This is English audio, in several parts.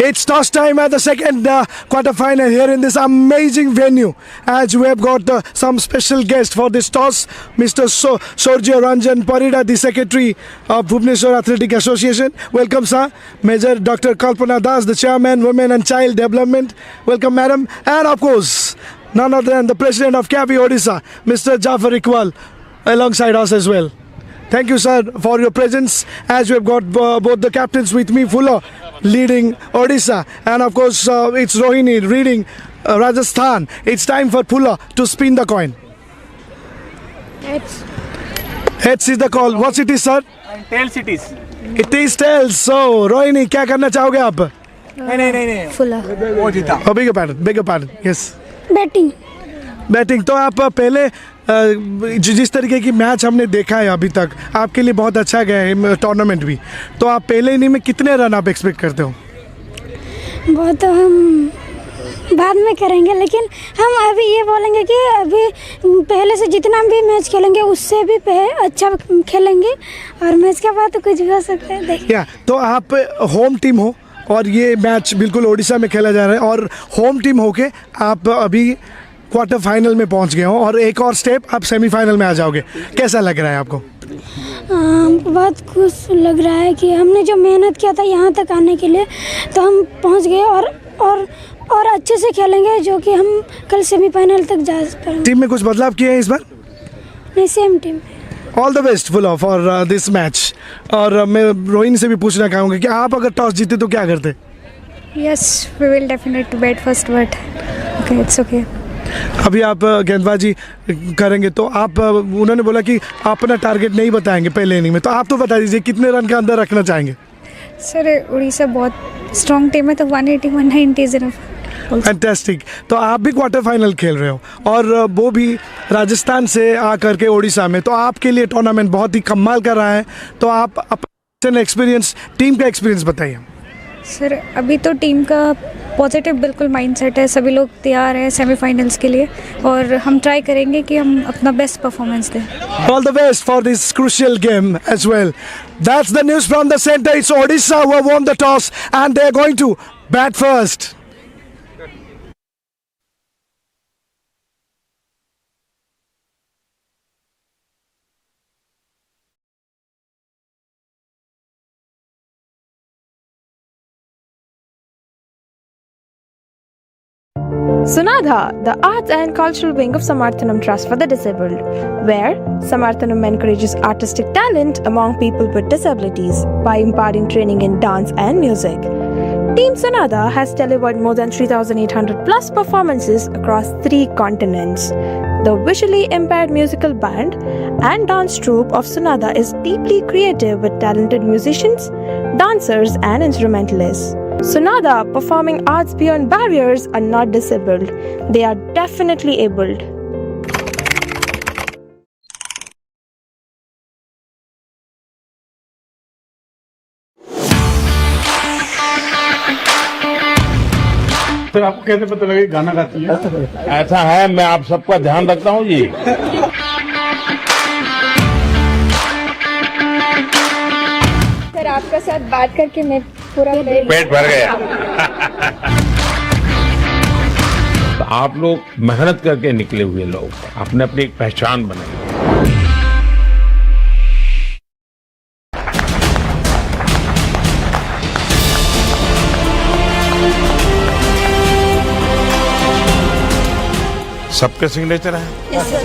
It's toss time at the second quarter final here in this amazing venue, as we have got some special guest for this toss, Mr. Sorgio Ranjan Parida, the Secretary of Bhubaneswar Athletic Association. Welcome, sir. Major Dr. Kalpana Das, the Chairman, Women and Child Development. Welcome, madam. And of course, none other than the President of CAVI Odisha, Mr. Jafar Iqbal, alongside us as well. Thank you, sir, for your presence, as we have got both the captains with me, Fuller leading Odisha, and of course it's Rohini leading Rajasthan. It's time for Fuller to spin the coin. Heads is the call. What it is, sir? Tails it is. It is tails. So, Rohini, क्या करना चाहोगे आप? नहीं Fuller. वो जीता. Oh, beg your pardon. Yes. Batting तो आप पहले जिस तरीके की मैच हमने देखा है अभी तक, आपके लिए बहुत अच्छा गया है टूर्नामेंट भी, तो आप पहले इनिंग में कितने रन आप एक्सपेक्ट करते हो? वो तो हम बाद में करेंगे, लेकिन हम अभी ये बोलेंगे कि अभी पहले से जितना भी मैच खेलेंगे उससे भी अच्छा खेलेंगे, और मैच के बाद तो कुछ भी हो सकता है. देखिए, तो आप होम टीम हो और ये मैच बिल्कुल ओडिशा में खेला जा रहा है, और होम टीम होके आप अभी क्वार्टर फाइनल में पहुंच गए हो और एक और स्टेप आप सेमीफाइनल में आ जाओगे. कैसा लग रहा है आपको? बहुत खुश लग रहा है कि हमने जो मेहनत किया था यहाँ तक आने के लिए, तो हम पहुँच गए और अच्छे से खेलेंगे, जो कि हम कल सेमीफाइनल तक जा पाएंगे. टीम में कुछ बदलाव किए हैं इस बार? नहीं, same team. All the best full for this match. और मैं रोहिणी से भी पूछना चाहूँगा कि आप अगर टॉस जीते तो क्या करते? Yes, we will definitely bet first, but okay, it's okay. अभी आप गेंदबाजी करेंगे, तो आप उन्होंने बोला कि अपना टारगेट नहीं बताएंगे पहले इनिंग में, तो आप तो बता दीजिए कितने रन के अंदर रखना चाहेंगे? सर, उड़ीसा बहुत स्ट्रॉन्ग टीम है, तो 180 190 इज इनफ. फैंटास्टिक. तो आप भी क्वार्टर फाइनल खेल रहे हो और वो भी राजस्थान से आकर के ओडिशा में, तो आपके लिए टूर्नामेंट बहुत ही कमाल कर रहा है. तो आप अपना एक्सपीरियंस, टीम का एक्सपीरियंस बताइए. सर, अभी तो टीम का पॉजिटिव बिल्कुल माइंडसेट है, सभी लोग तैयार हैं सेमीफाइनल्स के लिए, और हम ट्राई करेंगे कि हम अपना बेस्ट परफॉर्मेंस दें. All the best for this crucial game as well. That's the news from the center. It's Odisha who have won the toss and they're going to bat first. Sunadha, the arts and cultural wing of Samarthanam Trust for the Disabled, where Samarthanam encourages artistic talent among people with disabilities by imparting training in dance and music. Team Sunadha has delivered more than 3,800 plus performances across 3 continents. The visually impaired musical band and dance troupe of Sunadha is deeply creative with talented musicians, dancers and instrumentalists. Sunadha, performing arts beyond barriers, are not disabled. They are definitely abled. Sir, आपको कैसे पता लगा गाना गाती है? ऐसा है, मैं आप सबका ध्यान रखता हूँ जी. सर, आपका साथ बात करके मैं पूरा पेट भर गया. तो आप लोग मेहनत करके निकले हुए लोग, आपने अपनी एक पहचान बनाई. सबके सिग्नेचर है? Yes, sir.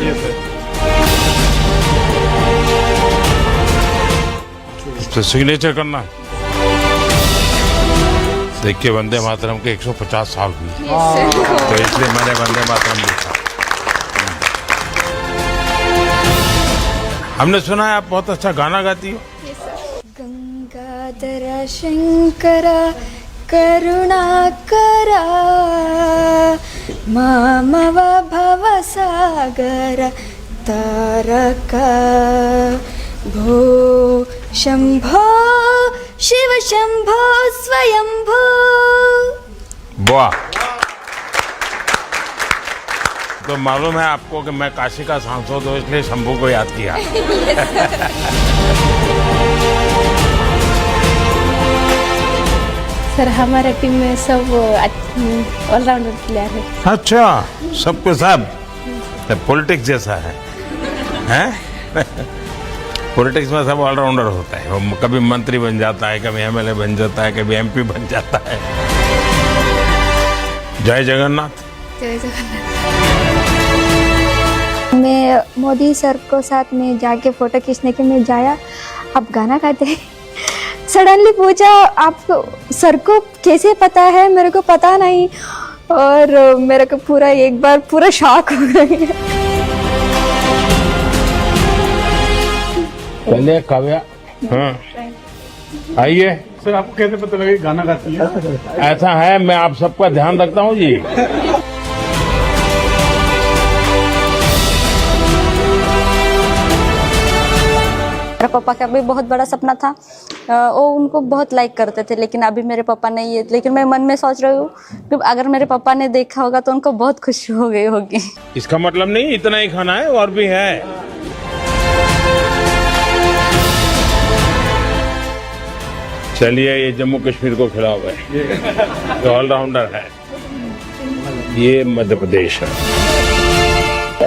तो सिग्नेचर करना. देखिए, वंदे मातरम के 150 साल हुई, तो इसलिए मैंने वंदे मातरम लिखा. हमने सुना है आप बहुत अच्छा गाना गाती हो. गंगाधर शंकर करुणाकरा मामव भव सागर तारका भो शंभो शिव शंभो स्वयंभो. वाह. तो मालूम है आपको कि मैं काशी का सांसद हूँ, इसलिए शंभू को याद किया. सर हमारे टीम में सब ऑलराउंडर प्लेयर है। अच्छा, सबके सब पॉलिटिक्स जैसा है हैं? पॉलिटिक्स में सब ऑलराउंडर होता है, वो कभी मंत्री बन जाता है, कभी एमएलए बन जाता है, कभी एमपी बन जाता है। जय जगन्नाथ। जय जगन्नाथ। मैं मोदी सर को साथ में जाके फ़ोटो खींचने के लिए जाया। आप गाना गाते हैं? सडनली पूछा आपको सर को कैसे पता है, मेरे को पता नहीं, और मेरे को पूरा एक बार पूरा शॉक हो गई। चलिए काव्या, हाँ आइए। सर आपको कैसे पता लगा कि गाना गाती है? ऐसा है, मैं आप सबका ध्यान रखता हूँ जी। मेरे पापा का भी बहुत बड़ा सपना था, वो उनको बहुत लाइक करते थे, लेकिन अभी मेरे पापा नहीं है। लेकिन मैं मन में सोच रही हूँ कि अगर मेरे पापा ने देखा होगा तो उनको बहुत खुशी हो गई होगी। इसका मतलब नहीं इतना ही खाना है, और भी है। चलिए, ये जम्मू कश्मीर को खिलाओ है, ये ऑलराउंडर है, ये मध्य प्रदेश है।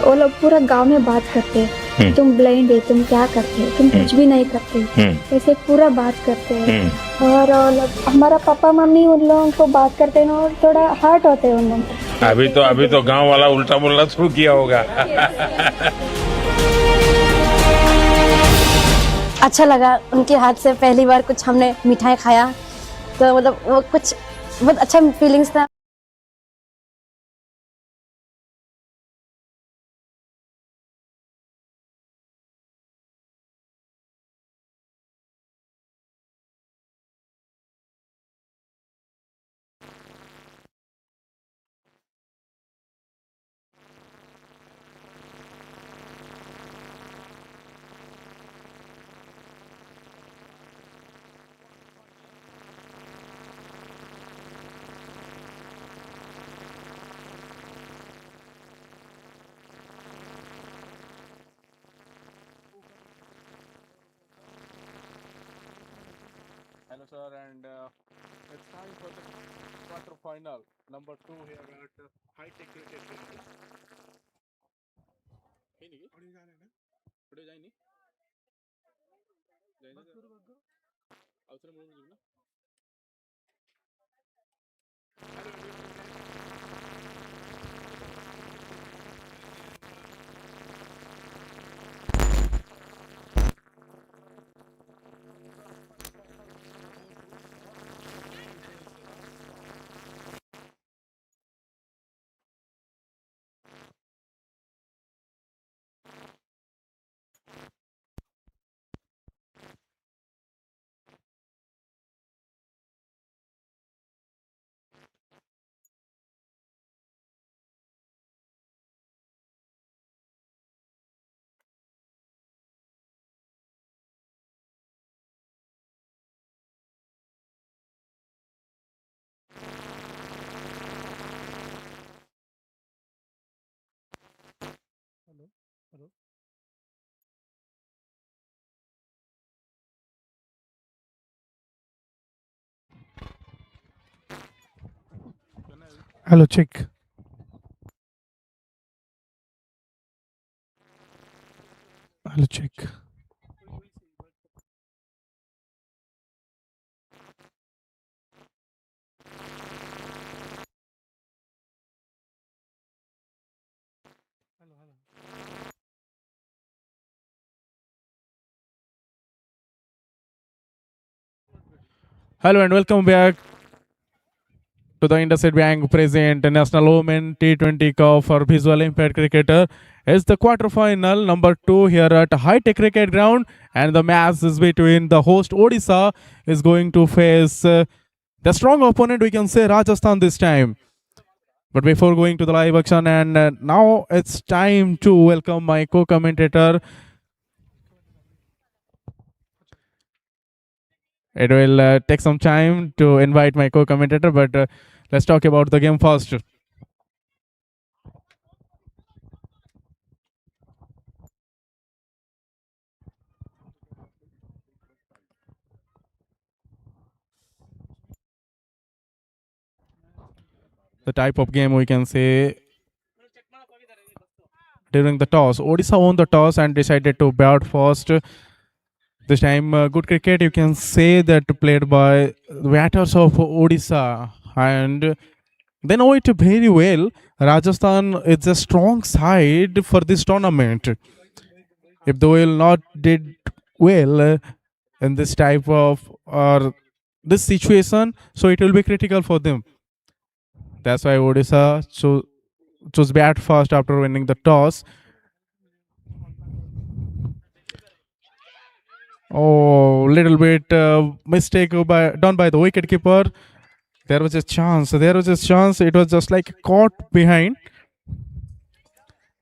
वो लोग पूरा गांव में बात करते हैं, तुम ब्लाइंड है, तुम क्या करते हो, तुम कुछ भी नहीं करते, ऐसे पूरा बात करते हैं। और हमारा पापा मम्मी उन लोगों को बात करते हैं और थोड़ा हर्ट होते हैं उन लोग। अभी तो गांव वाला उल्टा बोलना शुरू किया होगा। अच्छा लगा उनके हाथ से पहली बार कुछ हमने मिठाई खाया, तो मतलब वो कुछ बहुत अच्छा फीलिंग्स था। Hello sir, and it's time for the quarter final number 2 here at high tech cricket. Hello, check. Hello, check. Hello and welcome back to the IndusInd Bank present National Women T20 Cup for Visual Impaired Cricketer. It's the quarter-final number 2 here at High Tech Cricket Ground, and the match is between the host Odisha is going to face the strong opponent, we can say Rajasthan this time. But before going to the live action, and now it's time to welcome my co-commentator. It will take some time to invite my co-commentator, but let's talk about the game first. the type of game we can say during the toss. Odisha won the toss and decided to bat first. This time, good cricket you can say that played by the batters of Odisha, and they know it very well. Rajasthan is a strong side for this tournament. If they will not did well in this type of or this situation, so it will be critical for them. That's why Odisha chose bat first after winning the toss. Oh, little bit mistake done by the wicket keeper. There was a chance. It was just like caught behind,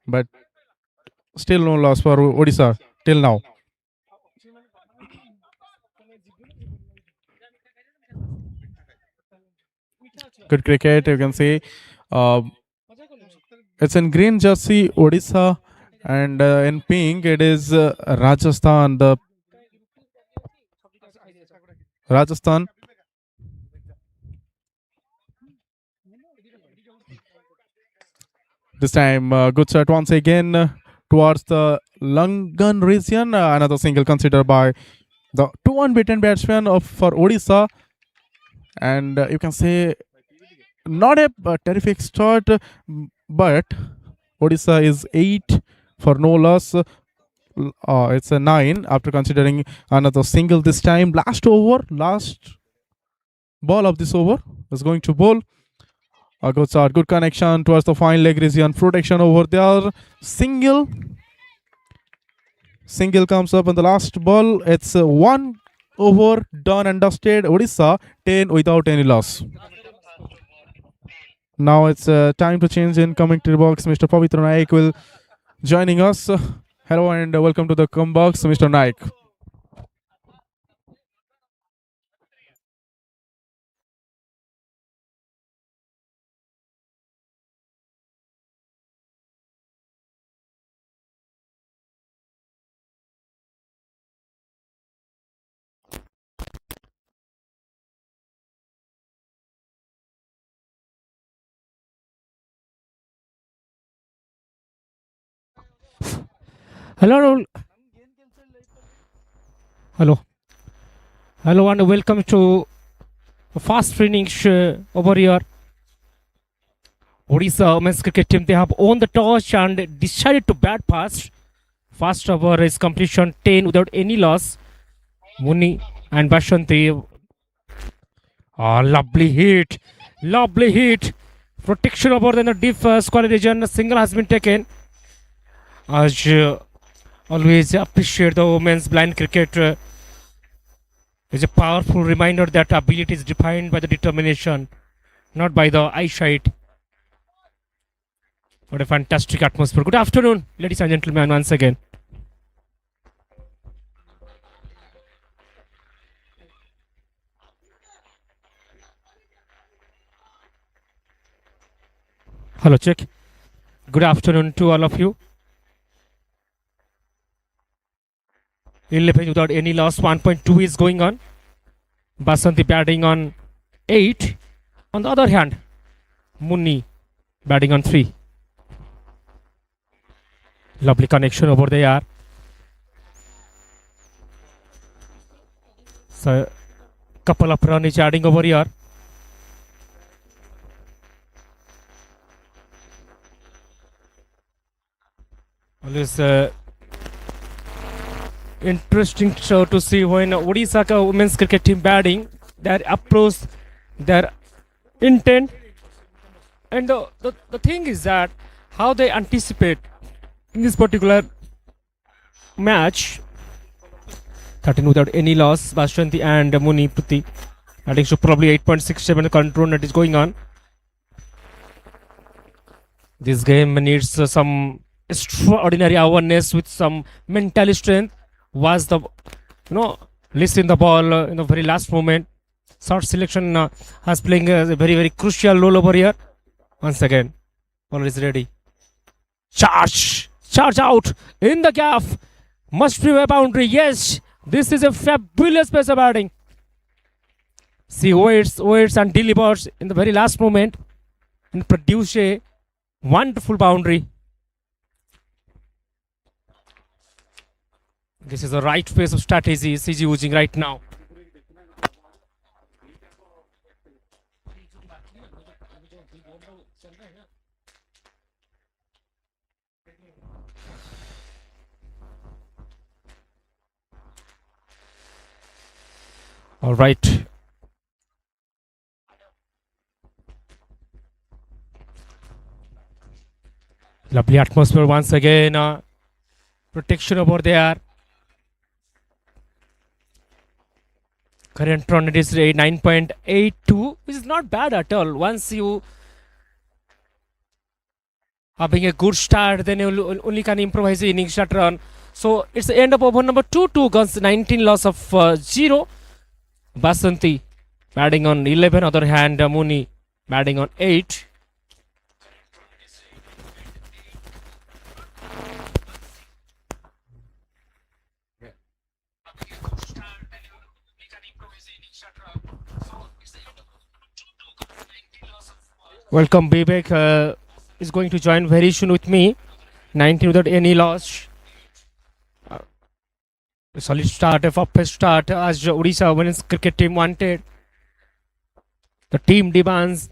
but still no loss for Odisha till now. Good cricket, you can see. It's in green jersey, Odisha, and in pink it is Rajasthan. The Rajasthan. This time, good shot once again towards the Langan region. Another single considered by the two unbeaten batsmen for Odisha. And you can say not a terrific start, but Odisha is 8 for no loss. It's a 9 after considering another single this time. Last ball of this over is going to bowl. A good start, good connection towards the fine leg region. Protection over there. Single comes up in the last ball. It's 1 over, done and dusted. Odisha 10 without any loss. Now it's time to change in. Coming to the box, Mr. Pavitra Naik will joining us. Hello and welcome to the come box, Mr. Naik. Hello and welcome to a fast finish over here. Odisha men's cricket team, they have won the toss and decided to bat first. First over is completion 10 without any loss. Muni and Bashanti. Lovely hit. Protection over in the deep square region. A single has been taken. As always appreciate the women's blind cricket. It's a powerful reminder that ability is defined by the determination, not by the eyesight. What a fantastic atmosphere. Good afternoon, ladies and gentlemen, once again. Hello, check. Good afternoon to all of you. 11 without any loss, 1.2 is going on. Basanti batting on 8. On the other hand, Munni batting on 3. Lovely connection over there. So, couple of runs is adding over here. Always interesting show to see when Odisha women's cricket team batting, their approach, their intent, and the thing is that how they anticipate in this particular match. 13 without any loss, Bashanti and Muni Puti. I think so probably 8.67 control that is going on. This game needs some extraordinary awareness with some mental strength. Was the listen the ball in the very last moment. Short selection has playing a very crucial role over here. Once again, ball is ready. Charge out in the gap. Must be a boundary. Yes, this is a fabulous pace of batting. See waits and delivers in the very last moment. and produce a wonderful boundary. This is the right phase of strategy CG using right now. All right. Lovely atmosphere once again. Protection over there. Current run rate is 9.82, which is not bad at all. Once you having a good start, then you only can improvise the innings shot run. So it's the end of over number 2 guns 19 loss of 0. Basanti batting on 11. Other hand, Muni batting on 8. Welcome, Bibek is going to join very soon with me. 19 without any loss. A solid start, a fast start as Odisha women's cricket team wanted. The team demands.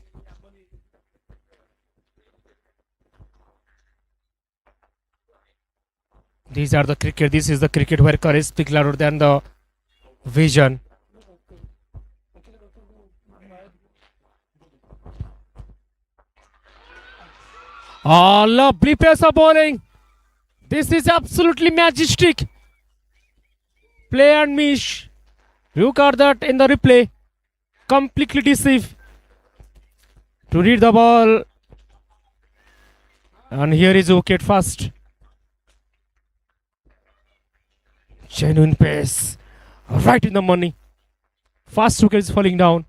These are the cricket. This is the cricket where courage speaks louder than the vision. Oh, lovely pace of bowling. This is absolutely majestic. Play and miss. Look at that in the replay. Completely deceive. To read the ball. And here is wicket first. Genuine pace. Right in the money. Fast wicket is falling down.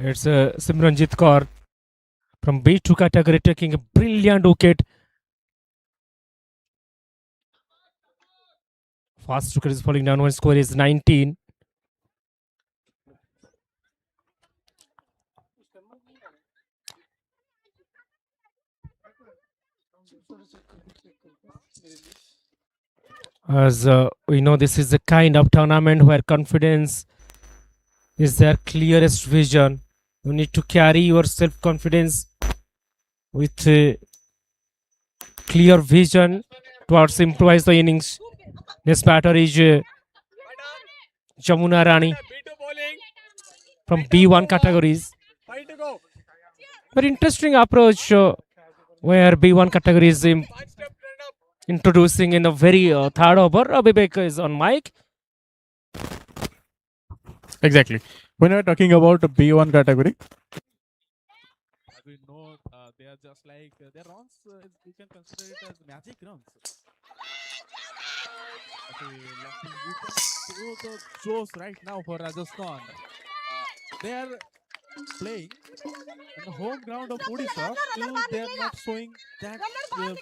It's Simranjit Kaur from B2 category taking a brilliant wicket. Fast wicket is falling down. One score is 19. As we know, this is the kind of tournament where confidence is their clearest vision. You need to carry your self-confidence with clear vision towards improvise the innings. This batter is Jamuna Rani from B1 categories. Very interesting approach where B1 category is introducing in the very third over. Vivek is on mic. Exactly. When we're talking about a B1 category, as we know, they are just like their runs. You can consider it as magic runs. Okay, you can throw the shows right now for Rajasthan. They are playing in the home ground of Odisha. Still, they are not showing that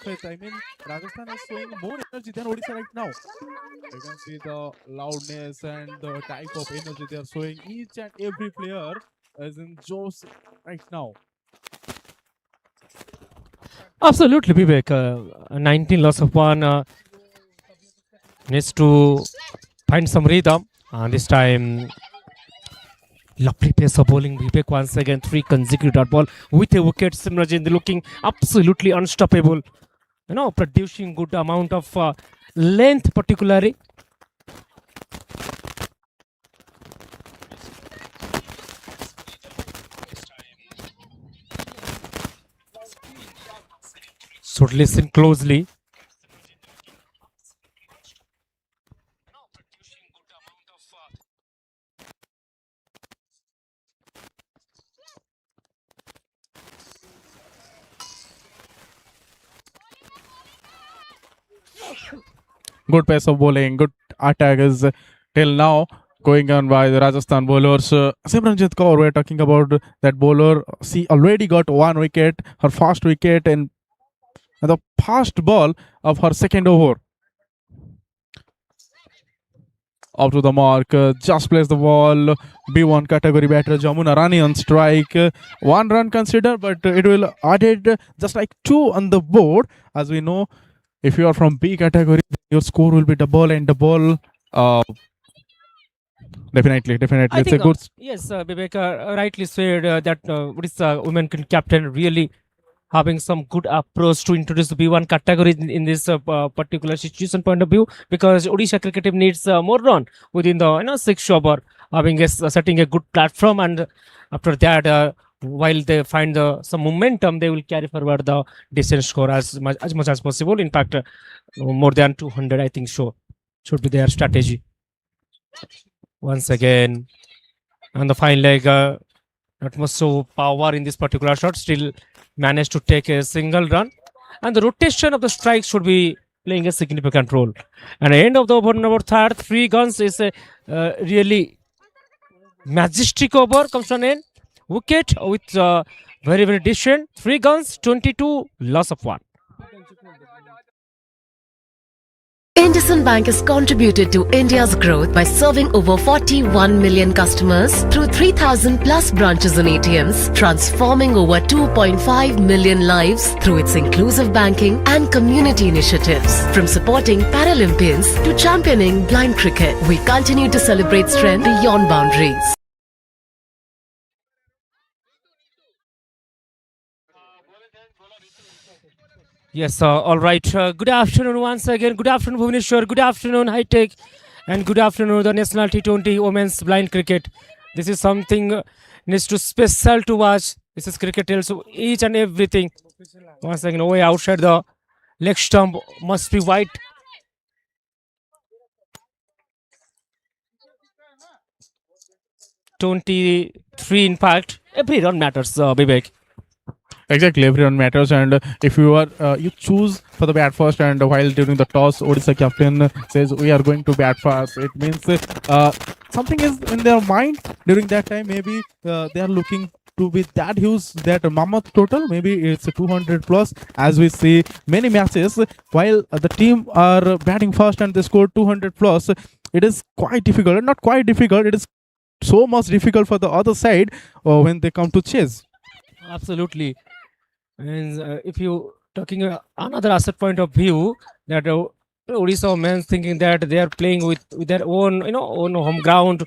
faith. I mean, Rajasthan is showing more energy than Odisha right now. You can see the loudness and the type of energy they are showing. Each and every player is in josh right now. Absolutely, Vivek. 19 loss of 1 needs to find some rhythm. And this time, lovely pace of bowling. Vivek once again 3 consecutive dot ball with a wicket. Simranjit looking absolutely unstoppable. You know, producing good amount of length particularly. So listen closely. Good pace of bowling, good attack is till now going on by the Rajasthan bowlers. Simranjit Kaur, we're talking about that bowler. She already got 1 wicket, her first wicket, and the first ball of her second over. up to the mark, just plays the ball. B1 category batter Jamuna Rani on strike. 1 run considered, but it will added just like 2 on the board. As we know, if you are from B category, your score will be double and double. Definitely. I It's a think, good. yes, Vivek rightly said that Odisha women captain really having some good approach to introduce the B1 category in this particular situation point of view, because Odisha cricket team needs more run within the 6 over, having setting a good platform, and after that, while they find some momentum, they will carry forward the decent score as much as possible. In fact, more than 200, I think, should be their strategy. Once again, on the fine leg, not much so power in this particular shot, still managed to take a single run, and the rotation of the strikes should be playing a significant role. And the end of the over number 3 guns is a really majestic over, comes to an end. Wicket with very decent 3 guns, 22, loss of 1. IndusInd Bank has contributed to India's growth by serving over 41 million customers through 3,000 plus branches and ATMs, transforming over 2.5 million lives through its inclusive banking and community initiatives. From supporting Paralympians to championing blind cricket, we continue to celebrate strength beyond boundaries. Yes, all right. Good afternoon once again. Good afternoon, Bhubaneswar. Good afternoon, High Tech. And good afternoon, the National T20 Women's Blind Cricket. This is something needs to special to watch. This is cricket tells you each and everything. Once again, away outside the leg stump must be wide. (23) impact. Every run matters, Vivek. Exactly, everyone matters, and if you are you choose for the bat first, and while during the toss, Odisha captain says we are going to bat first. It means something is in their mind during that time. Maybe they are looking to be that huge, that mammoth total. Maybe it's 200 plus, as we see many matches. While the team are batting first and they score 200 plus, it is quite difficult. Not quite difficult. It is so much difficult for the other side when they come to chase. Absolutely. And if you talking another asset point of view, that Odisha men thinking that they are playing with their own own home ground,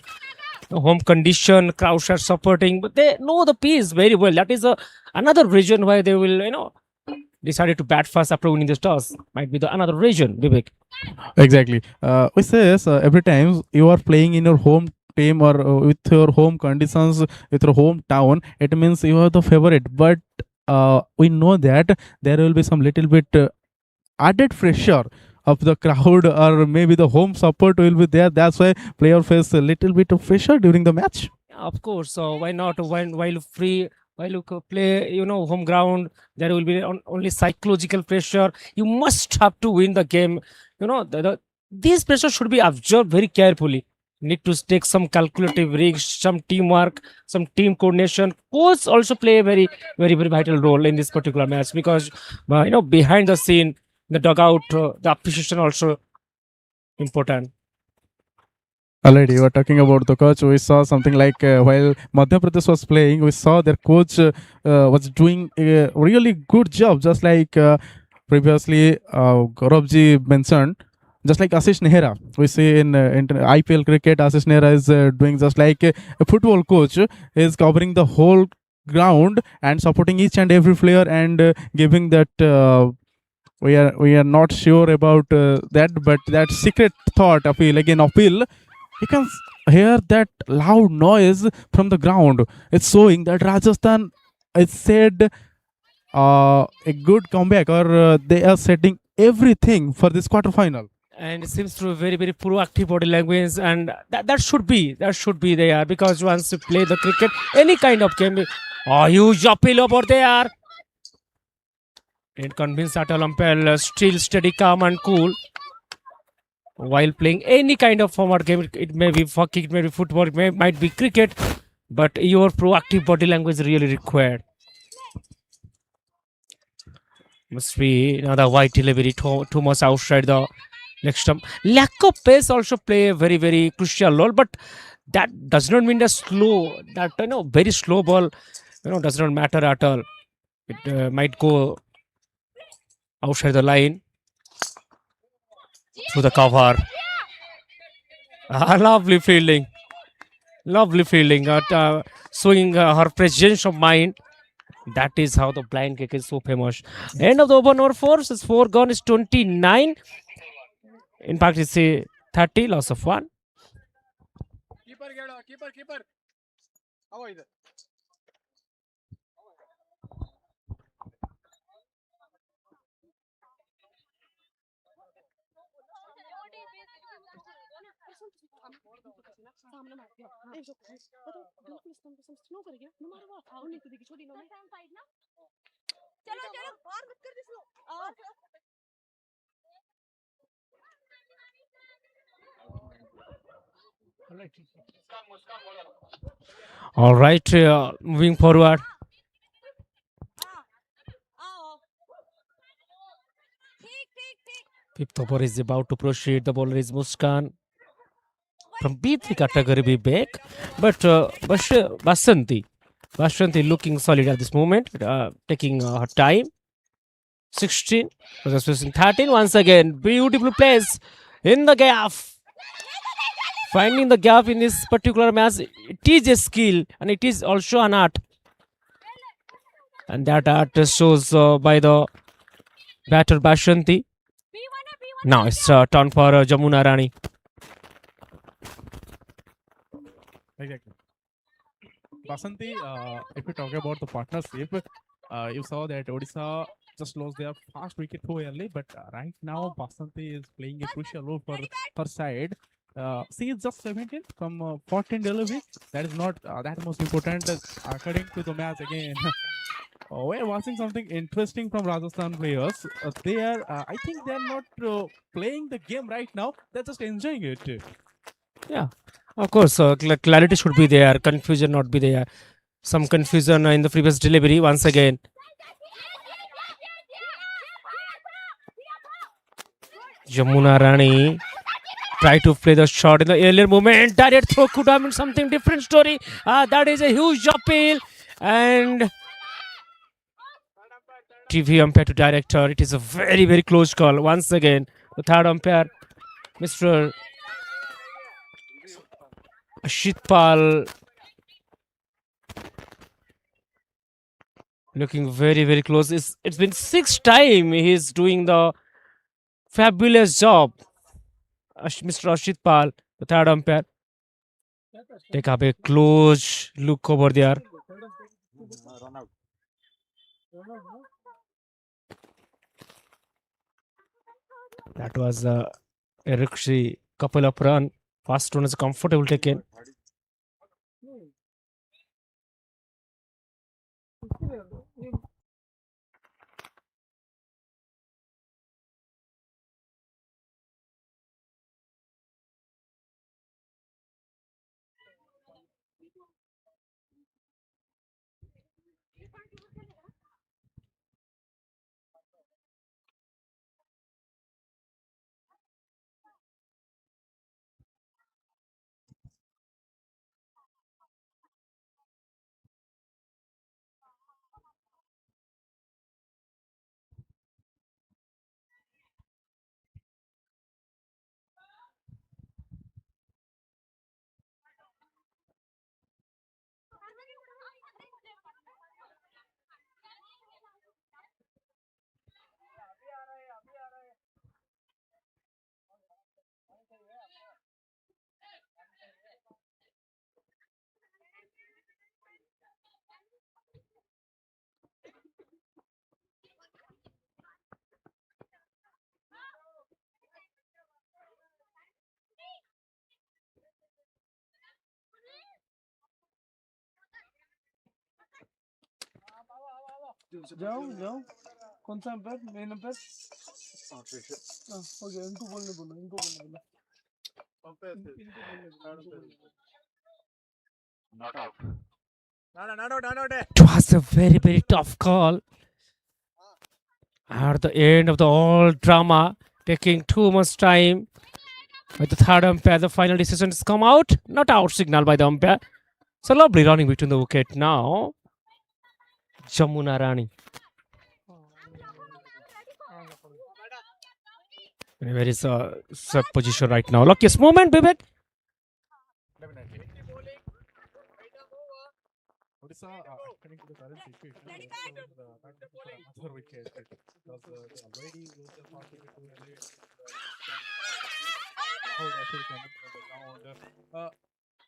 home condition, crowds are supporting, but they know the piece very well. That is another reason why they will decided to bat first after winning the toss. Might be the another reason, Vivek. Exactly. We say every time you are playing in your home team or with your home conditions, with your hometown, it means you are the favorite. But we know that there will be some little bit added pressure of the crowd, or maybe the home support will be there. That's why player face a little bit of pressure during the match. Of course. So why not? While you play, home ground, there will be only psychological pressure. You must have to win the game. These pressures should be observed very carefully. Need to take some calculative risks, some teamwork, some team coordination. Coach also play a very vital role in this particular match, because behind the scene, the dugout, the appreciation also important. Already, you were talking about the coach. We saw something like while Madhya Pradesh was playing, we saw their coach was doing a really good job, just like previously Gauravji mentioned. Just like Ashish Nehra, we see in IPL cricket, Ashish Nehra is doing just like a football coach, is covering the whole ground and supporting each and every player, and giving that we are not sure about that, but that secret thought appeal, you can hear that loud noise from the ground. It's showing that Rajasthan is said a good comeback, or they are setting everything for this quarter final. And it seems to be very proactive body language, and that should be there, because once you play the cricket, any kind of game, huge appeal over there. It convinces Atal umpire still steady, calm and cool while playing any kind of format game. It may be hockey, it may be football, it might be cricket, but your proactive body language is really required. Must be another white delivery too much outside the next stump. Lack of pace also play a very very crucial role, but that does not mean that very slow ball does not matter at all. It might go outside the line through the cover. Lovely fielding. Lovely fielding. Showing her presence of mind. That is how the blind kick is so famous. End of the over number 4. So 4 gone is 29. In fact, it's a 30, loss of 1. Keeper. How are you? All right, moving forward. Fifth over is about to proceed. The bowler is Muskan from B3 category, be back. But Basanti looking solid at this moment, taking her time. 16, was facing 13 once again. Beautiful place in the gap. Finding the gap in this particular match, it is a skill and it is also an art. And that art shows by the batter Bashanti. Now it's turn for Jamuna Rani. Exactly. Basanti, if we talk about the partnership, you saw that Odisha just lost their fast wicket too early, but right now Basanti is playing a crucial role for her side. She is just 17 from 14 deliveries. That is not that most important according to the match again. We're watching something interesting from Rajasthan players. I think they are not playing the game right now. They're just enjoying it. Yeah, of course, clarity should be there, confusion not be there. Some confusion in the previous delivery once again. Jamuna Rani try to play the shot in the earlier moment. Direct throw could have been something different story. That is a huge appeal. And TV umpire to director. It is a very, very close call. Once again, the third umpire, Mr. Ashitpal, looking very, very close. It's been 6th time he's doing the fabulous job. Mr. Ashitpal, the third umpire. Take up a close look over there. That was a Rikshi couple of run. First one is comfortable taken. जाओ कौन सा umpire main umpire okay इनको बोलने It was a very, very tough call. At the end of the all drama, taking too much time. With the third umpire, the final decision has come out. Not out signal by the umpire. So lovely running between the wicket now. Jamuna Rani. Where is sub position right now? Luckiest moment, Vivek. Odisha, according to the current situation, another wicket because they already lose the confidence to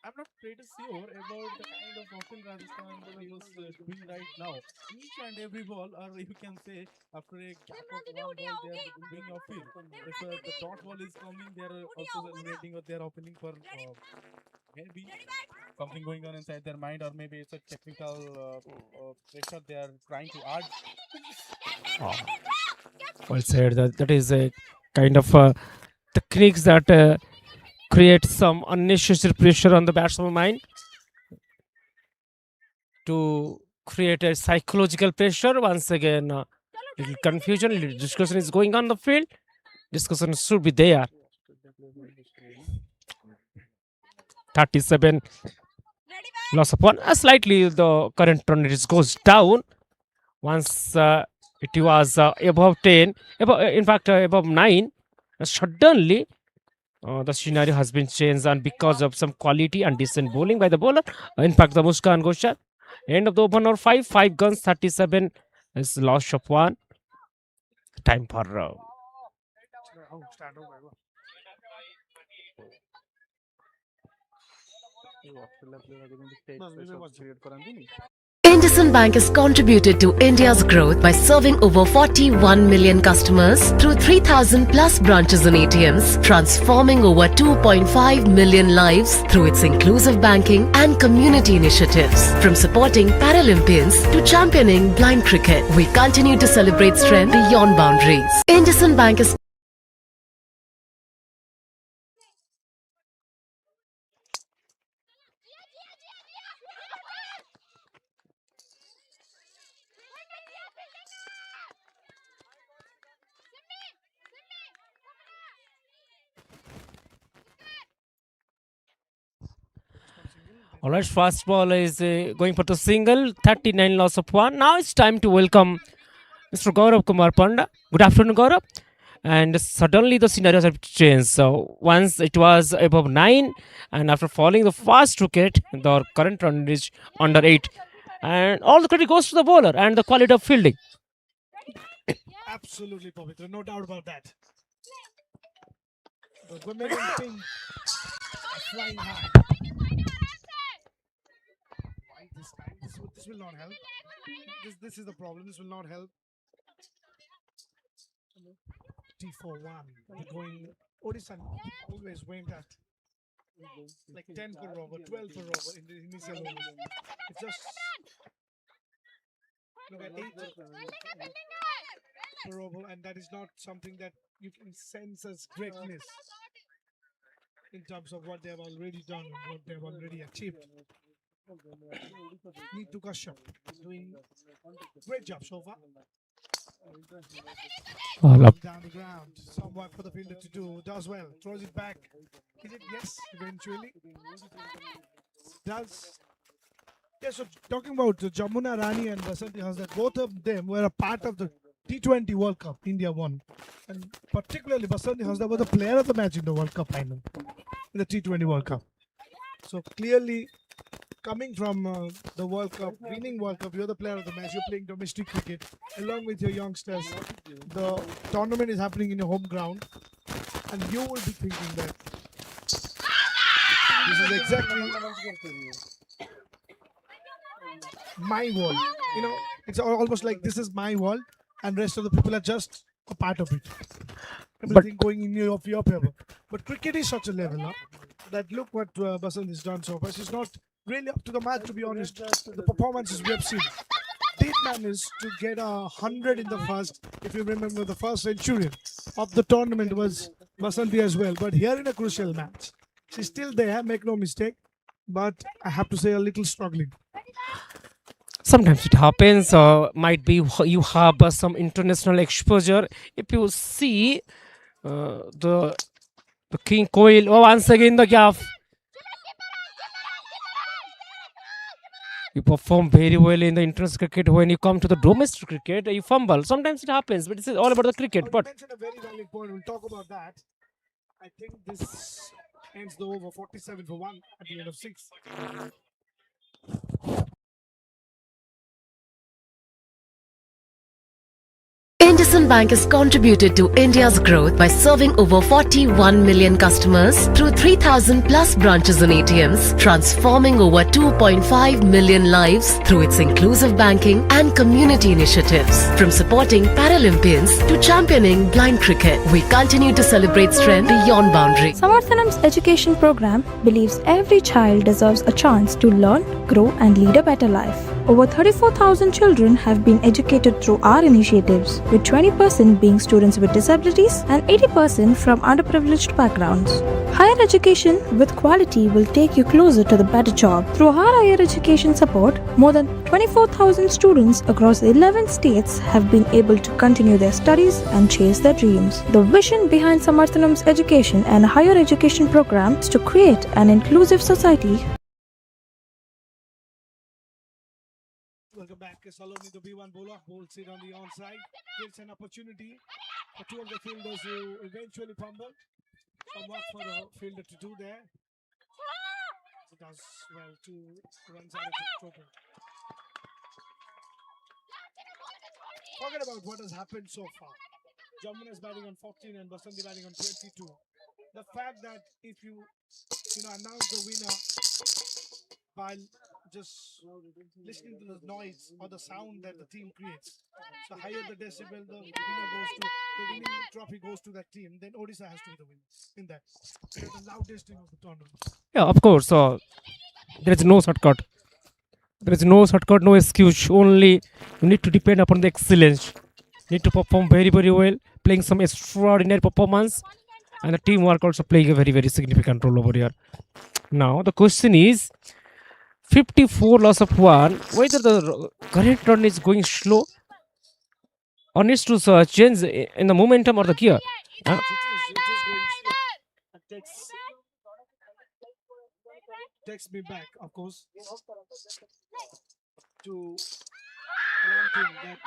I'm not pretty sure about the kind of often Rajasthan he was doing right now. Each and every ball, or you can say after a gap of one ball, they are doing a field. If the dot ball is coming, they are also celebrating or they are opening for maybe something going on inside their mind, or maybe it's a technical pressure they are trying to add. Well said. That is a kind of techniques that create some unnecessary pressure on the batsman's mind to create a psychological pressure. Once again, little confusion, little discussion is going on the field. Discussion should be there. 37 loss of one. Slightly the current run rate goes down. Once it was above 10, in fact above 9, suddenly the scenario has been changed, and because of some quality and decent bowling by the bowler. In fact, the Muskan Gosha, end of the open or 5 guns, 37 is loss of one. Time for IndusInd Bank has contributed to India's growth by serving over 41 million customers through 3,000 plus branches and ATMs, transforming over 2.5 million lives through its inclusive banking and community initiatives. From supporting Paralympians to championing blind cricket, we continue to celebrate strength beyond boundaries. IndusInd Bank is Alright, first ball is going for the single, 39 loss of one. Now it's time to welcome Mr. Gaurav Kumar Panda. Good afternoon, Gaurav. And suddenly the scenarios have changed. So once it was above 9, and after falling the first wicket, the current run is under 8. And all the credit goes to the bowler and the quality of fielding. Absolutely, Pavitra, no doubt about that. The women team are flying high. Why this time? This will not help. This is the problem. This will not help. T41. They're going. Odisha always went at like 10 per over, 12 per over in the initial overs. It's just look at 8 per over, and that is not something that you can sense as greatness in terms of what they have already done and what they have already achieved. Neetu Kashyap doing great job so far. Down the ground, somewhat for the fielder to do. Does well, throws it back. Is it? Yes, eventually. Does. Yeah, so talking about Jamuna Rani and Vasanti Hassan, both of them were a part of the T20 World Cup India won. And particularly Vasanti Hassan was the player of the match in the World Cup final, in the T20 World Cup. So clearly, coming from the World Cup, winning World Cup, you're the player of the match, you're playing domestic cricket along with your youngsters. The tournament is happening in your home ground, and you will be thinking that this is exactly my world. You know, it's almost like this is my world, and rest of the people are just a part of it. Everything going in your favor. But cricket is such a level up that look what Basant has done so far. It's not really up to the mark, to be honest. The performances we have seen. Did manage to get 100 in the first. If you remember, the first centurion of the tournament was Basanti as well. But here in a crucial match, she's still there, make no mistake. But I have to say, a little struggling. Sometimes it happens, might be you have some international exposure. If you see the King Coil. Oh, once again the gap. You perform very well in the international cricket. When you come to the domestic cricket, you fumble. Sometimes it happens, but it's all about the cricket. You But mentioned a very valid point. We'll talk about that. I think this ends the over 47 for 1 at the end of 6. IndusInd Bank has contributed to India's growth by serving over 41 million customers through 3,000 plus branches and ATMs, transforming over 2.5 million lives through its inclusive banking and community initiatives. From supporting Paralympians to championing blind cricket, we continue to celebrate strength beyond boundaries. Samarthanam's education program believes every child deserves a chance to learn, grow, and lead a better life. Over 34,000 children have been educated through our initiatives, with 20% being students with disabilities and 80% from underprivileged backgrounds. Higher education with quality will take you closer to the better job. Through our higher education support, more than 24,000 students across 11 states have been able to continue their studies and chase their dreams. The vision behind Samarthanam's education and higher education program is to create an inclusive society. Welcome back. Saloni, the B1 bowler, bolts it on the onside. Gives an opportunity for two of the fielders who eventually fumbled. Some work for the fielder to do there. He does well, 2 runs out of the total. Forget about what has happened so far. Jamuna is batting on 14 and Basanti batting on 22. The fact that if you announce the winner by just listening to the noise or the sound that the team creates. So higher the decibel, the winning trophy goes to that team. Then Odisha has to be the winner in that. They're the loudest team of the tournament. yeah, of course, there is no shortcut. There is no shortcut, no excuse. Only you need to depend upon the excellence. You need to perform very, very well, playing some extraordinary performance, and the teamwork also playing a very, very significant role over here. Now the question is, 54 loss of 1, whether the current run is going slow or needs to change in the momentum or the gear. It is going slow. It takes me back, of course, to one thing that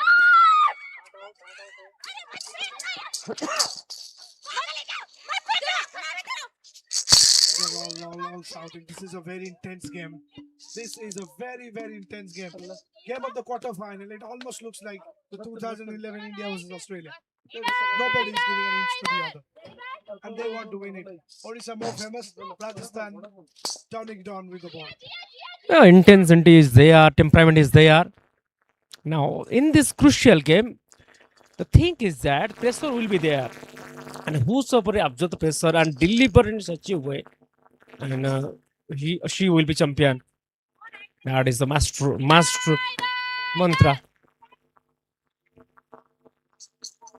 they're all shouting. This is a very intense game. This is a very, very intense game. Game of the quarterfinal. It almost looks like the 2011 India versus Australia. Nobody is giving an inch to the other. And they want to win it. Odisha more famous. Rajasthan turning down with the ball. Intensity is there, temperament is there. Now, in this crucial game, the thing is that pressure will be there. And whosoever absorb the pressure and deliver in such a way, and she will be champion. That is the master mantra.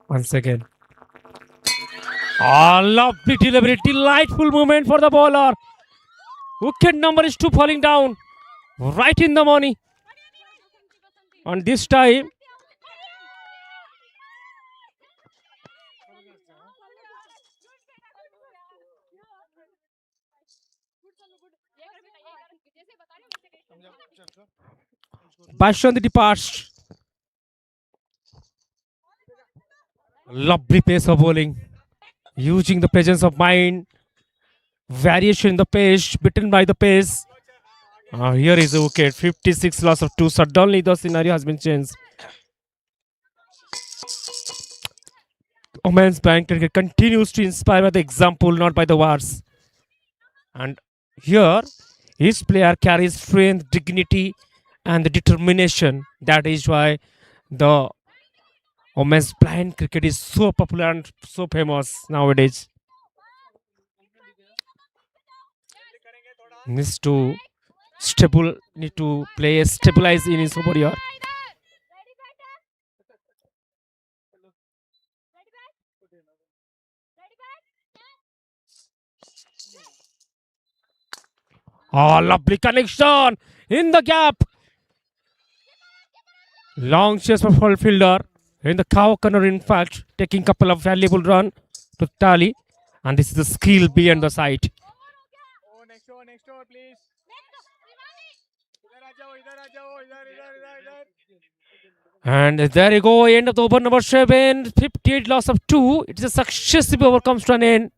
Once again. Oh, lovely delivery, delightful moment for the bowler. Wicket number is 2 falling down. Right in the money. And this time, Bashanti departs. Lovely pace of bowling. Using the presence of mind. Variation in the pace, beaten by the pace. Here is a wicket. 56 loss of 2. Suddenly the scenario has been changed. Women's bank cricket continues to inspire by the example, not by the words. And here, each player carries strength, dignity, and the determination. That is why the women's blind cricket is so popular and so famous nowadays. Needs to play stabilize in his over here. Oh, lovely connection in the gap. Long chase for full fielder in the cow corner, in fact, taking couple of valuable run. to tally, and this is the skill beyond the sight. next over, please. And there you go, end of the over number 7, 58 loss of 2. It's a successive over comes to an end.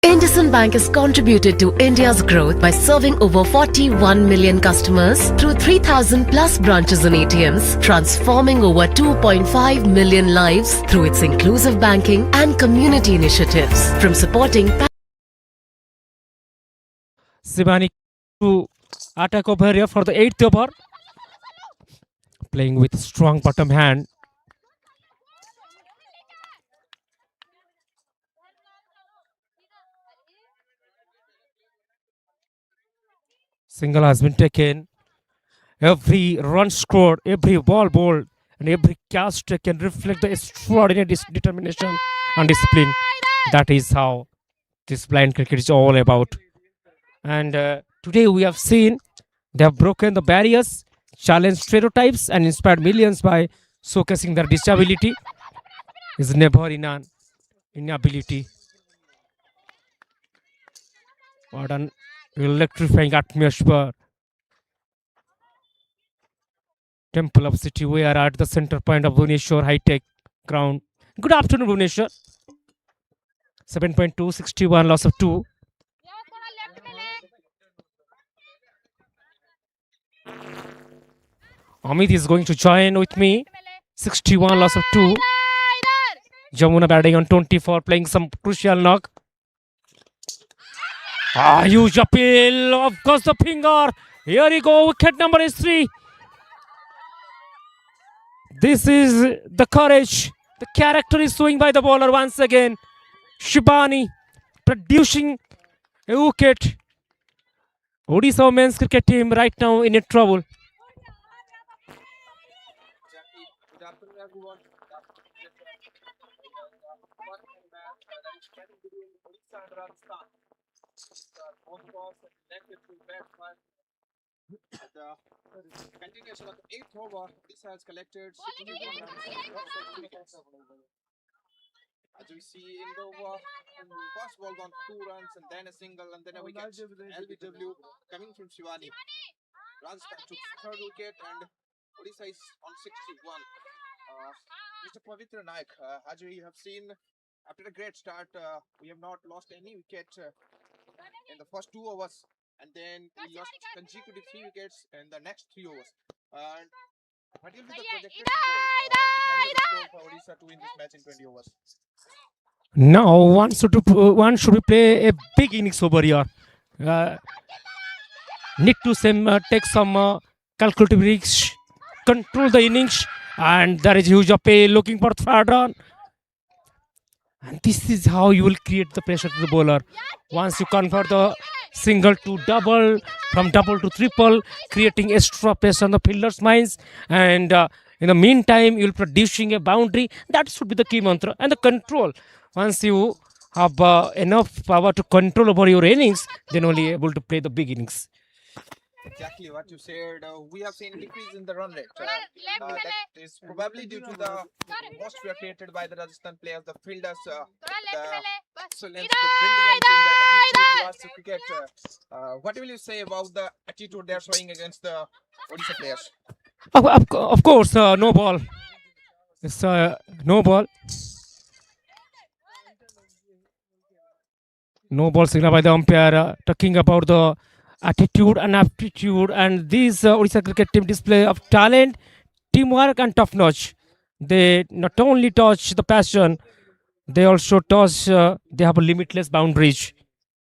IndusInd Bank has contributed to India's growth by serving over 41 million customers through 3,000 plus branches and ATMs, transforming over 2.5 million lives through its inclusive banking and community initiatives. From supporting Sivani to attack over here for the 8th over. Playing with strong bottom hand. Single has been taken. Every run scored, every ball bowled, and every catch taken reflect the extraordinary determination and discipline. That is how this blind cricket is all about. And today we have seen they have broken the barriers, challenged stereotypes, and inspired millions by showcasing their disability. Is never in an inability. What an electrifying atmosphere. Temple of City, we are at the center point of Bhubaneswar High Tech ground. Good afternoon, Bhubaneswar. 7.2, 61 loss of 2. Amit is going to join with me. 61 loss of 2. Jamuna batting on 24, playing some crucial knock. Huge appeal. Of course, the finger. Here we go. Wicket number is 3. This is the courage. The character is showing by the bowler once again. Shibani producing a wicket. Odisha men's cricket team right now in a trouble. Continuation of the 8th over, Odisha has collected 61 runs. As we see in the over, first ball gone 2 runs and then a single and then a wicket. LBW coming from Shivani. Rajasthan took 3rd wicket and Odisha is on 61. Mr. Pavitra Naik, as we have seen, after a great start, we have not lost any wicket in the first 2 overs. And then we lost consecutive 3 wickets in the next 3 overs. And what will be the projected score for Odisha to win this match in 20 overs? Now one should play a big innings over here. Need to take some calculative risks, control the innings, and there is huge appeal looking for 3rd run. And this is how you will create the pressure to the bowler. Once you convert the single to double, from double to triple, creating extra pressure on the fielders' minds. And in the meantime, you'll producing a boundary. That should be the key mantra. And the control. Once you have enough power to control over your innings, then only able to play the big innings. Exactly what you said. We have seen a decrease in the run rate. That is probably due to the atmosphere created by the Rajasthan players, the fielders, the excellence, the brilliance in the attitude towards the cricket. What will you say about the attitude they are showing against the Odisha players? Of course, no ball. It's no ball. No ball signal by the umpire, talking about the attitude and aptitude, and this Odisha cricket team display of talent, teamwork and top notch. They not only touch the passion, they also touch, they have a limitless boundaries,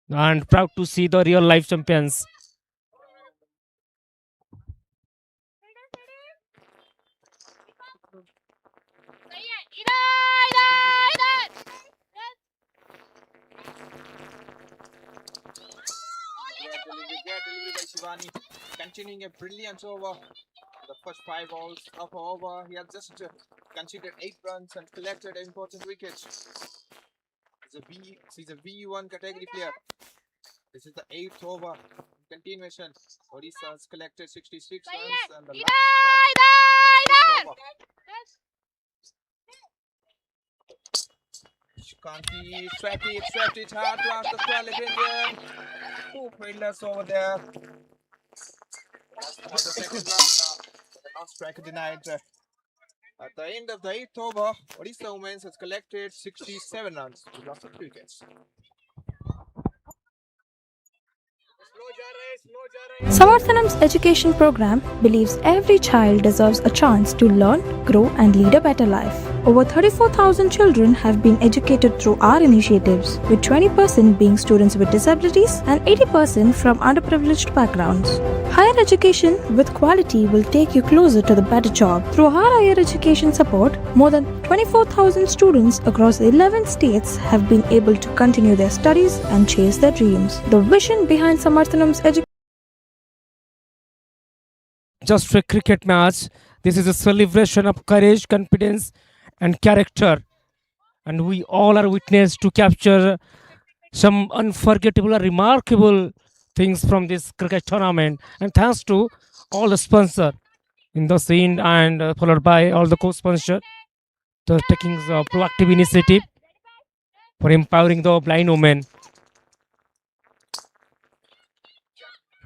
and proud to see the real life champions. Delivery by Shivani, continuing a brilliant over. The first 5 balls of over, he has just conceded 8 runs and collected an important wicket. She's a V1 category player. This is the 8th over. Continuation. Odisha has collected 66 runs and the last ball. Shukanti swept it hard towards the square Indian. Two fielders over there. That's the second run. The non-striker denied. At the end of the 8th over, Odisha Women's has collected 67 runs with lots of wickets. Samarthanam's education program believes every child deserves a chance to learn, grow, and lead a better life. Over 34,000 children have been educated through our initiatives, with 20% being students with disabilities and 80% from underprivileged backgrounds. Higher education with quality will take you closer to the better job. Through our higher education support, more than 24,000 students across 11 states have been able to continue their studies and chase their dreams. The vision behind Samarthanam's education Just a cricket match. This is a celebration of courage, confidence, and character. And we all are witness to capture some unforgettable or remarkable things from this cricket tournament. And thanks to all the sponsor in the scene and followed by all the co-sponsor, the taking the proactive initiative for empowering the blind women.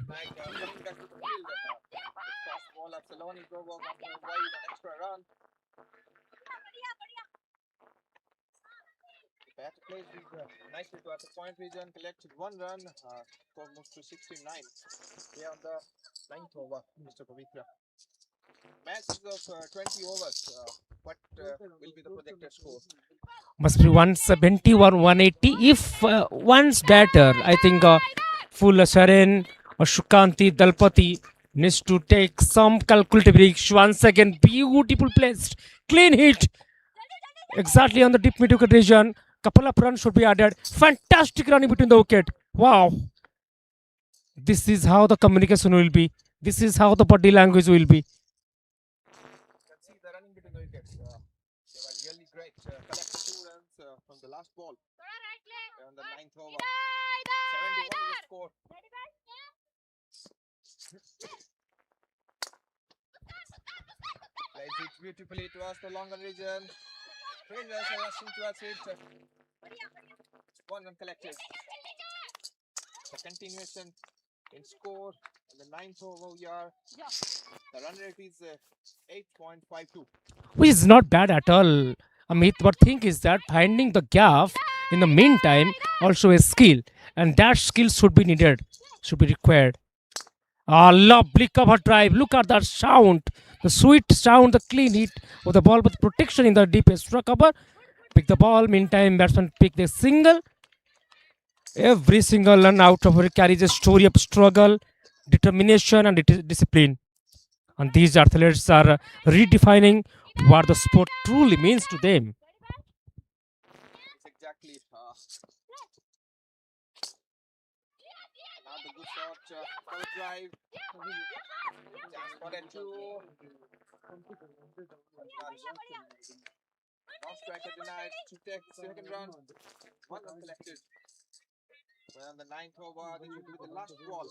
Coming back to the field, the fast ball at Saloni Throwball wide, an extra run. The batter plays nicely towards the point region, collected 1 run, score moves to 69. Here on the 9th over, Mr. Pavitra. Match is of 20 overs. What will be the projected score? Must be 170 or 180. If one's batter, I think full Sharan or Shukanti Dalpati needs to take some calculative risks. Once again, beautiful placed, clean hit, exactly on the deep mid wicket region. Couple of runs should be added. Fantastic running between the wicket. Wow. This is how the communication will be. This is how the body language will be. You can see the running between the wickets. They were really great. Collected 2 runs from the last ball. On the 9th over. 71 is the score. Plays it beautifully towards the longer region. Fielders are rushing towards it. 1 run collected. The continuation in score in the 9th over we are. The run rate is 8.52. Which is not bad at all, Amit. But thing is that finding the gap in the meantime also a skill, and that skill should be needed, should be required. Ah, lovely cover drive. Look at that sound, the sweet sound, the clean hit of the ball with protection in the deep extra cover. Pick the ball. Meantime, batsman pick the single. Every single run out of it carries a story of struggle, determination, and discipline. And these athletes are redefining what the sport truly means to them. It's exactly another good shot. Cover drive. Chance for that 2. Non-striker denied to take the second run. 1 run collected. Well, on the 9th over, this will be the last ball.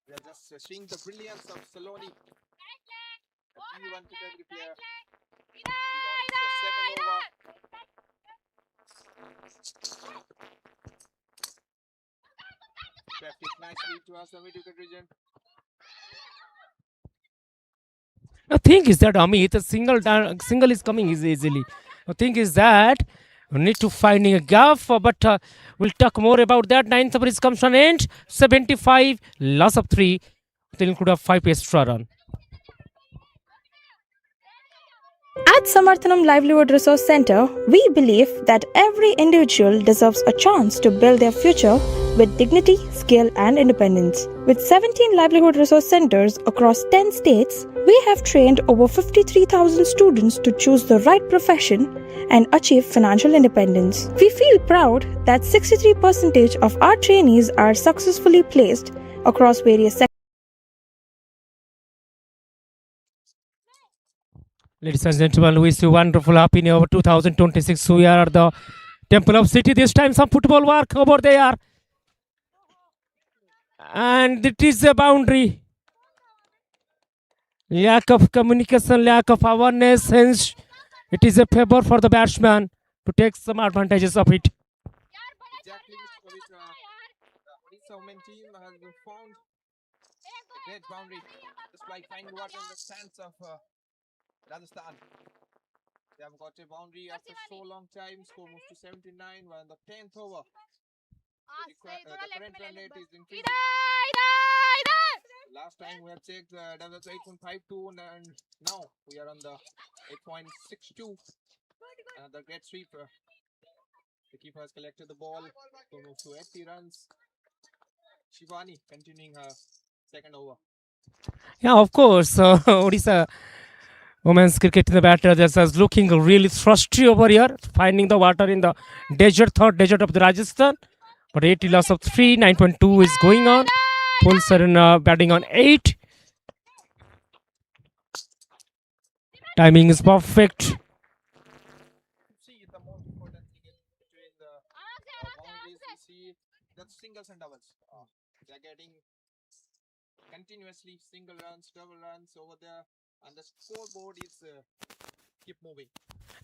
We are just seeing the brilliance of Saloni. The P1 category player. He's on the second over. Left it nicely towards the mid-wicket region. The thing is that Amit, a single is coming easily. The thing is that we need to finding a gap, but we'll talk more about that. 9th over is comes to an end. 75, loss of 3. Then could have 5 extra run. At Samarthanam Livelihood Resource Center, we believe that every individual deserves a chance to build their future with dignity, skill, and independence. With 17 livelihood resource centers across 10 states, we have trained over 53,000 students to choose the right profession and achieve financial independence. We feel proud that 63% of our trainees are successfully placed across various sectors. Ladies and gentlemen, we wish you wonderful happy new year 2026. We are at the Temple of City. This time some football work over there. And it is a boundary. Lack of communication, lack of awareness, hence it is a favor for the batsman to take some advantages of it. Exactly, Mr. Pavitra. The Odisha women team has found a great boundary, just like finding water in the sands of Rajasthan. They have got a boundary after so long time. Score moves to 79. We're in the 10th over. The current run rate is increasing. Last time we have checked, that was 8.52, and now we are on the 8.62. Another great sweep. The keeper has collected the ball. Score moves to 80 runs. Shivani continuing her second over. Yeah, of course. Odisha women's cricket in the batter just looking really thirsty over here, finding the water in the desert, third desert of the Rajasthan. But 80 loss of 3, 9.2 is going on. Full Serena batting on 8. Timing is perfect. See, the most important thing in between the boundaries, we see that singles and doubles. They're getting continuously single runs, double runs over there, and the scoreboard is keep moving.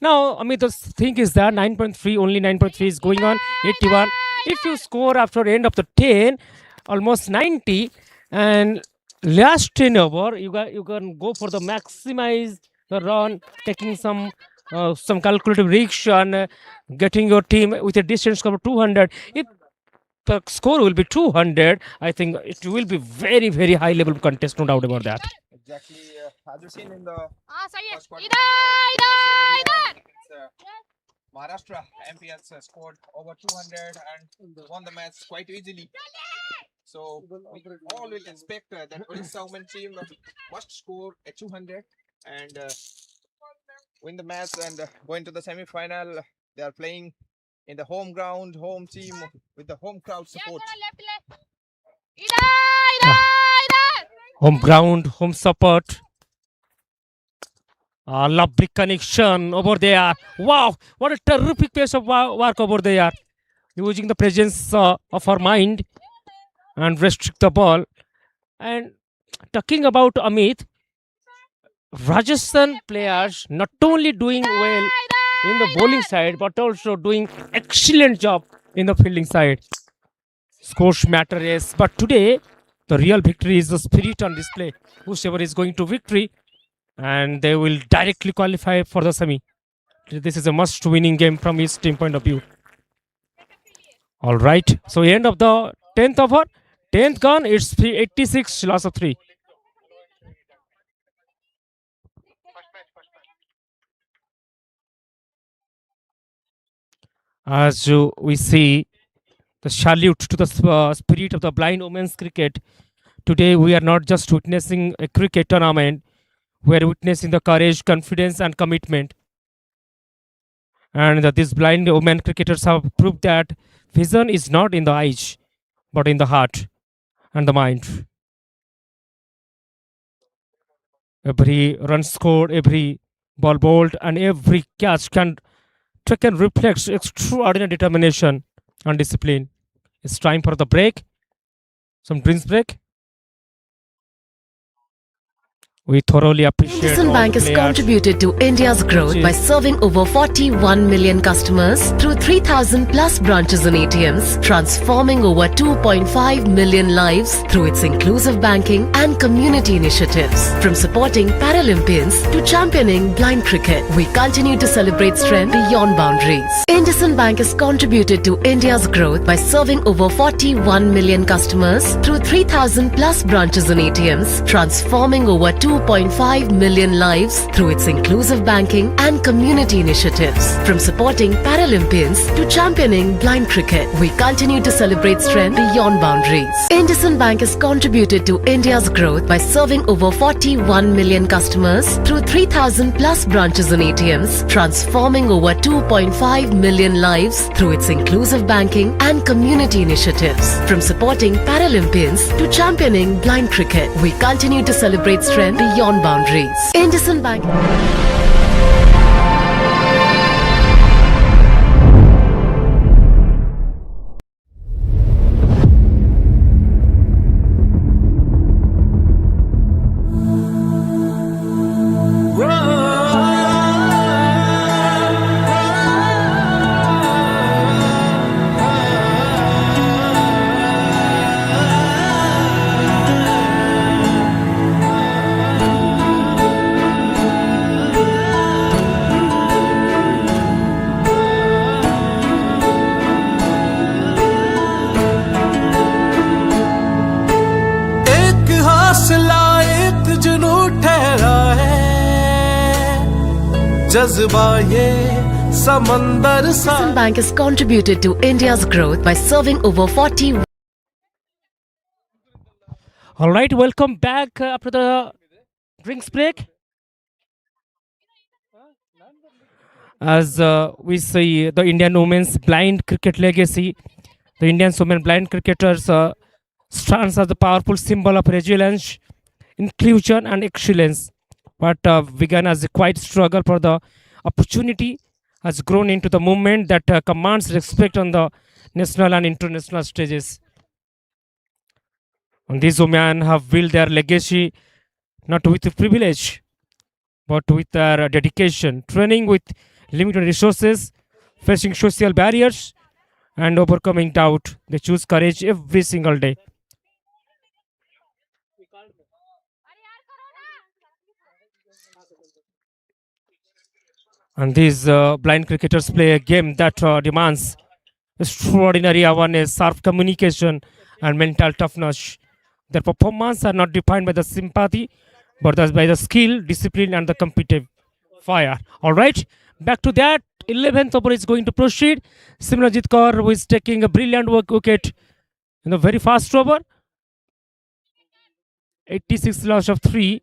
Now, I mean, the thing is that 9.3, only 9.3 is going on, 81. If you score after end of the 10, almost 90, and last 10 over, you can go for the maximize the run, taking some calculative risk and getting your team with a distance cover 200. If the score will be 200, I think it will be very, very high level contest, no doubt about that. Exactly, as you've seen in the first quarter, Maharashtra MP has scored over 200 and won the match quite easily. So we all will expect that Odisha women team must score a 200 and win the match and go into the semi-final. They are playing in the home ground, home team with the home crowd support. Home ground, home support. Lovely connection over there. Wow, what a terrific piece of work over there. Using the presence of our mind and restrict the ball. And talking about Amit, Rajasthan players not only doing well in the bowling side but also doing excellent job in the fielding side. Scores matter, yes, but today the real victory is the spirit on display. Whoever is going to victory, and they will directly qualify for the semi. This is a must-winning game from his team point of view. All right, so end of the 10th over, 10th gone. It's 86 loss of 3. As we see the salute to the spirit of the blind women's cricket. Today we are not just witnessing a cricket tournament, we are witnessing the courage, confidence and commitment. And these blind women cricketers have proved that vision is not in the eyes, but in the heart and the mind. Every run scored, every ball bowled and every catch can reflect extraordinary determination and discipline. It's time for the break. Some drinks break. We thoroughly appreciate IndusInd Bank has contributed to India's growth by serving over 41 million customers through 3,000 plus branches and ATMs, transforming over 2.5 million lives through its inclusive banking and community initiatives. From supporting Paralympians to championing blind cricket, we continue to celebrate strength beyond boundaries. IndusInd Bank has contributed to India's growth by serving over 41 million customers through 3,000 plus branches and ATMs, transforming over 2.5 million lives through its inclusive banking and community initiatives. From supporting Paralympians to championing blind cricket, we continue to celebrate strength beyond boundaries. IndusInd Bank has contributed to India's growth by serving over 41 million customers through 3,000 plus branches and ATMs, transforming over 2.5 million lives through its inclusive banking and community initiatives. From supporting Paralympians to championing blind cricket, we continue to celebrate strength beyond boundaries. IndusInd Bank. एक हौसला एक जुनू ठहरा है जज्बा ये समंदर सा IndusInd Bank has contributed to India's growth by serving over 40. All right, welcome back after the drinks break. As we see the Indian women's blind cricket legacy, the Indian women blind cricketers stands as a powerful symbol of resilience, inclusion, and excellence. What began as a quiet struggle for the opportunity has grown into the movement that commands respect on the national and international stages. And these women have built their legacy not with privilege, but with their dedication, training with limited resources, facing social barriers, and overcoming doubt. They choose courage every single day. And these blind cricketers play a game that demands extraordinary awareness, sharp communication, and mental toughness. Their performance are not defined by the sympathy, but by the skill, discipline, and the competitive fire. All right, back to that. 11th over is going to proceed. Simranjit Kaur, who is taking a brilliant wicket in the very fast over. 86 loss of 3.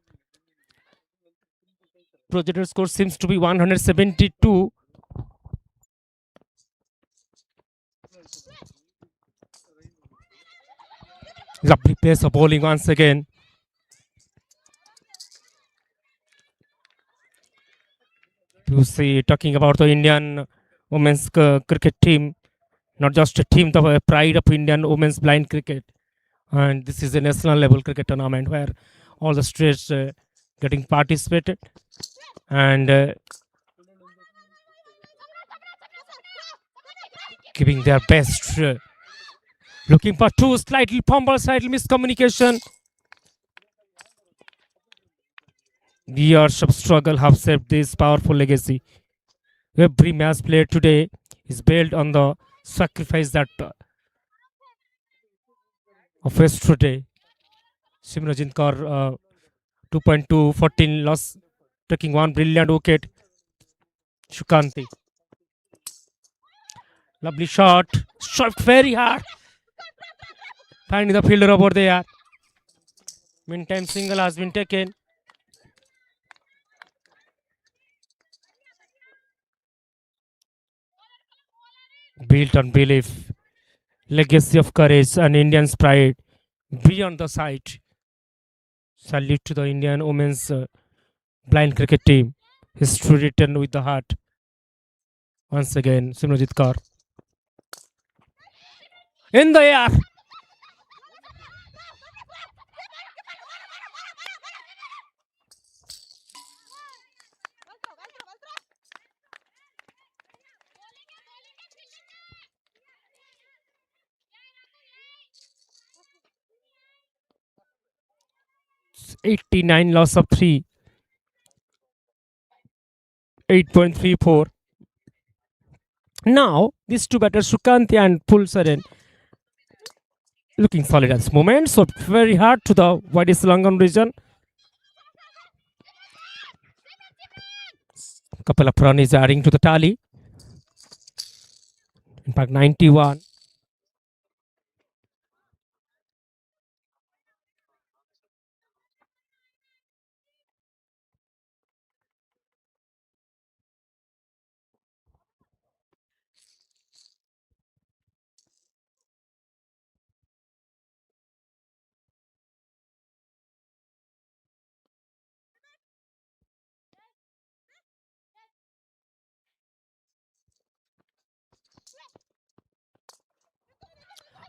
Projected score seems to be 172. Lovely pace of bowling once again. You see, talking about the Indian women's cricket team, not just a team, the pride of Indian women's blind cricket. And this is a national level cricket tournament where all the states getting participated. And giving their best. Looking for two, slightly fumble, slightly miscommunication. Years of struggle have shaped this powerful legacy. Every match played today is built on the sacrifice that of yesterday. Simranjit Kaur, 2.2, 14 loss, taking one brilliant wicket. Shukanti. Lovely shot. Shot very hard. Finding the fielder over there. Meantime, single has been taken. Built on belief, legacy of courage, and Indian's pride beyond the sight. Salute to the Indian women's blind cricket team. History written with the heart. Once again, Simranjit Kaur. In the air. It's 89 loss of 3. 8.34. Now, these two batters, Sukanti and Pulsaren, looking solid at this moment. So, very hard to the widest Langan region. Couple of runs is adding to the tally. In fact, 91.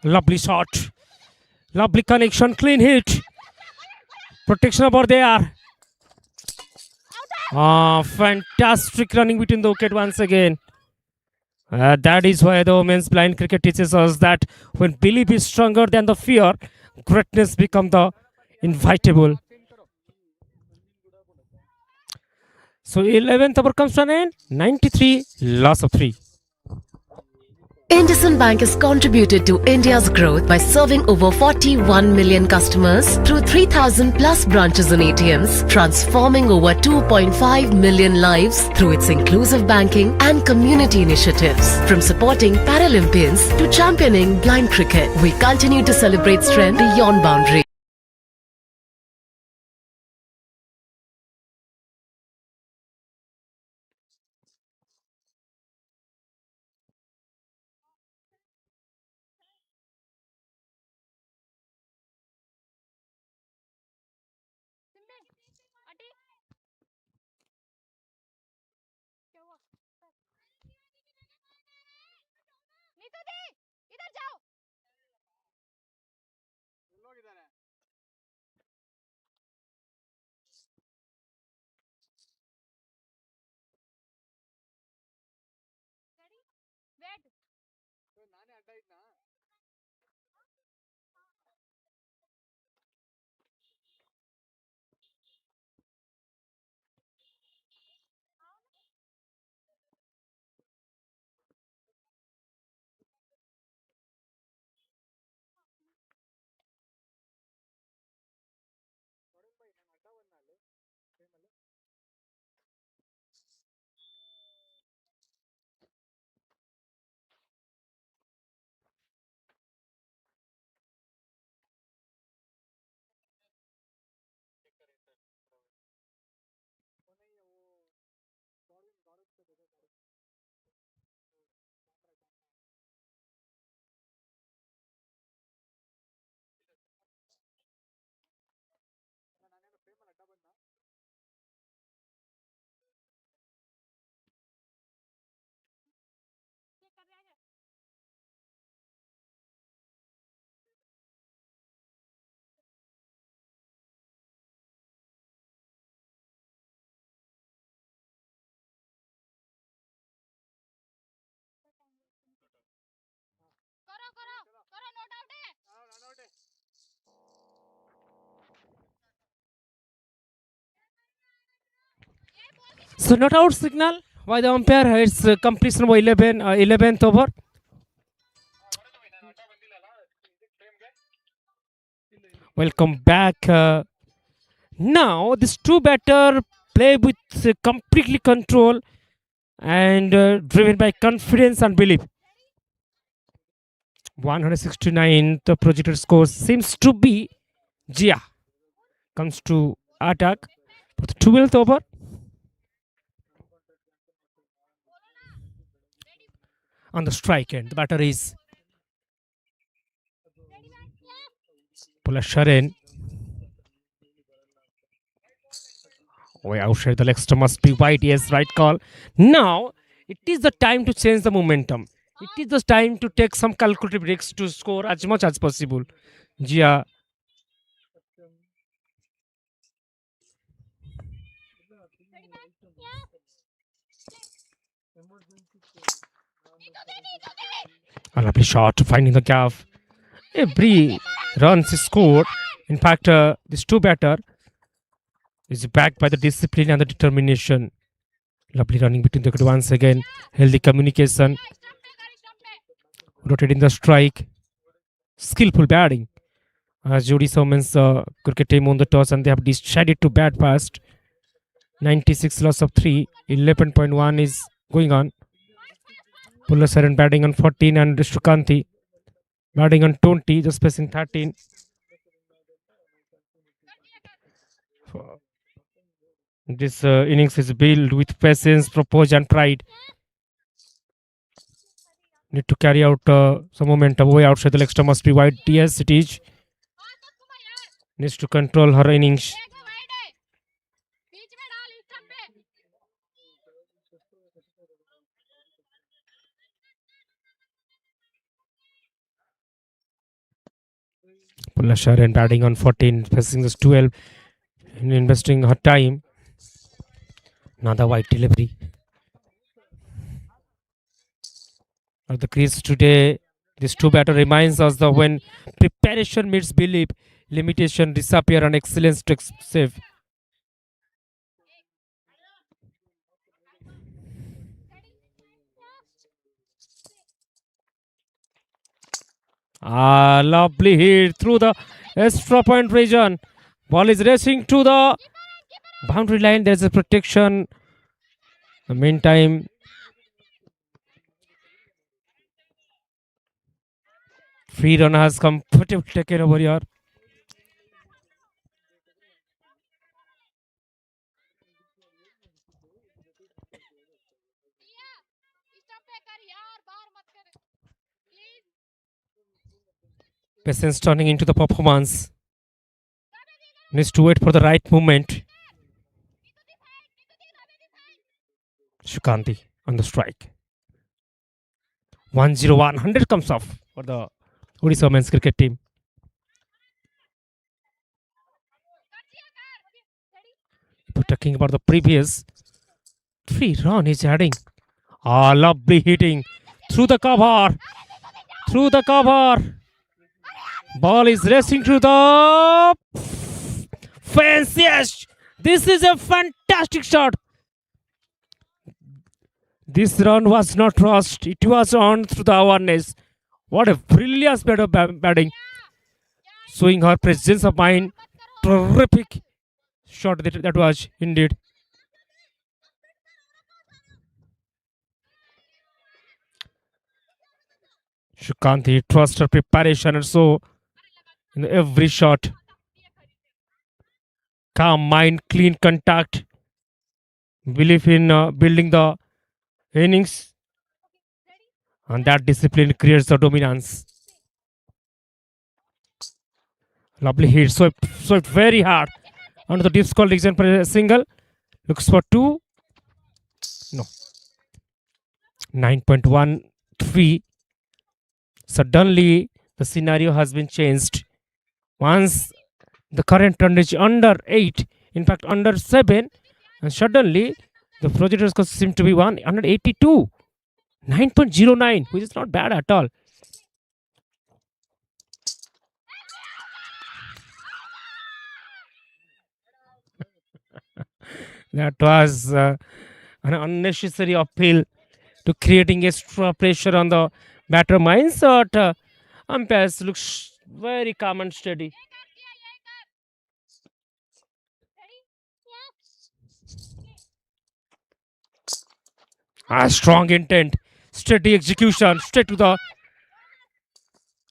Lovely shot. Lovely connection. Clean hit. Protection over there. Fantastic running between the wicket once again. That is why the women's blind cricket teaches us that when belief is stronger than the fear, greatness becomes the inevitable. So 11th over comes to an end. 93, loss of 3. IndusInd Bank has contributed to India's growth by serving over 41 million customers through 3,000 plus branches and ATMs, transforming over 2.5 million lives through its inclusive banking and community initiatives. From supporting Paralympians to championing blind cricket, we continue to celebrate strength beyond boundaries. So not out signal by the umpire. It's completion by 11th over. Welcome back. Now this two batter play with completely control and driven by confidence and belief. 169, the projected score seems to be Jia. Comes to attack for the 12th over. On the strike end, the batter is Pulasharen. Way outside the leg stump must be wide. Yes, right call. Now it is the time to change the momentum. It is the time to take some calculated risks to score as much as possible. Jia. A lovely shot, finding the gap. Every runs is scored. In fact, this two batter is backed by the discipline and the determination. Lovely running between the wicket once again. Healthy communication. Rotating the strike. Skillful batting. Odisha women's cricket team on the toss and they have decided to bat fast. 96 loss of 3. 11.1 is going on. Pulasaran batting on 14 and Shukanti batting on 20, just passing 13. This innings is built with patience, purpose, and pride. Need to carry out some momentum. Way outside the leg stump must be wide. Yes, it is. Needs to control her innings. Pulla Sharon batting on 14, facing this 12, and investing her time. Another wide delivery. At the crease today, this two batter reminds us that when preparation meets belief, limitation disappear and excellence takes save. Lovely hit through the extra point region. Ball is racing to the boundary line. There is a protection. In the meantime, free run has comfortably taken over here. Patience turning into the performance. Needs to wait for the right movement. Shukanti on the strike. 1-0-100 comes off for the Odisha men's cricket team. If we're talking about the previous 3 run is adding. Lovely hitting through the cover. Through the cover. Ball is racing to the fence. Yes, this is a fantastic shot. This run was not rushed. It was on through the awareness. What a brilliant bit of batting. Showing her presence of mind. Terrific shot that was indeed. Shukanti trust her preparation and so in every shot. Calm mind, clean contact. Belief in building the innings. And that discipline creates the dominance. Lovely hit. Swept very hard. Under the deep score region for a single. Looks for 2. No. 9.13. Suddenly, the scenario has been changed. Once the current run is under 8, in fact under 7, and suddenly the projected score seems to be 182. 9.09, which is not bad at all. That was an unnecessary appeal to creating extra pressure on the batter minds, but umpires looks very calm and steady. Strong intent, steady execution, straight to the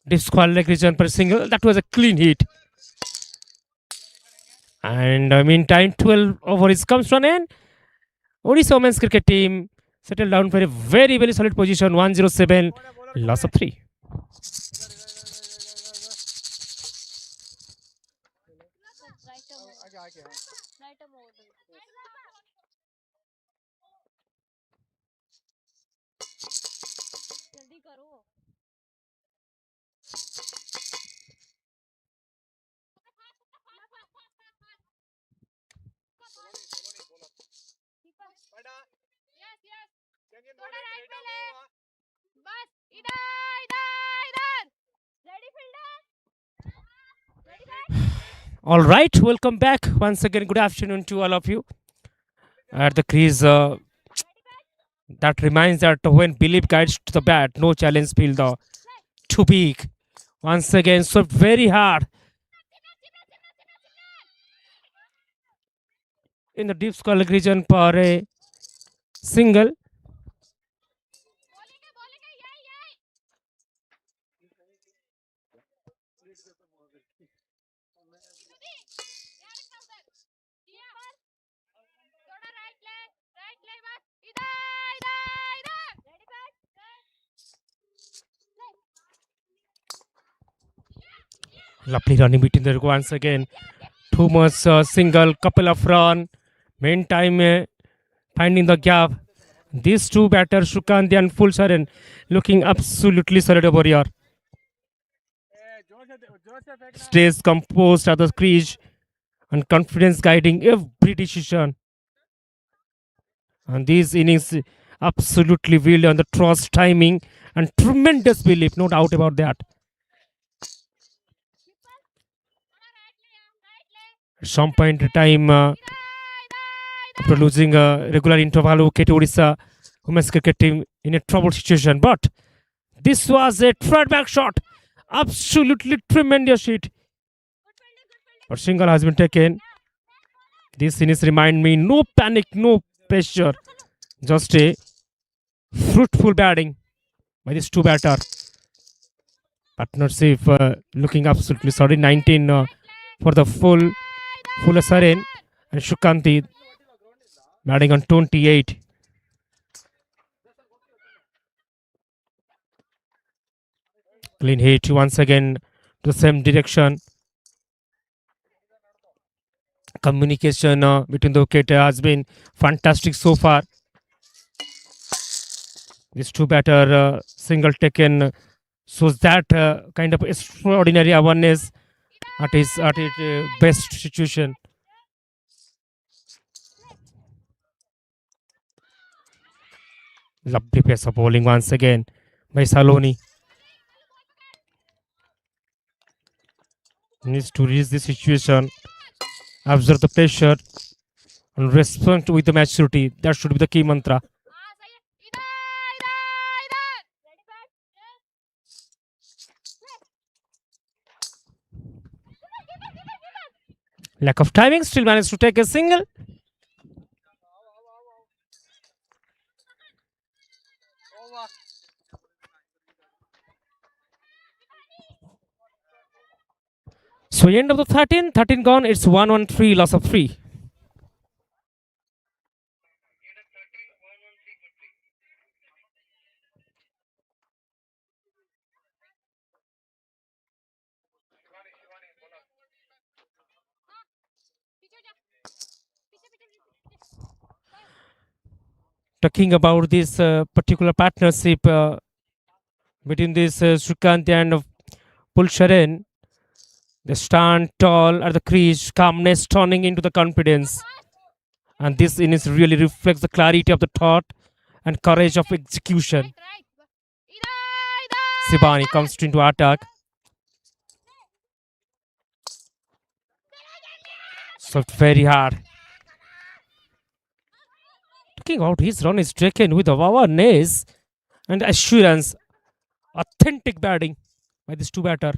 disqualified region per single. That was a clean hit. And meantime, 12 overs comes to an end. Odisha women's cricket team settled down for a very, very solid position. 107, loss of 3. All right, welcome back once again. Good afternoon to all of you at the crease. That reminds that when belief guides to the bat, no challenge feel the too big. Once again, swept very hard in the deep skull region for a single. Lovely running between the once again. Too much single, couple of run. Meantime, finding the gap. These two batters, Shukanti and Full Sharon, looking absolutely solid over here. stays composed at the crease, and confidence guiding every decision. And these innings absolutely build on the trust, timing, and tremendous belief, no doubt about that. At some point in time, after losing a regular interval wicket, Odisha women's cricket team in a troubled situation. But this was a third back shot, absolutely tremendous hit. But single has been taken. These innings remind me no panic, no pressure, just a fruitful batting by these two batter. Partnership looking absolutely solid. 19 for the full Saren, and Shukanti batting on 28. Clean hit once again to the same direction. Communication between the wicket has been fantastic so far. This two batter single taken shows that kind of extraordinary awareness at its best situation. Lovely pace of bowling once again by Saloni. Needs to reach this situation, observe the pressure, and respond with the maturity. That should be the key mantra. Lack of timing, still managed to take a single. So end of the 13 gone. It's 1-1-3, loss of 3. Talking about this particular partnership between this Shrikant and Pulsharen, they stand tall at the crease, calmness turning into the confidence. And this innings really reflects the clarity of the thought and courage of execution. Sibani comes into attack. So very hard. Talking about his run is taken with awareness and assurance. Authentic batting by this two batter.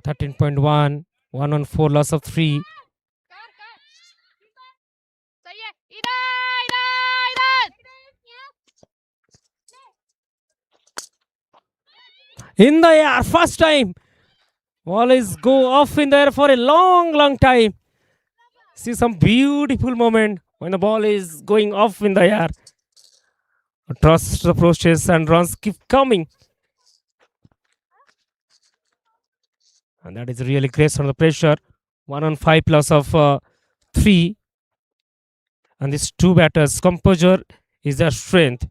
.1, 1-4, loss of 3. In the air, first time. Ball is go off in the air for a long time. See some beautiful moment when the ball is going off in the air. Trust the process and runs keep coming. And that is really great on the pressure. 1-5 plus of 3. And these two batters, composure is their strength.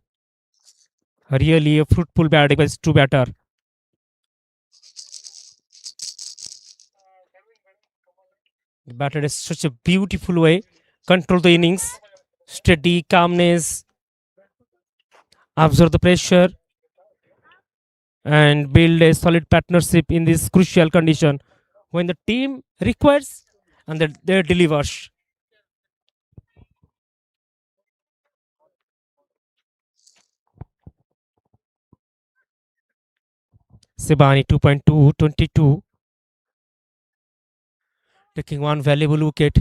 Really a fruitful batting by this two batter. The batter is such a beautiful way. Control the innings. Steady, calmness. Absorb the pressure. And build a solid partnership in this crucial condition. When the team requires and they delivers. Sibani 2.2, 22. Taking one valuable wicket.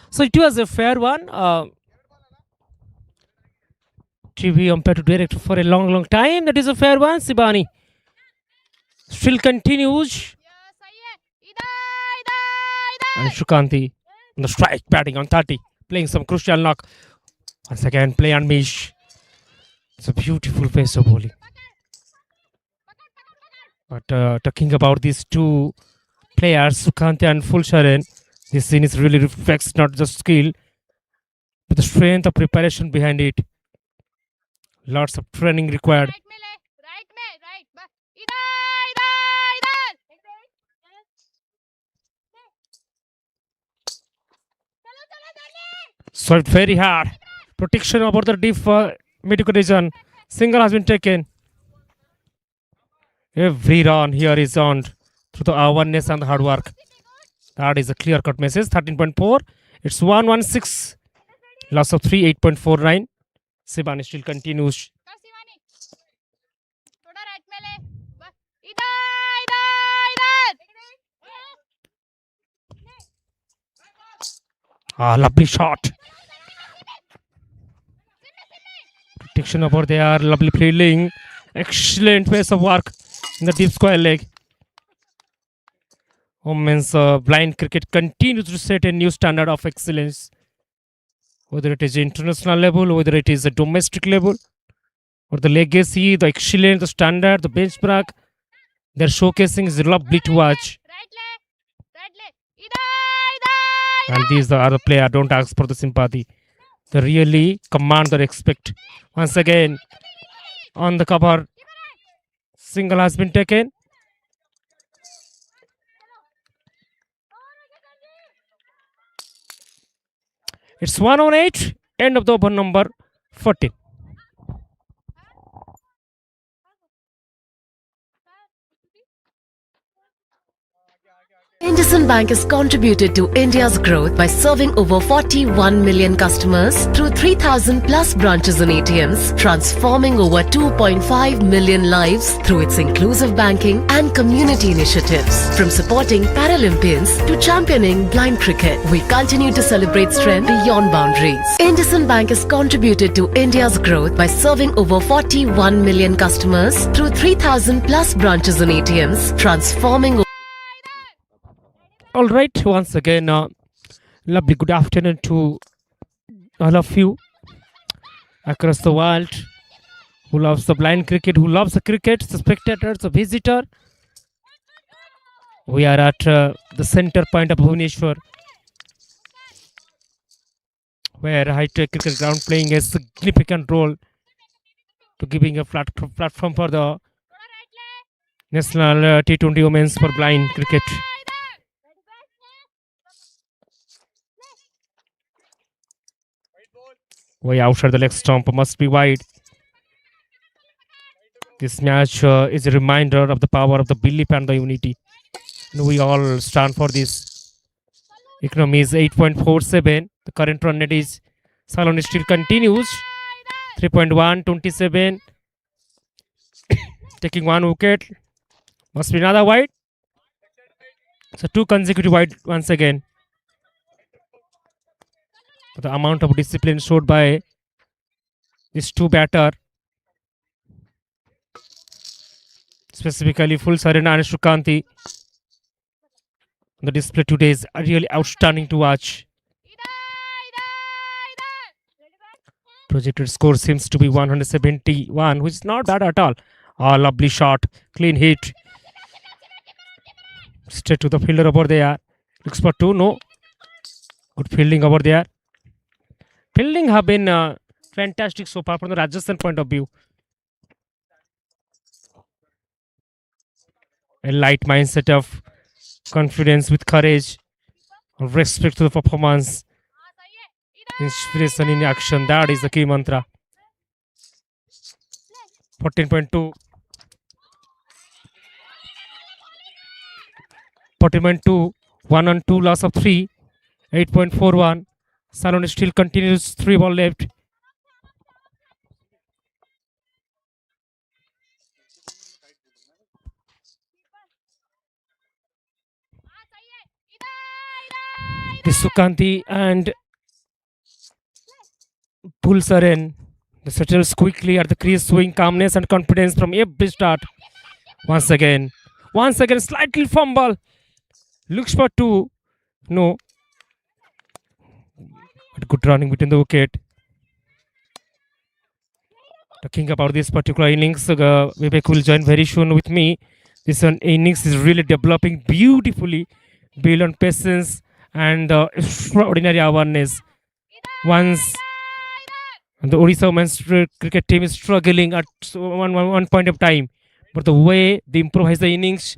So it was a fair one. TV umpire to direct for a long time. That is a fair one. Sibani still continues. And Shukanti on the strike, batting on 30, playing some crucial knock. Once again, play on Mish. It's a beautiful face of bowling. But talking about these two players, Sukhanti and Fulsharan, this scene is really reflects not just skill, but the strength of preparation behind it. Lots of training required. Swept very hard. Protection over the deep medical region. Single has been taken. Every run here is earned through the awareness and the hard work. That is a clear-cut message. 13.4. It's 116. Loss of 3, 8.49. Sibani still continues. Lovely shot. Protection over there. Lovely fielding. Excellent pace of work in the deep square leg. Women's blind cricket continues to set a new standard of excellence. Whether it is international level, whether it is a domestic level, or the legacy, the excellence, the standard, the benchmark, their showcasing is lovely to watch. And these are the players, don't ask for the sympathy. They really command the respect. Once again, on the cover, single has been taken. It's 1 on 8. End of the over number 14. IndusInd Bank has contributed to India's growth by serving over 41 million customers through 3,000 plus branches and ATMs, transforming over 2.5 million lives through its inclusive banking and community initiatives. From supporting Paralympians to championing blind cricket, we continue to celebrate strength beyond boundaries. IndusInd Bank has contributed to India's growth by serving over 41 million customers through 3,000 plus branches and ATMs, transforming All right, once again, lovely good afternoon to all of you across the world who loves the blind cricket, who loves the cricket, the spectators, the visitor. We are at the center point of Bhubaneswar, where high-tech cricket ground playing a significant role to giving a platform for the national T20 women's for blind cricket. Way outside the leg stump, must be wide. This match is a reminder of the power of the belief and the unity. And we all stand for this. Economy is 8.47. The current run rate is Salon still continues. 3.1, 27. Taking one wicket. Must be another wide. So two consecutive wide once again. The amount of discipline showed by these two batter, specifically Fulsharan and Shukanti. The display today is really outstanding to watch. Projected score seems to be 171, which is not bad at all. A lovely shot, clean hit. Straight to the fielder over there. Looks for two, no. Good fielding over there. Fielding have been fantastic so far from the Rajasthan point of view. A light mindset of confidence with courage, respect to the performance, inspiration in action. That is the key mantra. 14.2. 14.2. 1 on 2, loss of 3. 8.41. Salon still continues. 3 ball left. Sukanti and Pulsaren. The settles quickly at the crease, showing calmness and confidence from every start. Once again, slightly fumble. Looks for 2. No. But good running between the wicket. Talking about this particular innings, Vivek will join very soon with me. This innings is really developing beautifully, built on patience and extraordinary awareness. Once the Odisha women's cricket team is struggling at one point of time, but the way they improvise the innings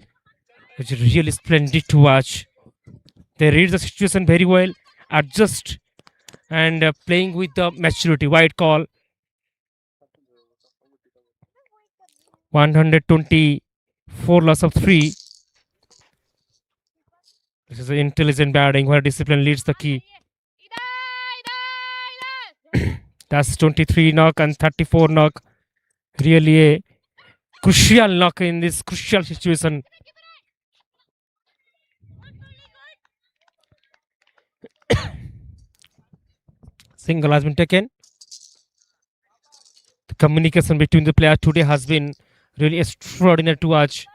is really splendid to watch. They read the situation very well, adjust, and playing with the maturity. Wide call. 124, loss of 3. This is an intelligent batting where discipline leads the key. That's 23 knock and 34 knock. Really a crucial knock in this crucial situation. Single has been taken. The communication between the players today has been really extraordinary to watch.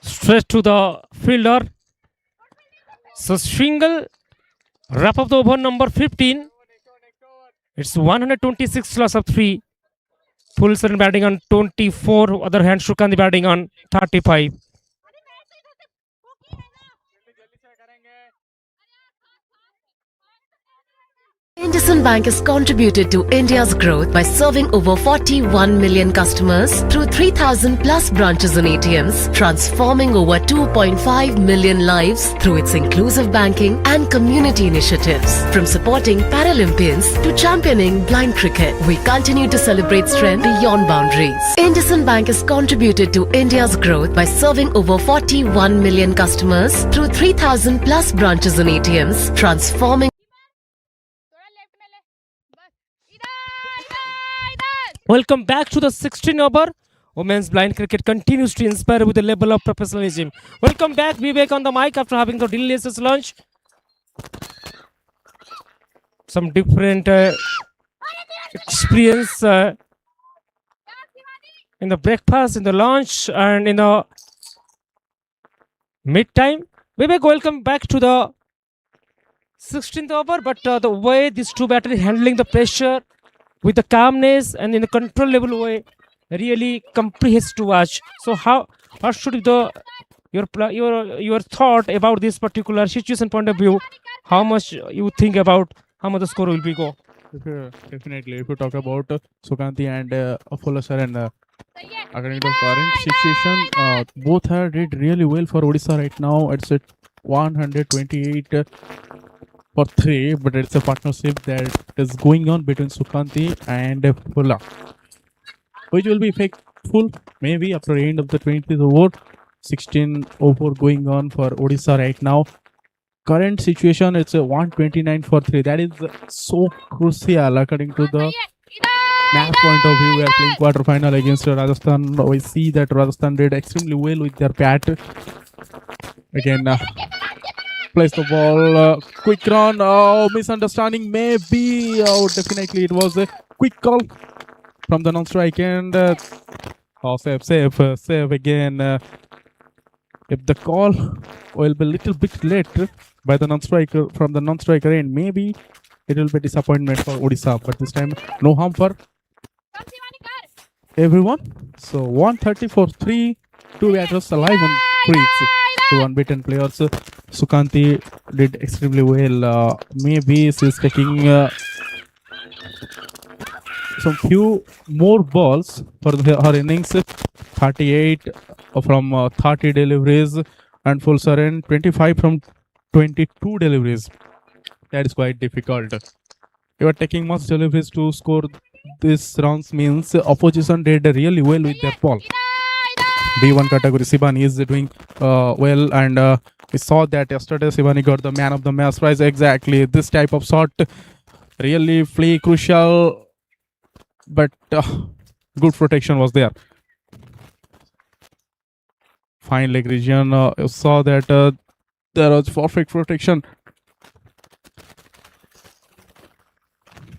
Straight to the fielder. So Shingle wrap up the over number 15. It's 126, loss of 3. Pulsar batting on 24. Other hand, Shukan batting on 35. IndusInd Bank has contributed to India's growth by serving over 41 million customers through 3,000 plus branches and ATMs, transforming over 2.5 million lives through its inclusive banking and community initiatives. From supporting Paralympians to championing blind cricket, we continue to celebrate strength beyond boundaries. IndusInd Bank has contributed to India's growth by serving over 41 million customers through 3,000 plus branches and ATMs, transforming. Welcome back to the 16 over. Women's blind cricket continues to inspire with a level of professionalism. Welcome back, Vivek on the mic after having the delicious lunch. Some different experience in the breakfast, in the lunch, and in the mid-time. Vivek, welcome back to the 16th over. But the way these two batters handling the pressure with the calmness and in a controllable way, really comprehensive to watch. So what should be your thought about this particular situation point of view? How much you think about how much the score will be go? Definitely, if you talk about Sukanti and Afolasar and according to current situation, both have did really well for Odisha right now. It's at 128 for 3, but it's a partnership that is going on between Sukanti and Fulla, which will be faithful maybe after the end of the 20th over. 16 over going on for Odisha right now. Current situation, it's a 129 for 3. That is so crucial according to the match point of view. We are playing quarter-final against Rajasthan. We see that Rajasthan did extremely well with their bat. Again, Plays the ball. Quick run. Oh, misunderstanding. Maybe. Oh, definitely it was a quick call from the non-strike and save again. If the call will be a little bit late by the non-striker from the non-striker end, maybe it will be disappointment for Odisha. But this time, no harm for everyone. So 130 for 3, 2 batters alive on crease. Two unbeaten players. Sukanti did extremely well. Maybe she's taking some few more balls for her innings. 38 from 30 deliveries and full surrender. 25 from 22 deliveries. That is quite difficult. You are taking much deliveries to score this rounds means opposition did really well with their ball. B1 category Sibani is doing well, and we saw that yesterday Sibani got the man of the match prize. Exactly this type of shot really play crucial, but good protection was there. Fine leg region. You saw that there was perfect protection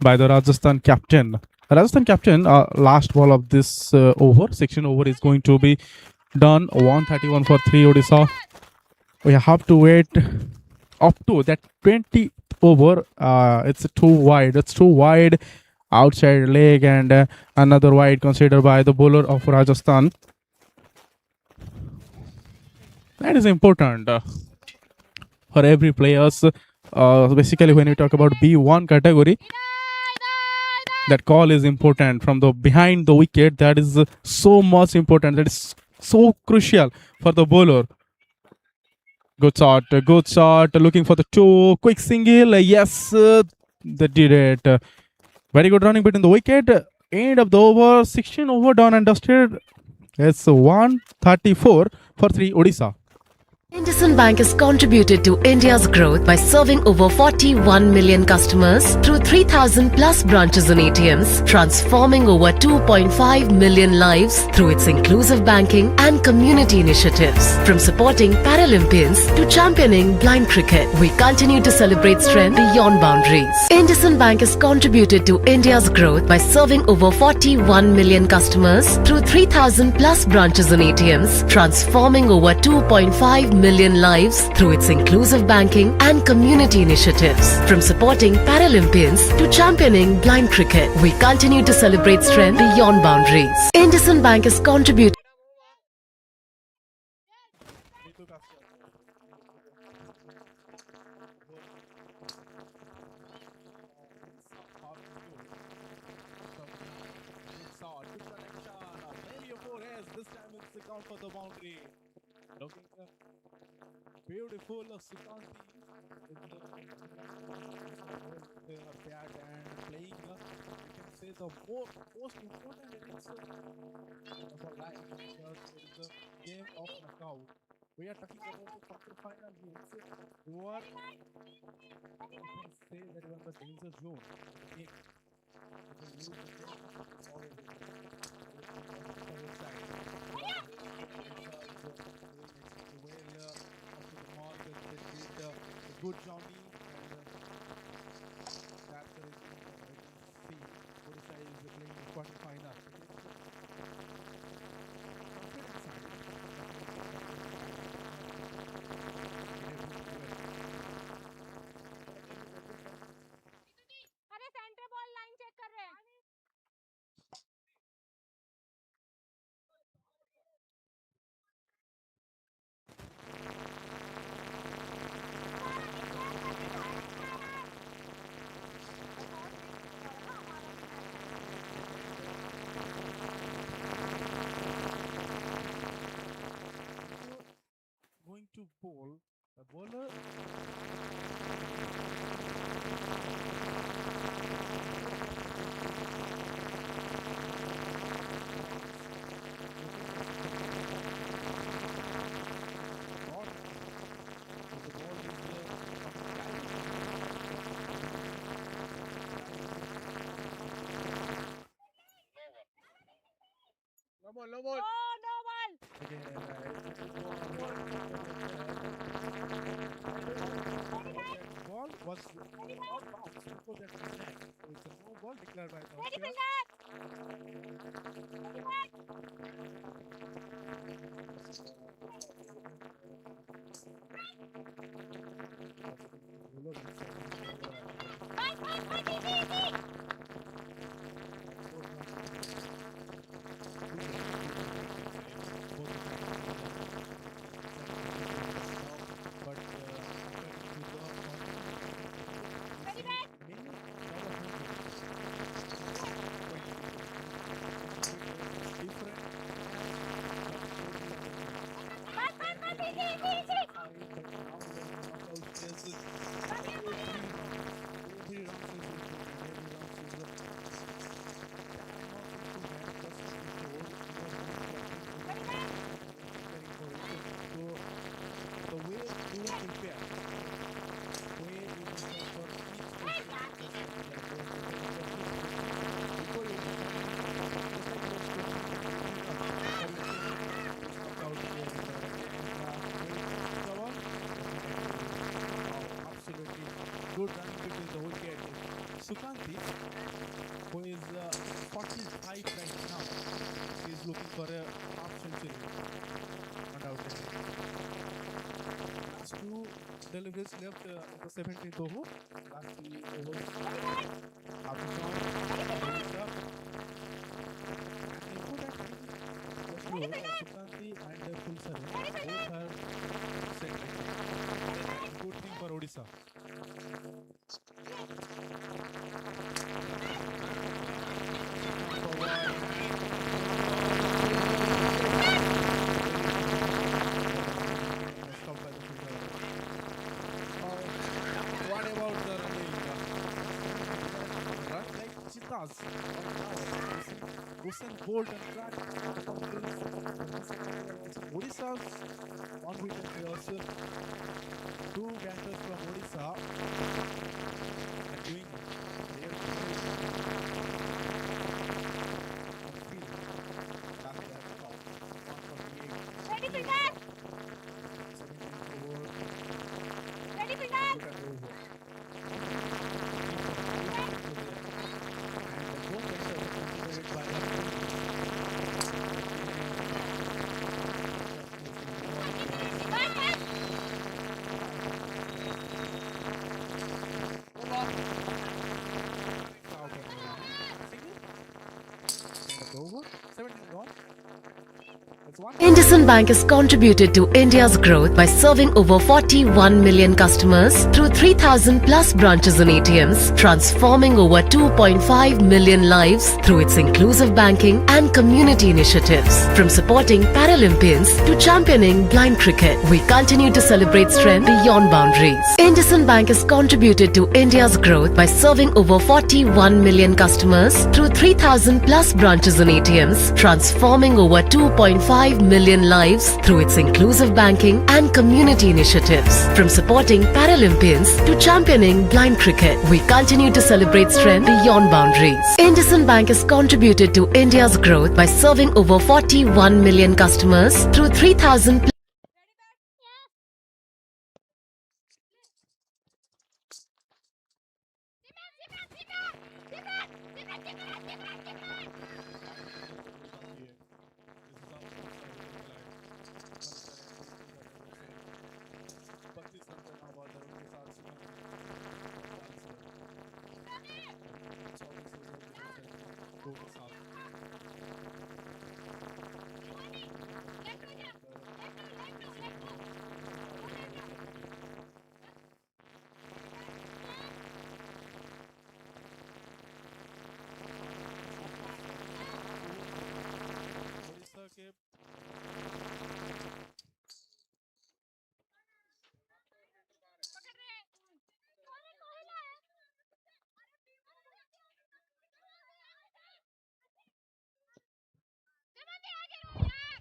by the Rajasthan captain. Rajasthan captain, last ball of this over, section over is going to be done. 131 for 3 Odisha. We have to wait up to that 20 over. It's too wide. It's too wide outside leg, and another wide considered by the bowler of Rajasthan. That is important for every players. Basically, when you talk about B1 category, that call is important from the behind the wicket. That is so much important. That is so crucial for the bowler. Good shot. Good shot. Looking for the 2. Quick single. Yes, they did it. Very good running between the wicket. End of the over. 16 over done and dusted. It's 134 for 3 Odisha. IndusInd Bank has contributed to India's growth by serving over 41 million customers through 3,000 plus branches and ATMs, transforming over 2.5 million lives through its inclusive banking and community initiatives. From supporting Paralympians to championing blind cricket, we continue to celebrate strength beyond boundaries. IndusInd Bank has contributed to India's growth by serving over 41 million customers through 3,000 plus branches and ATMs, transforming over 2.5 million lives through its inclusive banking and community initiatives. From supporting Paralympians to championing blind cricket, we continue to celebrate strength beyond boundaries. IndusInd Bank has contributed. For the boundary. Looking beautiful Sukanti in the bat and playing, you can say, the most important innings of our life. It is the game of knockout. We are talking about the quarter-final games who are, you can say, that you are the danger zone. Okay. Good journey, and that's the reason I can see Odisha is playing the quarter-final. Going to bowl, the bowler no ball. Again, was out bounds before that snag. So it's a no ball declared by the umpire. Good running between the wicket. Sukanti, who is 45 right now, she is looking for a half century. Undoubtedly. Last two deliveries left in the 17th over. Last three overs. After Sukanti and Pulsar both are set. Good thing for Odisha. What about the running? Run like cheetahs. Usain Bolt and track. Odisha's unbeaten players. Two batters from Odisha are doing their IndusInd Bank has contributed to India's growth by serving over 41 million customers through 3,000 plus branches and ATMs, transforming over 2.5 million lives through its inclusive banking and community initiatives. From supporting Paralympians to championing blind cricket, we continue to celebrate strength beyond boundaries. IndusInd Bank has contributed to India's growth by serving over 41 million customers through 3,000 plus branches and ATMs, transforming over 2.5 million lives through its inclusive banking and community initiatives. From supporting Paralympians to championing blind cricket, we continue to celebrate strength beyond boundaries. IndusInd Bank has contributed to India's growth by serving over 41 million customers through 3,000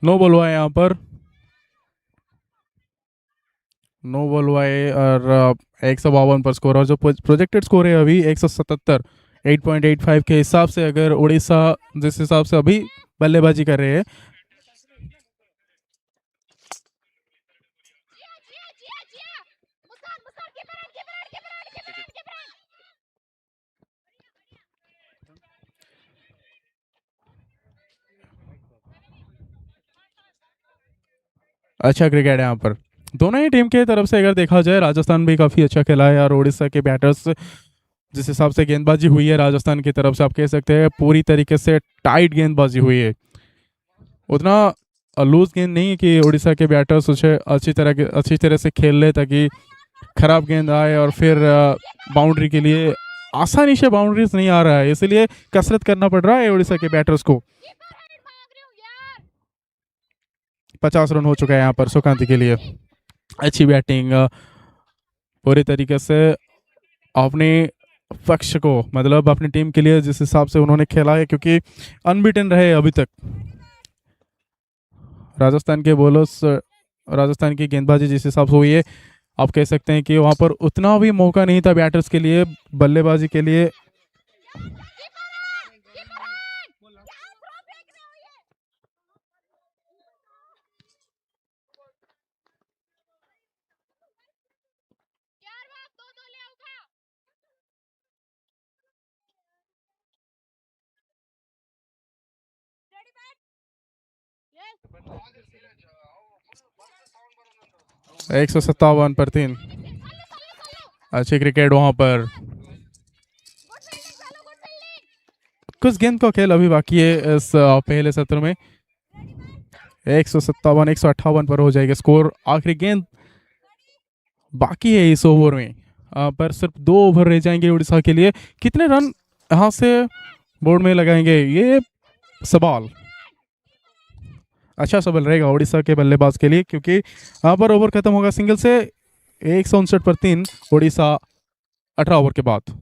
no ball हुआ है यहाँ पर, no ball हुआ है और 152 पर score, और जो प्रोजेक्टेड स्कोर है अभी 177, 8.85 के हिसाब से अगर उड़ीसा जिस हिसाब से अभी बल्लेबाजी कर रहे हैं, अच्छा क्रिकेट है यहाँ पर दोनों ही टीम के तरफ से। अगर देखा जाए राजस्थान भी काफ़ी अच्छा खेला है और उड़ीसा के बैटर्स जिस हिसाब से गेंदबाजी हुई है राजस्थान की तरफ से, आप कह सकते हैं पूरी तरीके से टाइट गेंदबाजी हुई है। उतना लूज गेंद नहीं है कि उड़ीसा के बैटर्स उसे अच्छी तरह से खेल ले ताकि खराब गेंद आए और फिर बाउंड्री के लिए आसानी से बाउंड्रीज नहीं आ रहा है, इसलिए कसरत करना पड़ रहा है उड़ीसा के बैटर्स को। 50 रन हो चुका है यहाँ पर सुकांति के लिए। अच्छी बैटिंग पूरी तरीके से अपने पक्ष को, मतलब अपनी टीम के लिए जिस हिसाब से उन्होंने खेला है, क्योंकि अनबीटन रहे अभी तक राजस्थान के बॉलर्स। राजस्थान की गेंदबाजी जिस हिसाब से हुई है, आप कह सकते हैं कि वहाँ पर उतना भी मौका नहीं था बैटर्स के लिए बल्लेबाजी के लिए। एक 157 पर 3। अच्छी क्रिकेट वहां पर। कुछ गेंद का खेल अभी बाकी है इस पहले सत्र में। 157 158 पर हो जाएगा स्कोर। आखिरी गेंद बाकी है इस ओवर में, पर सिर्फ 2 ओवर रह जाएंगे उड़ीसा के लिए। कितने रन यहाँ से बोर्ड में लगाएंगे ये सवाल। अच्छा सवाल रहेगा उड़ीसा के बल्लेबाज के लिए, क्योंकि यहाँ पर ओवर खत्म होगा सिंगल से। 159 पर 3 उड़ीसा 18 ओवर के बाद।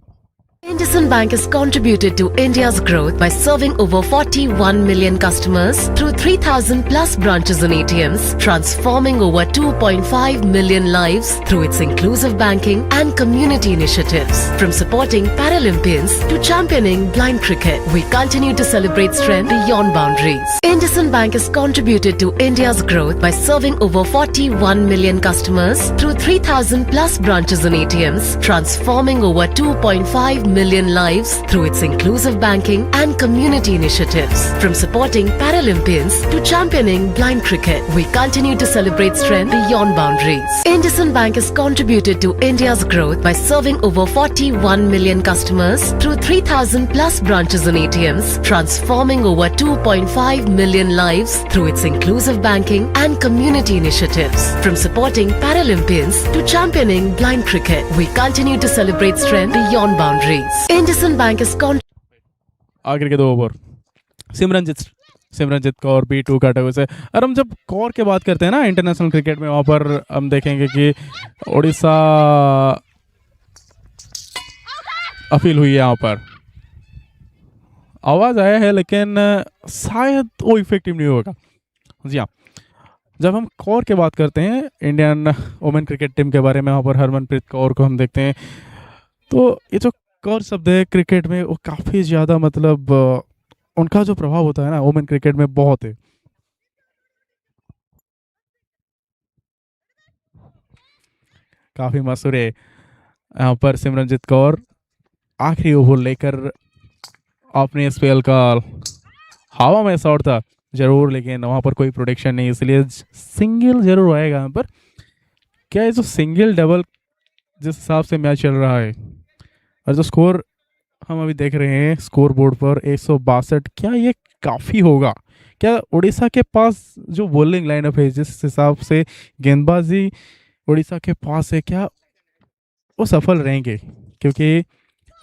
IndusInd Bank has contributed to India's growth by serving over 41 million customers through 3,000 plus branches and ATMs, transforming over 2.5 million lives through its inclusive banking and community initiatives. From supporting Paralympians to championing blind cricket, we continue to celebrate strength beyond boundaries. IndusInd Bank has contributed to India's growth by serving over 41 million customers through 3,000 plus branches and ATMs, transforming over 2.5 million lives through its inclusive banking and community initiatives. From supporting Paralympians to championing blind cricket, we continue to celebrate strength beyond boundaries. IndusInd Bank has contributed to India's growth by serving over 41 million customers through 3,000 plus branches and ATMs, transforming over 2.5 million lives through its inclusive banking and community initiatives. From supporting Paralympians to championing blind cricket, we continue to celebrate strength beyond boundaries. IndusInd Bank is आखिर के 2 over. Simranjeet Kaur B2 category से। और हम जब कौर की बात करते हैं ना इंटरनेशनल क्रिकेट में, वहाँ पर हम देखेंगे कि उड़ीसा अपील हुई है। यहाँ पर आवाज़ आया है लेकिन शायद वो इफेक्टिव नहीं होगा। जी हाँ, जब हम कौर की बात करते हैं इंडियन वुमेन क्रिकेट टीम के बारे में, वहाँ पर हरमनप्रीत कौर को हम देखते हैं, तो ये जो कौर शब्द है क्रिकेट में वो काफ़ी ज़्यादा, मतलब उनका जो प्रभाव होता है ना वुमेन क्रिकेट में बहुत है। काफ़ी मशहूर है। यहाँ पर सिमरनजीत कौर आखिरी ओवर लेकर अपने स्पेल का हवा में शॉट था जरूर, लेकिन वहाँ पर कोई प्रोटेक्शन नहीं, इसलिए सिंगल जरूर आएगा यहाँ पर। क्या ये जो सिंगल डबल जिस हिसाब से मैच चल रहा है और जो स्कोर हम अभी देख रहे हैं स्कोर बोर्ड पर 162, क्या ये काफ़ी होगा? क्या उड़ीसा के पास जो बॉलिंग लाइनअप है, जिस हिसाब से गेंदबाजी उड़ीसा के पास है, क्या वो सफल रहेंगे? क्योंकि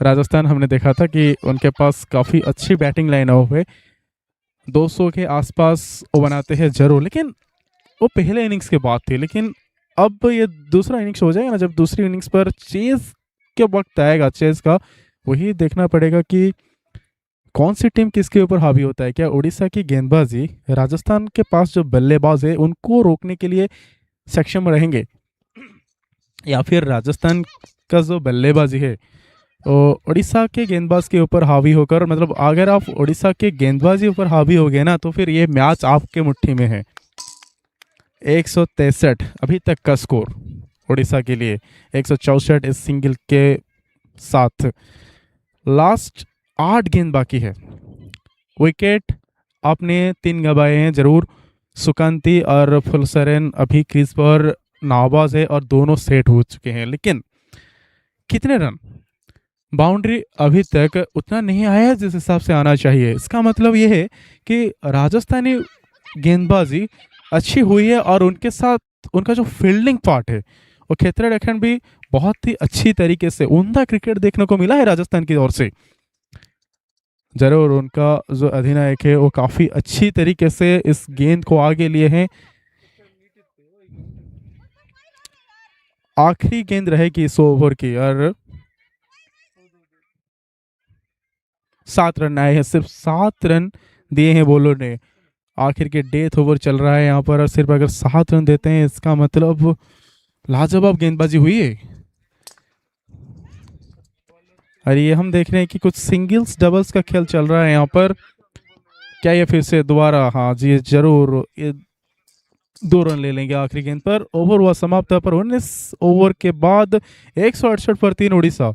राजस्थान हमने देखा था कि उनके पास काफ़ी अच्छी बैटिंग लाइनअप है, 200 के आसपास वो बनाते हैं जरूर, लेकिन वो पहले इनिंग्स के बाद थी। लेकिन अब ये दूसरा इनिंग्स हो जाएगा ना, जब दूसरी इनिंग्स पर चेज के वक्त आएगा, चेज का वही देखना पड़ेगा कि कौन सी टीम किसके ऊपर हावी होता है। क्या उड़ीसा की गेंदबाजी राजस्थान के पास जो बल्लेबाज है उनको रोकने के लिए सक्षम रहेंगे, या फिर राजस्थान का जो बल्लेबाजी है तो उड़ीसा के गेंदबाज के ऊपर हावी होकर, मतलब अगर आप उड़ीसा के गेंदबाजी ऊपर हावी हो गए ना तो फिर ये मैच आपके मुट्ठी में है। 163 अभी तक का स्कोर उड़ीसा के लिए, 164 इस सिंगल के साथ। लास्ट 8 गेंद बाकी है। विकेट आपने 3 गंवाए हैं जरूर, सुकांती और फुलसरेन अभी क्रीज पर नाबाज है और दोनों सेट हो चुके हैं, लेकिन कितने रन, बाउंड्री अभी तक उतना नहीं आया जिस हिसाब से आना चाहिए। इसका मतलब ये है कि राजस्थानी गेंदबाजी अच्छी हुई है और उनके साथ उनका जो फील्डिंग पार्ट है वो खेतरे रखन भी बहुत ही अच्छी तरीके से उम्दा क्रिकेट देखने को मिला है राजस्थान की ओर से। जरूर उनका जो अधिनायक है वो काफी अच्छी तरीके से इस गेंद को आगे लिए हैं। आखिरी गेंद रहेगी इस ओवर की और 7 रन आए हैं, सिर्फ 7 रन दिए हैं बॉलर ने। आखिर के डेथ ओवर चल रहा है यहाँ पर और सिर्फ अगर 7 रन देते हैं इसका मतलब लाजवाब गेंदबाजी हुई है। और ये हम देख रहे हैं कि कुछ सिंगल्स डबल्स का खेल चल रहा है यहाँ पर। क्या ये फिर से दोबारा, हाँ जी जरूर, ये 2 रन ले लेंगे आखिरी गेंद पर। ओवर हुआ समाप्त पर 19 ओवर के बाद 168 पर 3 Orissa.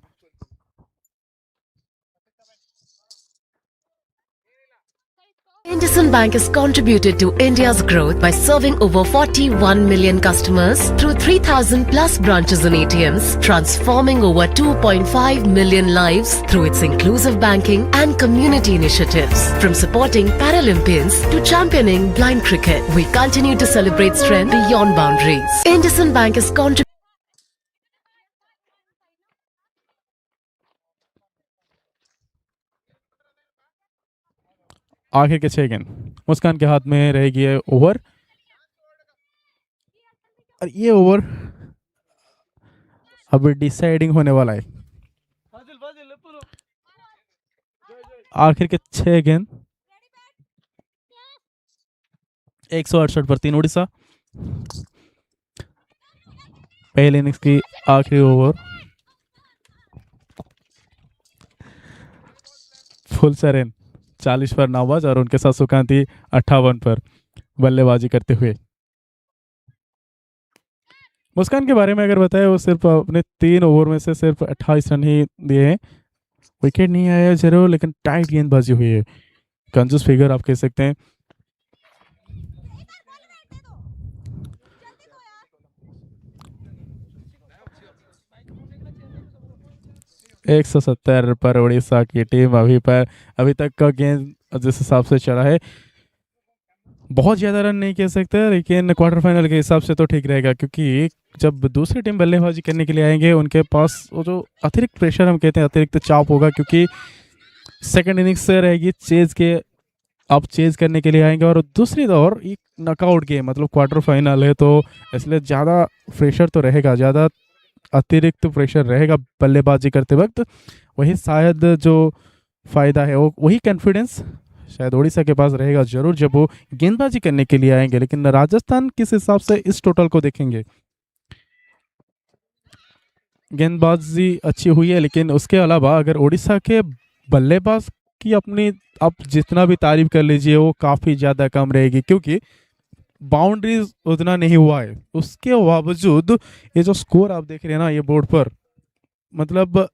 IndusInd Bank has contributed to India's growth by serving over 41 million customers through 3,000 plus branches and ATMs, transforming over 2.5 million lives through its inclusive banking and community initiatives. From supporting Paralympians to championing blind cricket, we continue to celebrate strength beyond boundaries. IndusInd Bank has contributed. आखिर के 6 गेंद मुस्कान के हाथ में रहेगी ये over और ये ओवर अब डिसाइडिंग होने वाला है। आखिर के 6 गेंद 168 पर 3 उड़ीसा। पहले इनिंग्स की आखिरी ओवर फुलसरेन 40 पर नाबाज और उनके साथ सुकांती 58 पर बल्लेबाजी करते हुए। मुस्कान के बारे में अगर बताए वो सिर्फ अपने 3 ओवर में से सिर्फ 28 रन ही दिए हैं, विकेट नहीं आया जरूर, लेकिन टाइट गेंदबाजी हुई है। कंजूस फिगर आप कह सकते हैं। एक 170 पर उड़ीसा की टीम अभी तक का गेंद जिस हिसाब से चला है बहुत ज़्यादा रन नहीं कह सकते, लेकिन क्वार्टर फाइनल के हिसाब से तो ठीक रहेगा, क्योंकि जब दूसरी टीम बल्लेबाजी करने के लिए आएंगे उनके पास वो जो अतिरिक्त प्रेशर हम कहते हैं, अतिरिक्त चाप होगा, क्योंकि सेकंड इनिंग्स से रहेगी चेज के, आप चेज करने के लिए आएंगे और दूसरी दौर एक नॉकआउट गेम मतलब क्वार्टर फाइनल है, तो इसलिए ज़्यादा प्रेशर तो रहेगा, ज़्यादा अतिरिक्त प्रेशर रहेगा बल्लेबाजी करते वक्त। वही शायद जो फ़ायदा है वो वही कॉन्फिडेंस शायद उड़ीसा के पास रहेगा जरूर जब वो गेंदबाजी करने के लिए आएंगे। लेकिन राजस्थान किस हिसाब से इस टोटल को देखेंगे, गेंदबाजी अच्छी हुई है, लेकिन उसके अलावा अगर उड़ीसा के बल्लेबाज की अपनी आप जितना भी तारीफ कर लीजिए वो काफ़ी ज़्यादा कम रहेगी, क्योंकि बाउंड्रीज उतना नहीं हुआ है। उसके बावजूद ये जो स्कोर आप देख रहे हैं ना ये बोर्ड पर, मतलब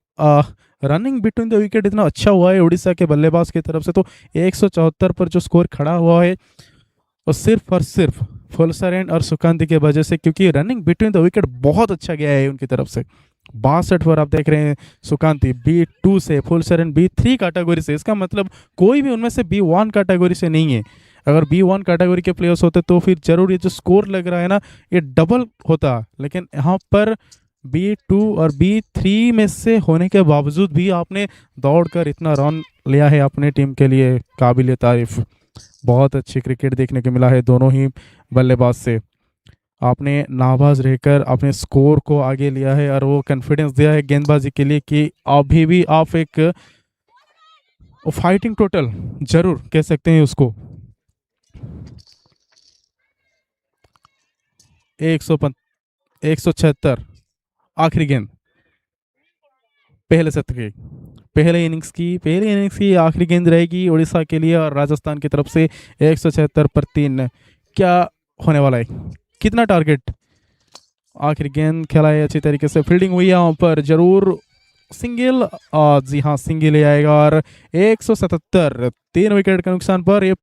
रनिंग बिटवीन द विकेट इतना अच्छा हुआ है उड़ीसा के बल्लेबाज की तरफ से, तो 174 पर जो स्कोर खड़ा हुआ है वो सिर्फ और सिर्फ फुलसरेन और सुकांती के वजह से, क्योंकि रनिंग बिटवीन द विकेट बहुत अच्छा गया है उनकी तरफ से। 62 पर आप देख रहे हैं सुकांती B2 से, फुलसरेन B3 कैटेगरी से, इसका मतलब कोई भी उनमें से B1 कैटेगरी से नहीं है। अगर B1 कैटेगरी के प्लेयर्स होते तो फिर जरूर ये जो स्कोर लग रहा है ना ये डबल होता, लेकिन यहाँ पर B2 और B3 में से होने के बावजूद भी आपने दौड़कर इतना रन लिया है अपने टीम के लिए, काबिल तारीफ। बहुत अच्छी क्रिकेट देखने को मिला है दोनों ही बल्लेबाज से। आपने नाबाज रहकर अपने स्कोर को आगे लिया है और वो कॉन्फिडेंस दिया है गेंदबाजी के लिए कि अभी भी आप एक फाइटिंग टोटल जरूर कह सकते हैं उसको। 176 आखिरी गेंद पहले सत्र की पहले इनिंग्स की आखिरी गेंद रहेगी उड़ीसा के लिए और राजस्थान की तरफ से 176 पर 3। क्या होने वाला है, कितना टारगेट? आखिरी गेंद खेला है अच्छी तरीके से, फील्डिंग हुई है वहाँ पर, जरूर सिंगल, जी हाँ सिंगल ही आएगा और 177 3 विकेट के नुकसान पर ये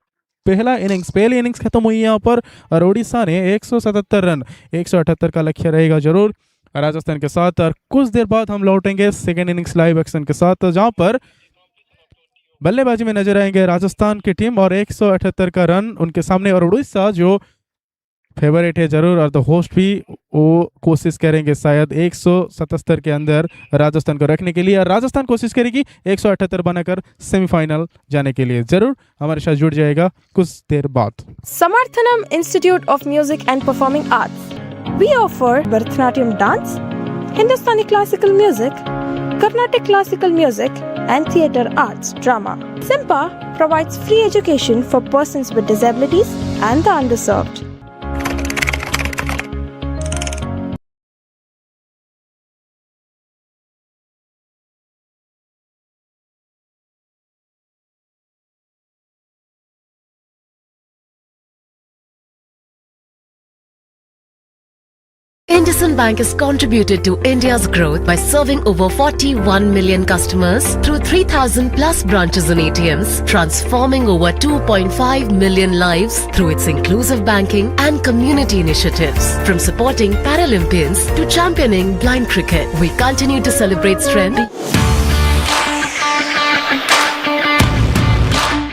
पहली इनिंग्स खत्म हुई यहाँ पर और उड़ीसा ने 177 रन 178 का लक्ष्य रहेगा जरूर राजस्थान के साथ। और कुछ देर बाद हम लौटेंगे सेकेंड इनिंग्स लाइव एक्शन के साथ, जहाँ पर बल्लेबाजी में नजर आएंगे राजस्थान की टीम और 178 का रन उनके सामने। और उड़ीसा जो फेवरेट है जरूर और द होस्ट भी वो कोशिश करेंगे शायद 177 के अंदर राजस्थान को रखने के लिए, और राजस्थान कोशिश करेगी 178 बनाकर सेमीफाइनल जाने के लिए। जरूर हमारे साथ जुड़ जाएगा कुछ देर बाद। Samarthanam Institute of Music and Performing Arts. We offer Bharatanatyam dance, Hindustani classical music, Carnatic classical music, and theatre arts drama. SIMPA provides free education for persons with disabilities and the underserved. IndusInd Bank has contributed to India's growth by serving over 41 million customers through 3,000 plus branches and ATMs, transforming over 2.5 million lives through its inclusive banking and community initiatives. From supporting Paralympians to championing blind cricket, we continue to celebrate strength.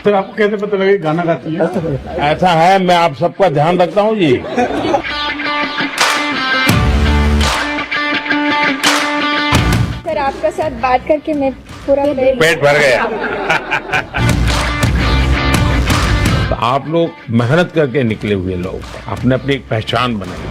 Sir आपको कैसे पता लगा गाना गाती है? ऐसा है, मैं आप सबका ध्यान रखता हूँ जी। सर आपका साथ बात करके मैं पूरा पेट भर गया। तो आप लोग मेहनत करके निकले हुए लोग, आपने अपनी एक पहचान बनाई।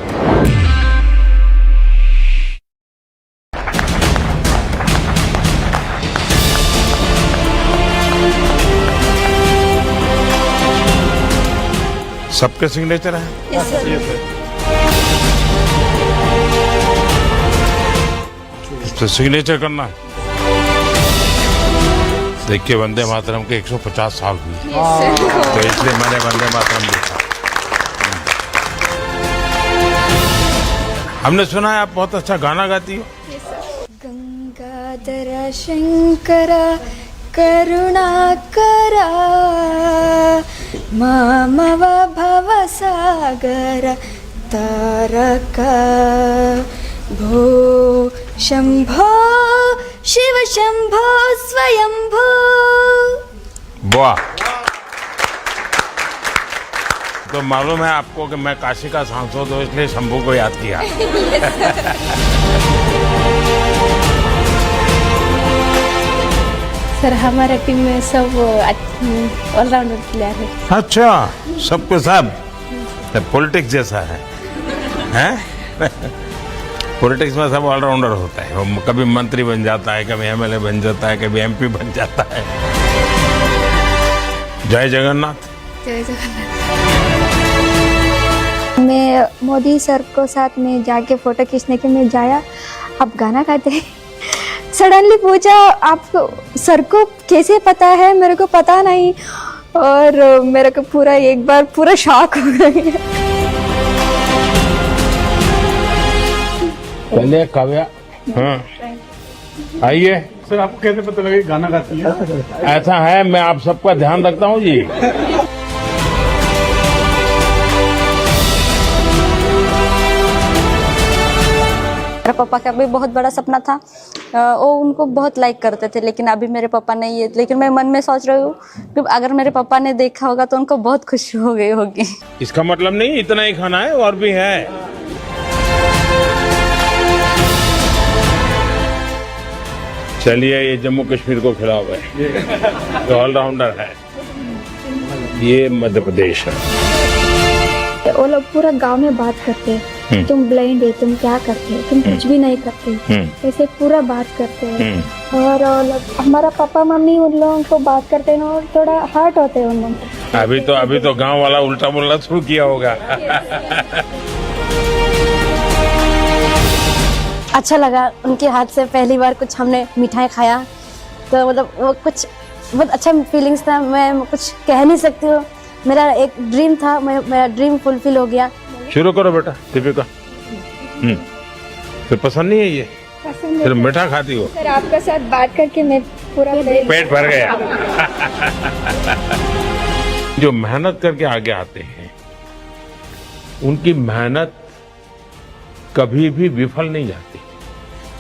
सबके सिग्नेचर है? Yes sir. तो सिग्नेचर करना है। देखिए वंदे मातरम के 150 साल हुई, तो इसलिए मैंने वंदे मातरम लिखा। हमने सुना है आप बहुत अच्छा गाना गाती हो। गंगाधर शंकर करुणाकरा मामव भव सागर तारका भो शंभो शिव शंभो स्वयंभो। वाह! तो मालूम है आपको कि मैं काशी का सांसद हूँ, इसलिए शंभू को याद किया। सर हमारा टीम में सब ऑलराउंडर प्लेयर है। अच्छा, सबके सब पॉलिटिक्स जैसा है, हैं? पॉलिटिक्स में सब ऑलराउंडर होता है, वो कभी मंत्री बन जाता है, कभी एमएलए बन जाता है, कभी एमपी बन जाता है। जय जगन्नाथ। जय जगन्नाथ। मैं मोदी सर को साथ में जाके फोटो खींचने के लिए जाया, आप गाना गाते सडनली पूछा आपको सर को कैसे पता है, मेरे को पता नहीं, और मेरे को पूरा एक बार पूरा शॉक हो गया। पहले काव्या, हाँ आइए। सर आपको कैसे पता लगा गाना गाती है? ऐसा है, मैं आप सबका ध्यान रखता हूँ जी। मेरे पापा का भी बहुत बड़ा सपना था, वो उनको बहुत लाइक करते थे, लेकिन अभी मेरे पापा नहीं है। लेकिन मैं मन में सोच रही हूँ कि अगर मेरे पापा ने देखा होगा तो उनको बहुत खुशी हो गई होगी। इसका मतलब नहीं इतना ही खाना है, और भी है। चलिए ये जम्मू कश्मीर को खिलाओ भाई, तो ऑलराउंडर है। ये मध्य प्रदेश है। वो लोग पूरा गांव में बात करते हैं, तुम ब्लाइंड है, तुम क्या करते हो, तुम कुछ भी नहीं करते, ऐसे पूरा बात करते हैं। और हमारा पापा मम्मी उन लोगों को बात करते हैं और थोड़ा हर्ट होते हैं उन लोग। अभी तो गांव वाला उल्टा बोलना शुरू किया होगा। अच्छा लगा उनके हाथ से पहली बार कुछ हमने मिठाई खाया, तो मतलब वो कुछ बहुत अच्छा फीलिंग्स था। मैं कुछ कह नहीं सकती हूँ, मेरा एक ड्रीम था, मेरा ड्रीम फुलफिल हो गया। शुरू करो बेटा। दीपिका, तो पसंद नहीं है ये? सिर्फ मीठा खाती हो? सर आपका साथ बात करके मैं पूरा पेट भर गया। जो मेहनत करके आगे आते हैं उनकी मेहनत कभी भी विफल नहीं जाती,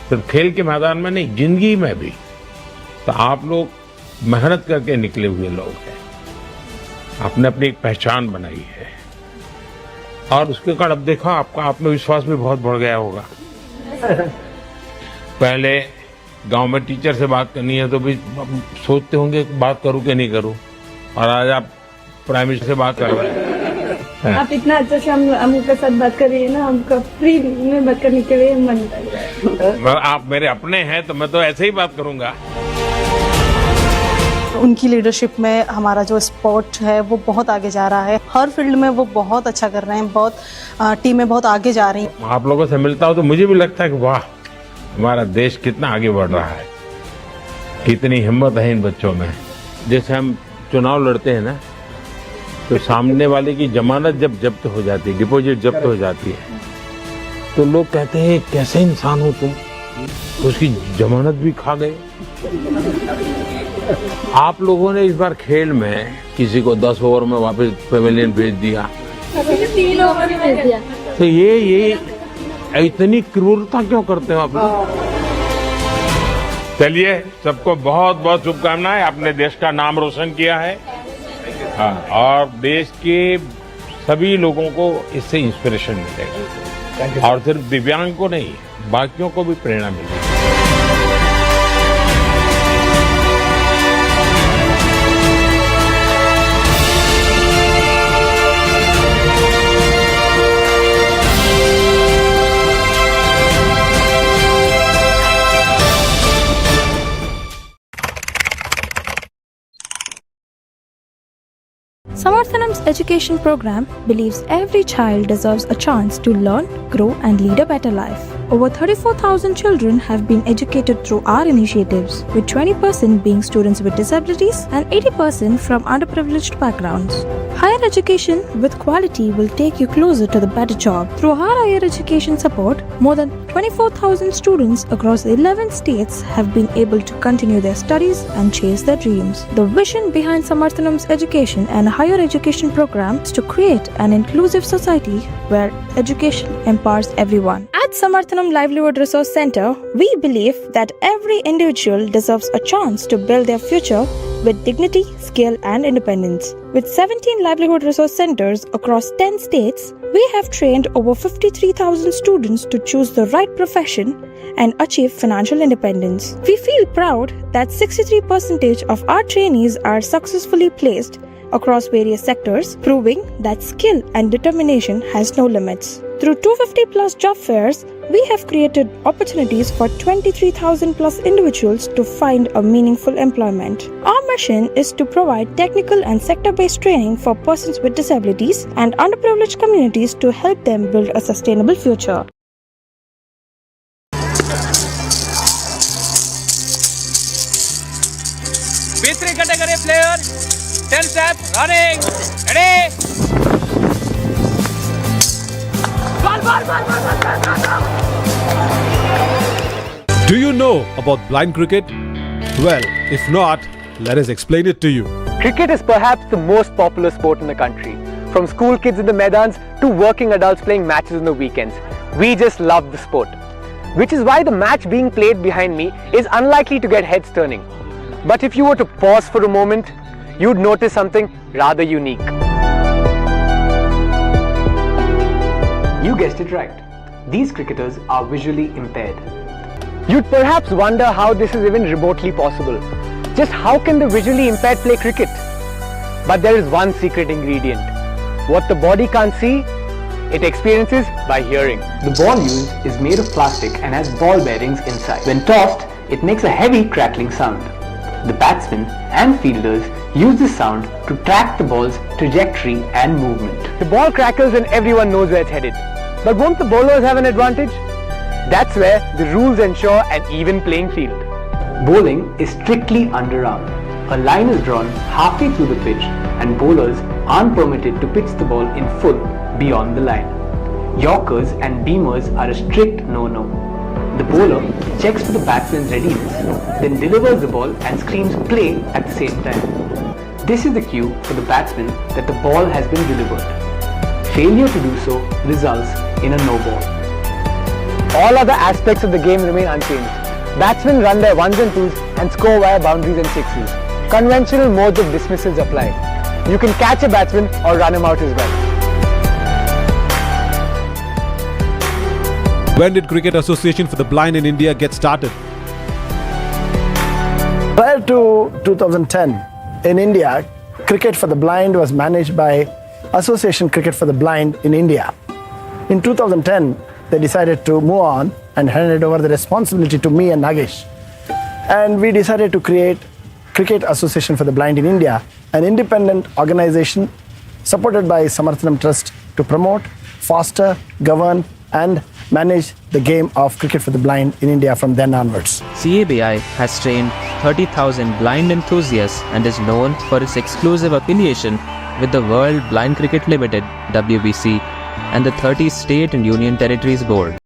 सिर्फ खेल के मैदान में नहीं, जिंदगी में भी। तो आप लोग मेहनत करके निकले हुए लोग हैं, आपने अपनी एक पहचान बनाई है और उसके कारण अब देखो आपका आत्मविश्वास भी बहुत बढ़ गया होगा। पहले गांव में टीचर से बात करनी है तो भी सोचते होंगे बात करूं कि नहीं करूं, और आज आप प्राइम मिनिस्टर से बात कर रहे हैं। आप इतना अच्छा से हमके साथ बात कर रही है ना, हमको फ्री में बात करने के लिए मन लग रहा है। आप मेरे अपने हैं तो मैं तो ऐसे ही बात करूंगा। उनकी लीडरशिप में हमारा जो स्पोर्ट है वो बहुत आगे जा रहा है, हर फील्ड में वो बहुत अच्छा कर रहे हैं, बहुत टीमें बहुत आगे जा रही हैं। आप लोगों से मिलता हूं तो मुझे भी लगता है कि वाह, हमारा देश कितना आगे बढ़ रहा है, कितनी हिम्मत है इन बच्चों में। जैसे हम चुनाव लड़ते हैं ना, तो सामने वाले की जमानत जब जब्त हो जाती है, डिपॉजिट जब्त हो जाती है, तो लोग कहते हैं कैसे इंसान हो तुम, तो उसकी जमानत भी खा गए। आप लोगों ने इस बार खेल में किसी को 10 ओवर में वापस पेवेलियन भेज दिया, 3 ओवर में भेज दिया। तो ये इतनी क्रूरता क्यों करते हो आप लोग? चलिए, सबको बहुत बहुत शुभकामनाएं, आपने देश का नाम रोशन किया है। हाँ, और देश के सभी लोगों को इससे इंस्पिरेशन मिलेगा, और सिर्फ दिव्यांग को नहीं, बाकियों को भी प्रेरणा मिलेगी। Samarthanam's education program believes every child deserves a chance to learn, grow, and lead a better life. Over 34,000 children have been educated through our initiatives, with 20% being students with disabilities and 80% from underprivileged backgrounds. Higher education with quality will take you closer to the better job. Through our higher education support, more than 24,000 students across 11 states have been able to continue their studies and chase their dreams. The vision behind Samarthanam's education and higher education program is to create an inclusive society where education empowers everyone. At Samarthanam Livelihood Resource Center, we believe that every individual deserves a chance to build their future with dignity, skill, and independence. With 17 livelihood resource centers across 10 states, we have trained over 53,000 students to choose the right profession and achieve financial independence. We feel proud that 63% of our trainees are successfully placed across various sectors, proving that skill and determination has no limits. Through 250 plus job fairs, we have created opportunities for 23,000 plus individuals to find a meaningful employment. Our mission is to provide technical and sector-based training for persons with disabilities and underprivileged communities to help them build a sustainable future. B3 category player, 10 steps, running, ready. Do you know about blind cricket? Well, if not, let us explain it to you. Cricket is perhaps the most popular sport in the country. From school kids in the Maidans to working adults playing matches on the weekends. We just love the sport. Which is why the match being played behind me is unlikely to get heads turning. But if you were to pause for a moment, you'd notice something rather unique. You guessed it right. These cricketers are visually impaired. You'd perhaps wonder how this is even remotely possible. Just how can the visually impaired play cricket? But there is one secret ingredient. What the body can't see, it experiences by hearing. The ball used is made of plastic and has ball bearings inside. When tossed, it makes a heavy crackling sound. The batsmen and fielders use this sound to track the ball's trajectory and movement. The ball crackles and everyone knows where it's headed. But won't the bowlers have an advantage? That's where the rules ensure an even playing field. Bowling is strictly underarm. A line is drawn halfway through the pitch and bowlers aren't permitted to pitch the ball in full beyond the line. Yorkers and beamers are a strict no-no. The bowler checks for the batsman's readiness, then delivers the ball and screams play at the same time. This is the cue for the batsman that the ball has been delivered. Failure to do so results in a no ball. All other aspects of the game remain unchanged. Batsmen run their ones and twos and score via boundaries and sixes. Conventional modes of dismissals apply. You can catch a batsman or run him out as well. When did Cricket Association for the Blind in India get started? Prior to 2010, in India, Cricket for the Blind was managed by Association Cricket for the Blind in India. In 2010, they decided to move on and handed over the responsibility to me and Nagesh. And we decided to create Cricket Association for the Blind in India, an independent organization supported by Samarthanam Trust to promote, foster, govern and manage the game of Cricket for the Blind in India from then onwards. CABI has trained 30,000 blind enthusiasts and is known for its exclusive affiliation with the World Blind Cricket Limited (WBC) and the 30 State and Union Territories Board.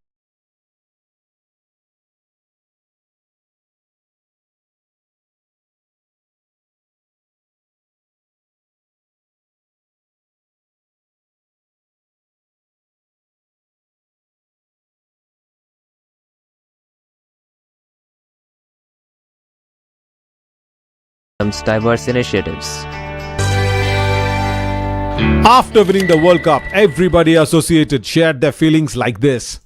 Diverse initiatives. After winning the World Cup, everybody associated shared their feelings like this.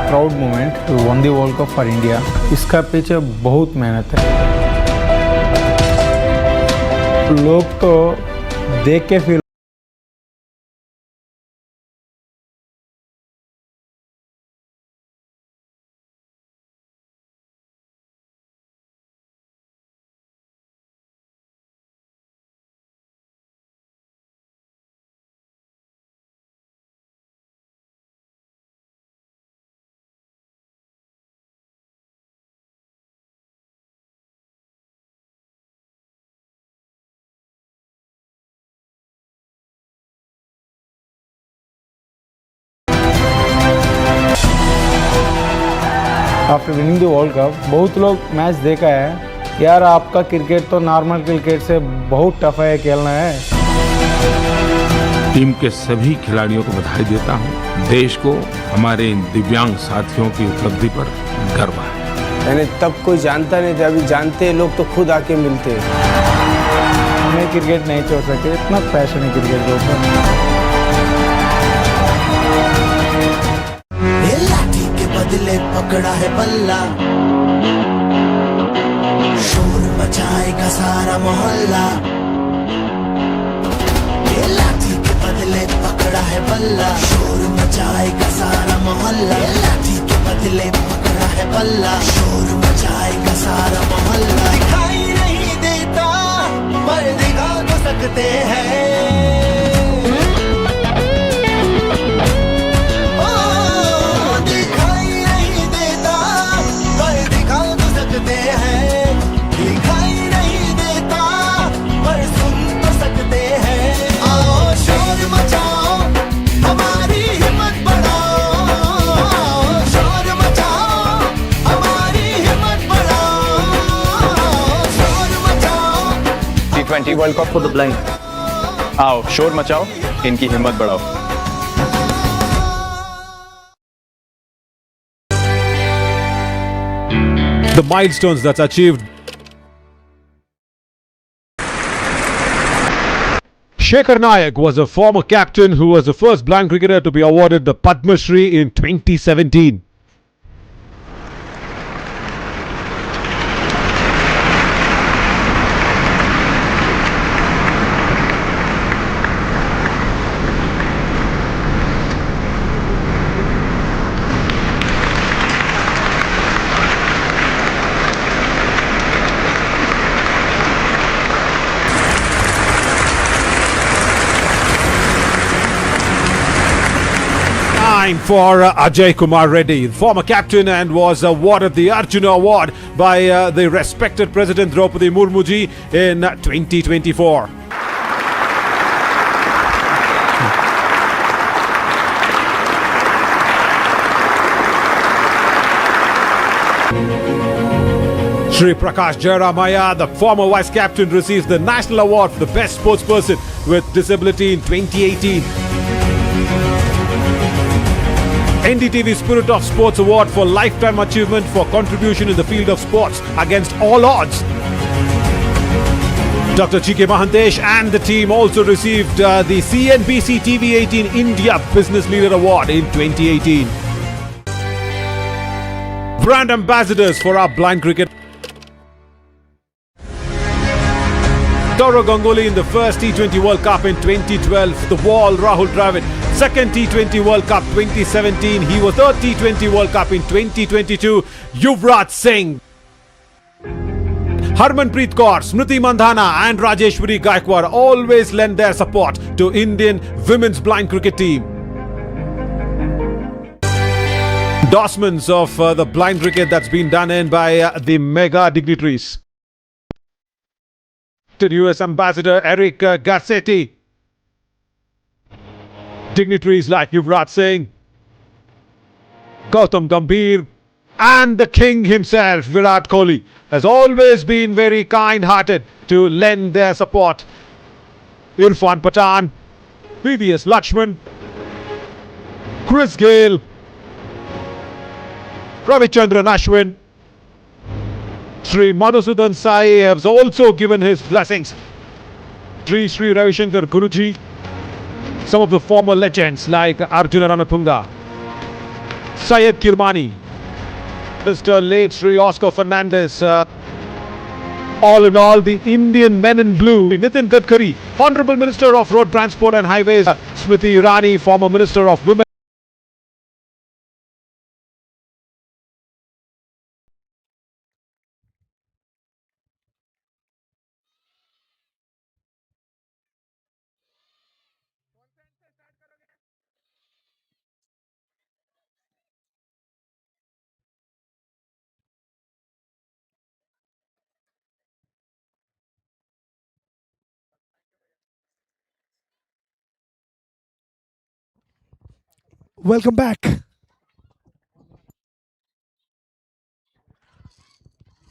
Proud moment one the world cup for India. इसका पीछे बहुत मेहनत है। लोग तो देख के फिर after winning the world cup बहुत लोग मैच देखा है यार, आपका क्रिकेट तो नॉर्मल क्रिकेट से बहुत टफ है खेलना है। टीम के सभी खिलाड़ियों को बधाई देता हूं। देश को हमारे इन दिव्यांग साथियों की उपलब्धि पर गर्व है। यानी तब कोई जानता नहीं था, अभी जानते हैं लोग तो खुद आके मिलते हैं। हमें क्रिकेट नहीं छोड़ सके, इतना पैशन है क्रिकेट के ऊपर। बदले पकड़ा है बल्ला, शोर मचाएगा सारा मोहल्ला। ये लाठी के बदले पकड़ा है बल्ला, शोर मचाएगा सारा मोहल्ला। ये लाठी के बदले पकड़ा है बल्ला, शोर मचाएगा सारा मोहल्ला। दिखाई नहीं देता पर दिखा तो सकते हैं। दिखाई नहीं देता पर सुन तो सकते हैं। आओ शोर मचाओ, हमारी हिम्मत बढ़ाओ। शोर मचाओ, हमारी हिम्मत बढ़ाओ। शोर मचाओ। T20 world cup for the blind. आओ शोर मचाओ, इनकी हिम्मत बढ़ाओ। The milestones that's achieved. Shekhar Nayak was a former captain who was the first blind cricketer to be awarded the Padma Shri in 2017. time for Ajay Kumar Reddy, former captain, and was awarded the Arjuna Award by the respected President Draupadi Murmuji in 2024. Shri Prakash Jairamaya, the former vice captain, receives the National Award for the Best Sportsperson with Disability in 2018. NDTV Spirit of Sports Award for Lifetime Achievement for contribution in the field of sports against all odds. Dr. Chike Mahantesh and the team also received the CNBC TV 18 India Business Leader Award in 2018. Brand ambassadors for our blind cricket. Saurav Ganguly in the first T20 World Cup in 2012, the wall Rahul Dravid. Second T20 World Cup 2017, he was third T20 World Cup in 2022, Yuvraj Singh. Harmanpreet Kaur, Smriti Mandhana and Rajeshwari Gaikwad always lend their support to Indian women's blind cricket team. Endorsements of the blind cricket that's been done in by the mega dignitaries. US Ambassador Eric Garcetti. Dignitaries like Yuvraj Singh, Gautam Gambhir, and the king himself, Virat Kohli, has always been very kind-hearted to lend their support. Irfan Pathan, VVS Lakshman, Chris Gale, Ravichandran Ashwin, Sri Madhusudan Sai has also given his blessings. Sri Ravishankar Guruji, some of the former legends like Arjuna Ranatunga, Syed Kirmani, Mr. late Sri Oscar Fernandez, all in all, the Indian men in blue, Nitin Gadkari, Honorable Minister of Road Transport and Highways, Smriti Irani, former Minister of Women. Welcome back.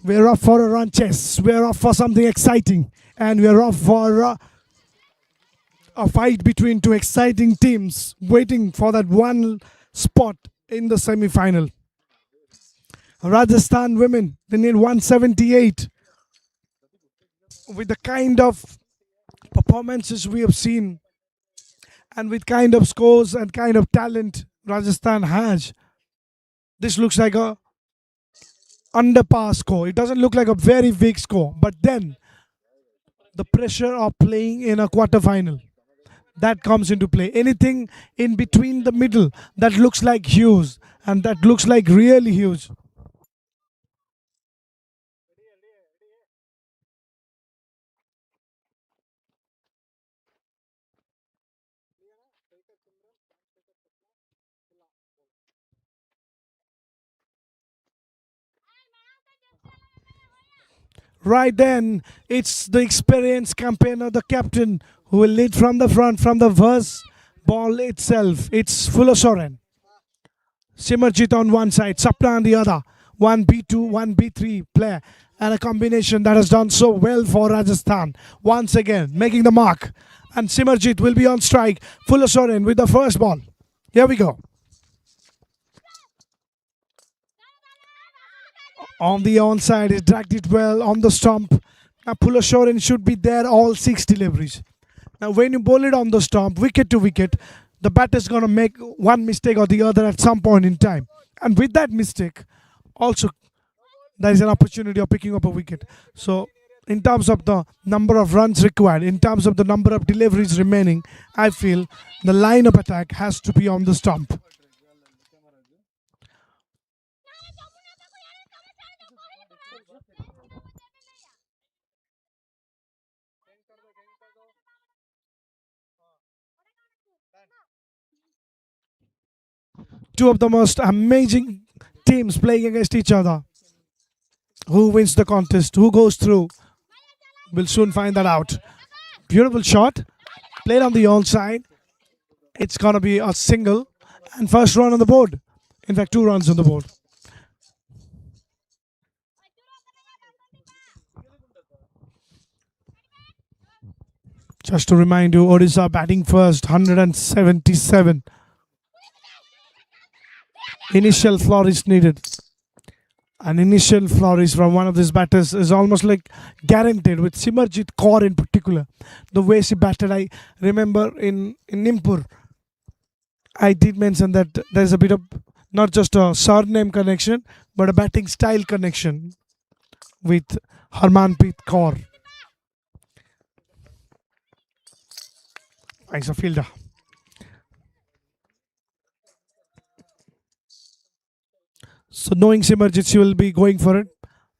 We're off for a run chase. We're off for something exciting. And we're off for a fight between two exciting teams waiting for that one spot in the semi-final. Rajasthan women, they need 178. With the kind of performances we have seen and with kind of scores and kind of talent Rajasthan has, this looks like a under par score. It doesn't look like a very big score, but then the pressure of playing in a quarterfinal, that comes into play. Anything in between the middle that looks like huge and that looks like really huge. Right then, it's the experienced campaigner, the captain, who will lead from the front, from the first ball itself. It's Fuller Soren. Simarjit on one side, Sapna on the other. 1B2, 1B3 player. And a combination that has done so well for Rajasthan. Once again, making the mark. And Simarjit will be on strike. Fuller Soren with the first ball. Here we go. On the onside, he dragged it well on the stump. Now Fuller Soren should be there all 6 deliveries. Now when you bowl it on the stump, wicket to wicket, the batter is going to make one mistake or the other at some point in time. And with that mistake, also there is an opportunity of picking up a wicket. So in terms of the number of runs required, in terms of the number of deliveries remaining, I feel the line of attack has to be on the stump. Two of the most amazing teams playing against each other. Who wins the contest? Who goes through? We'll soon find that out. Beautiful shot. Played on the onside. It's going to be a single. And first run on the board. In fact, 2 runs on the board. Just to remind you, Odisha batting first, 177. Initial flourish needed. An initial flourish from one of these batters is almost like guaranteed, with Simarjit Kaur in particular. The way she batted, I remember in Nimpur, I did mention that there's a bit of not just a surname connection, but a batting style connection with Harmanpreet Kaur. Nice fielder. So knowing Simarjit, she will be going for it.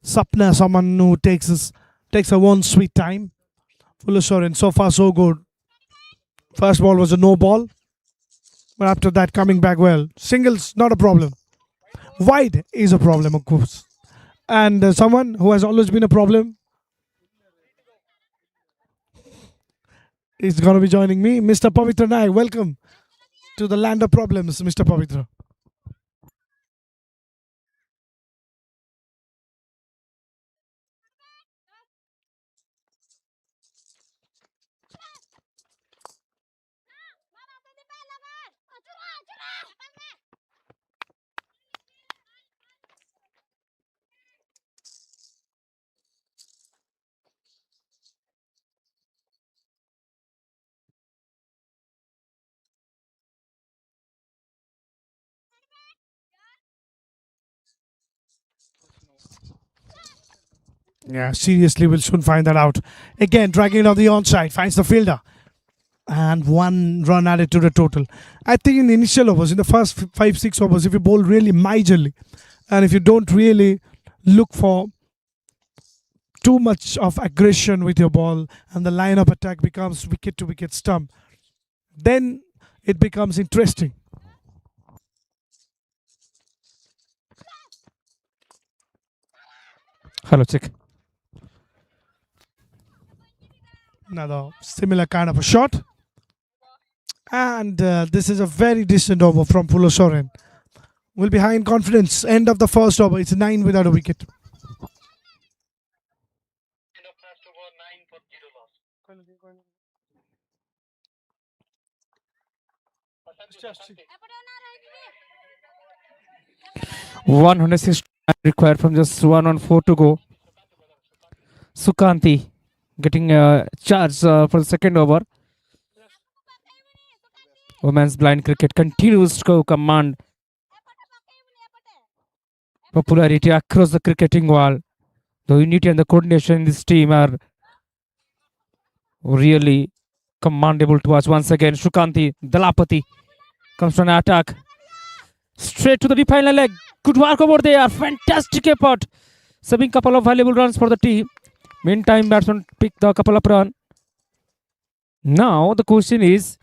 Sapna, someone who takes her own sweet time. Full assurance. So far, so good. First ball was a no ball. But after that, coming back well. Singles, not a problem. Wide is a problem, of course. And someone who has always been a problem is going to be joining me. Mr. Pavitra Naik, welcome to the land of problems, Mr. Pavitra. Yeah, seriously, we'll soon find that out. Again, dragging it on the onside, finds the fielder. And 1 run added to the total. I think in the initial overs, in the first 5-6 overs, if you bowl really majorly, and if you don't really look for too much of aggression with your ball, and the line of attack becomes wicket to wicket stump, then it becomes interesting. Hello, check. Another similar kind of a shot. And this is a very decent over from Pulo Soren. Will be high in confidence. End of the first over. It's 9 without a wicket. One 106 required from just 1 on 4 to go. Sukanti getting charged for the second over. Women's blind cricket continues to command popularity across the cricketing world. The unity and the coordination in this team are really commendable to us. Once again, Shukanti Dalapati comes from an attack. Straight to the deep final leg. Good work over there. Fantastic effort. Saving couple of valuable runs for the team. Meantime, batsman picked a couple of runs. Now the question is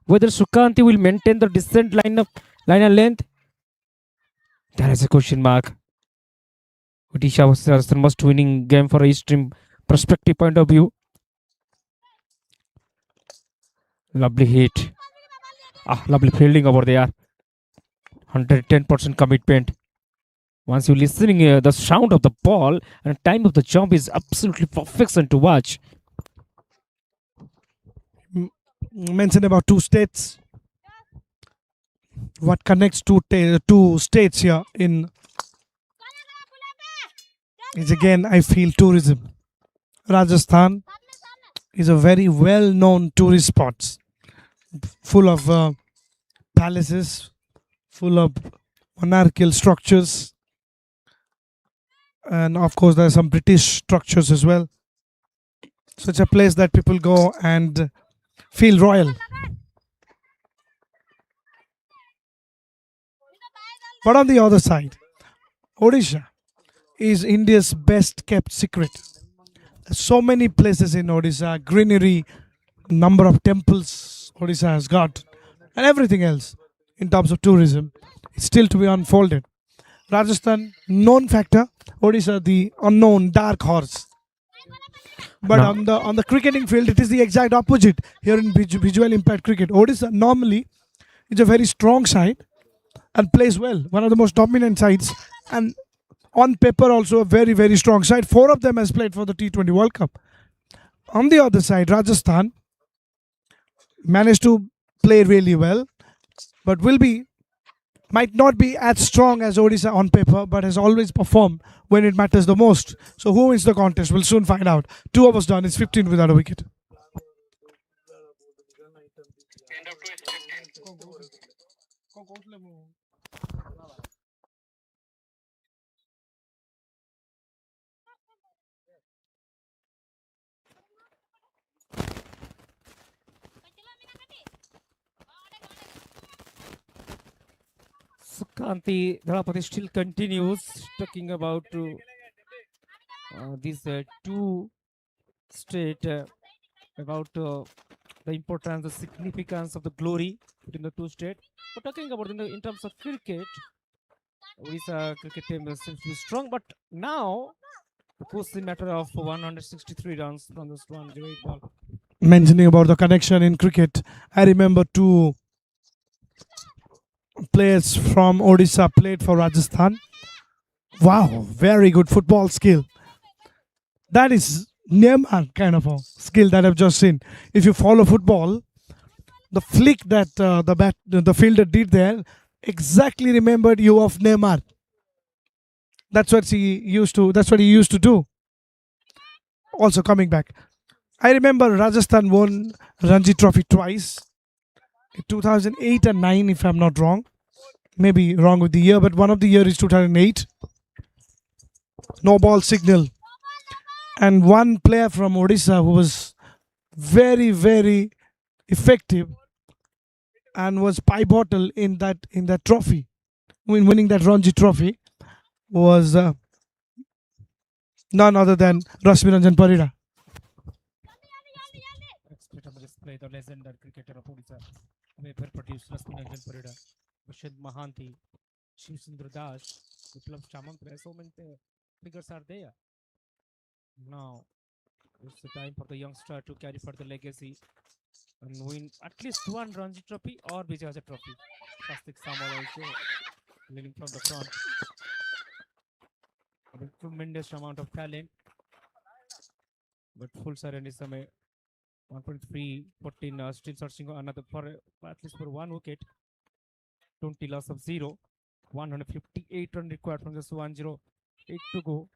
whether Shukanti will maintain the decent line and length. There is a question mark. Odisha was the must-winning game for each team perspective point of view. Lovely hit. Lovely fielding over there. 110% commitment. Once you're listening, the sound of the ball and time of the jump is absolutely perfection to watch. Mentioned about 2 states. What connects two states here in is again, I feel, tourism. Rajasthan is a very well-known tourist spot, full of palaces, full of monarchical structures, and of course there are some British structures as well. Such a place that people go and feel royal. But on the other side, Odisha is India's best kept secret. So many places in Odisha, greenery, number of temples Odisha has got, and everything else in terms of tourism. It's still to be unfolded. Rajasthan, known factor. Odisha, the unknown dark horse. But Now- on the cricketing field, it is the exact opposite. Here in visual impact cricket, Odisha normally is a very strong side and plays well. One of the most dominant sides, and on paper also a very very strong side. Four of them has played for the T20 World Cup. On the other side, Rajasthan managed to play really well, but might not be as strong as Odisha on paper, but has always performed when it matters the most. So who wins the contest? We'll soon find out. 2 overs done. It's 15 without a wicket. Kanti Dhalapati still continues talking about these two state about the importance, the significance of the glory between the two states. We're talking about in terms of cricket, Odisha cricket team seems to be strong, but now the question matter of 163 runs from this 108 ball. Mentioning about the connection in cricket, I remember two players from Odisha played for Rajasthan. Wow, very good football skill. That is Neymar kind of a skill that I've just seen. If you follow football, the flick that the fielder did there exactly remembered you of Neymar. That's what he used to. That's what he used to do. Also coming back, I remember Rajasthan won Ranji Trophy twice, in 2008 and 9, if I'm not wrong. Maybe wrong with the year, but one of the year is 2008. No ball signal, and one player from Odisha who was very very effective and was pivotal in that trophy, when winning that Ranji Trophy, was none other than Rasmiranjan Parida. Display the legendary cricketer of Odisha, Weber produced Rasmiranjan Parida, Bashid Mahanti, Shivsundar Das, Viplav Chamantra. So many figures are there. Now it's the time for the youngster to carry for the legacy and win at least one Ranji Trophy or Vijay Trophy. Plastic Samal also leading from the front. A tremendous amount of talent, but full surrender is 1.3, 14, still searching another for at least for one wicket. 20 loss of 0, 158 run required from just 108 to go.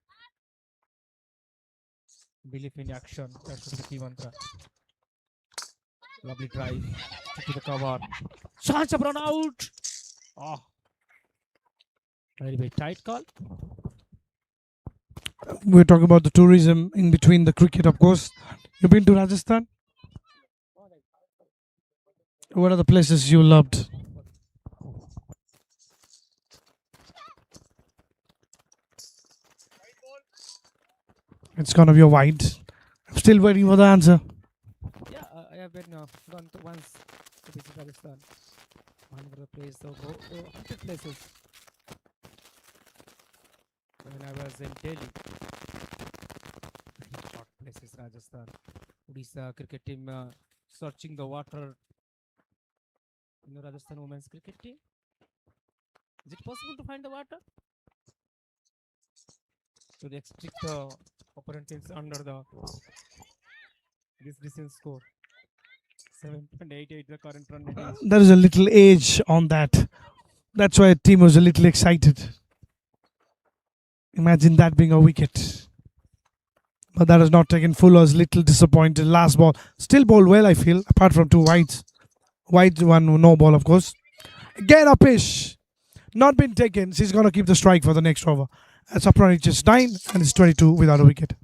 Belief in action, that should be the key mantra. Lovely drive to the cover. Chance of run out. Oh, very tight call. We're talking about the tourism in between the cricket, of course. You've been to Rajasthan? What are the places you loved? It's gonna be a wide. I'm still waiting for the answer. Yeah, I have been gone to once to visit Rajasthan. One of the places, 100 places. When I was in Delhi, short places, Rajasthan, Odisha cricket team searching the water. In the Rajasthan women's cricket team, is it possible to find the water? To restrict the opponent teams under this recent score. 7.88 the current run rate. There is a little age on that. That's why the team was a little excited. Imagine that being a wicket. But that was not taken full. I was a little disappointed. Last ball. Still bowled well, I feel, apart from two wides. Wide one, no ball, of course. Again, Apish. Not been taken. She's going to keep the strike for the next over. As Sapra reaches 9 and it's 22 without a wicket.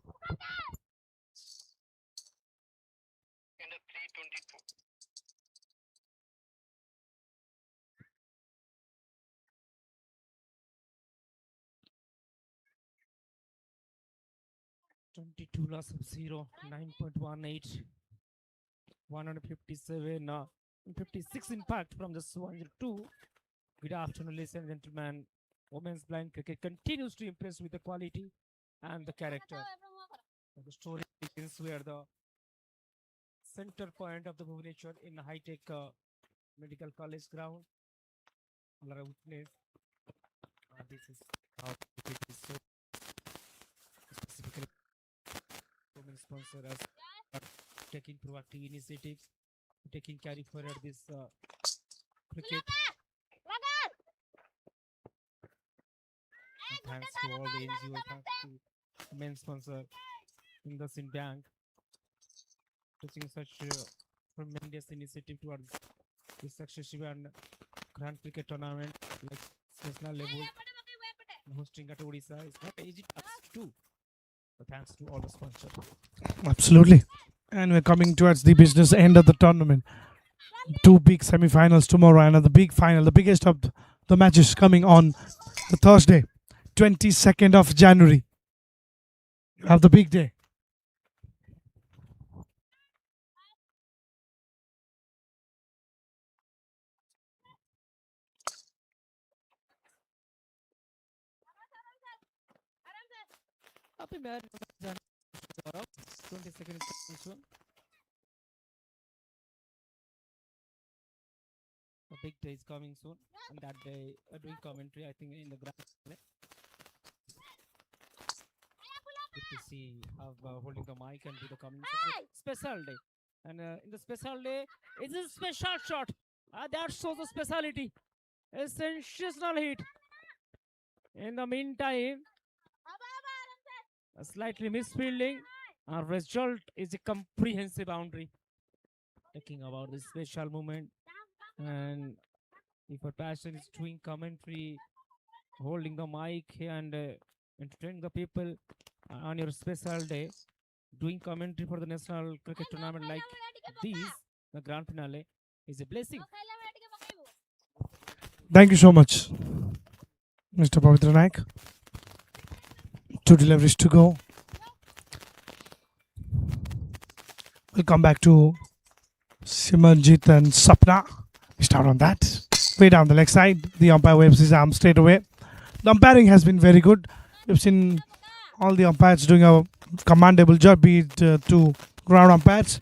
.22 loss of 0, 9.18, 157, 56 impact from the 102. Good afternoon, ladies and gentlemen. Women's blind cricket continues to impress with the quality and the character. The story begins where the center point of the Bhubaneswar in high-tech medical college ground. Our witness. This is how it is so specifically women sponsor us taking proactive initiatives, taking carry forward this cricket. And thanks to all the NGOs, thanks to main sponsor IndusInd Bank, taking such tremendous initiative towards the successive and grand cricket tournament like national level, hosting at Odisha is not easy task too. But thanks to all the sponsors. Absolutely. And we're coming towards the business end of the tournament. Two big semi-finals tomorrow and the big final, the biggest of the matches coming on the Thursday, 22nd of January. You have the big day. Happy marriage 20 seconds soon. A big day is coming soon, and that day doing commentary, I think, in the grand. Good to see how holding the mic and do the commentary. Special day, and in the special day, it's a special shot. That shows the speciality. A sensational hit. In the meantime, a slightly misfielding. Our result is a comprehensive boundary. Talking about this special moment, and if a passion is doing commentary, holding the mic and entertaining the people on your special day, doing commentary for the national cricket tournament like this, the grand finale, is a blessing. Thank you so much, Mr. Pavitra Naik. Two deliveries to go. We'll come back to Simanjit and Sapna. We start on that. Way down the leg side. The umpire waves his arm straight away. The umpiring has been very good. We've seen all the umpires doing a commendable job, be it two ground umpires,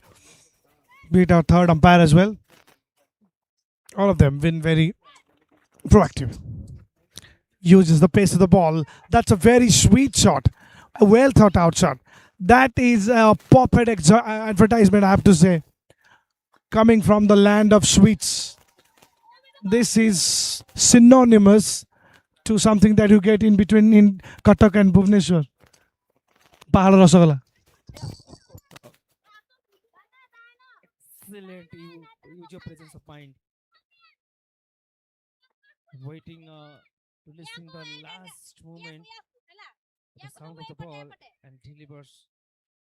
be it our third umpire as well. All of them been very proactive. Uses the pace of the ball. That's a very sweet shot. A well thought out shot. That is a pop-head advertisement, I have to say. Coming from the land of sweets. This is synonymous to something that you get in between in Cuttack and Bhubaneswar. Pahal Rasagala. Excellent. You use your presence of mind. Waiting to listen the last moment, the sound of the ball, and delivers.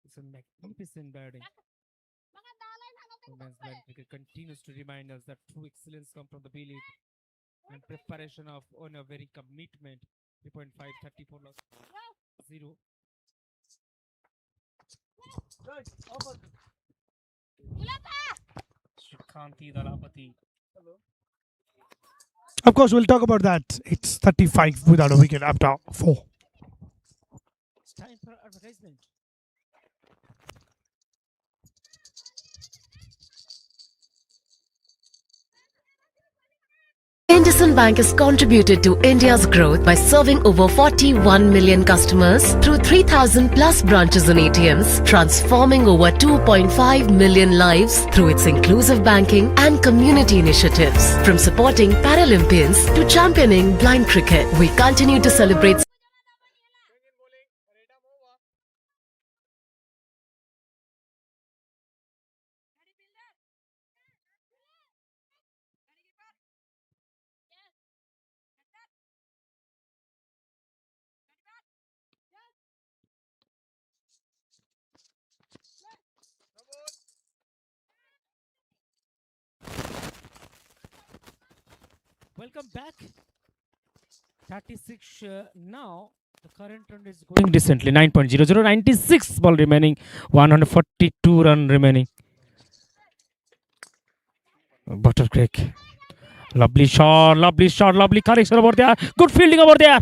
It's a magnificent batting. Women's blind cricket continues to remind us that true excellence comes from the belief and preparation of on a very commitment. 3.5, 34 loss, 0. Shikhanti Dalapati. Of course, we'll talk about that. It's 35 without a wicket after 4. It's time for advertisement. IndusInd Bank has contributed to India's growth by serving over 41 million customers through 3,000 plus branches and ATMs, transforming over 2.5 million lives through its inclusive banking and community initiatives. From supporting Paralympians to championing blind cricket, we continue to celebrate Welcome back. 36 now. The current run is going decently. 9.00, 96 ball remaining. 142 run remaining. Buttercreek. Lovely shot, lovely correction over there. Good fielding over there.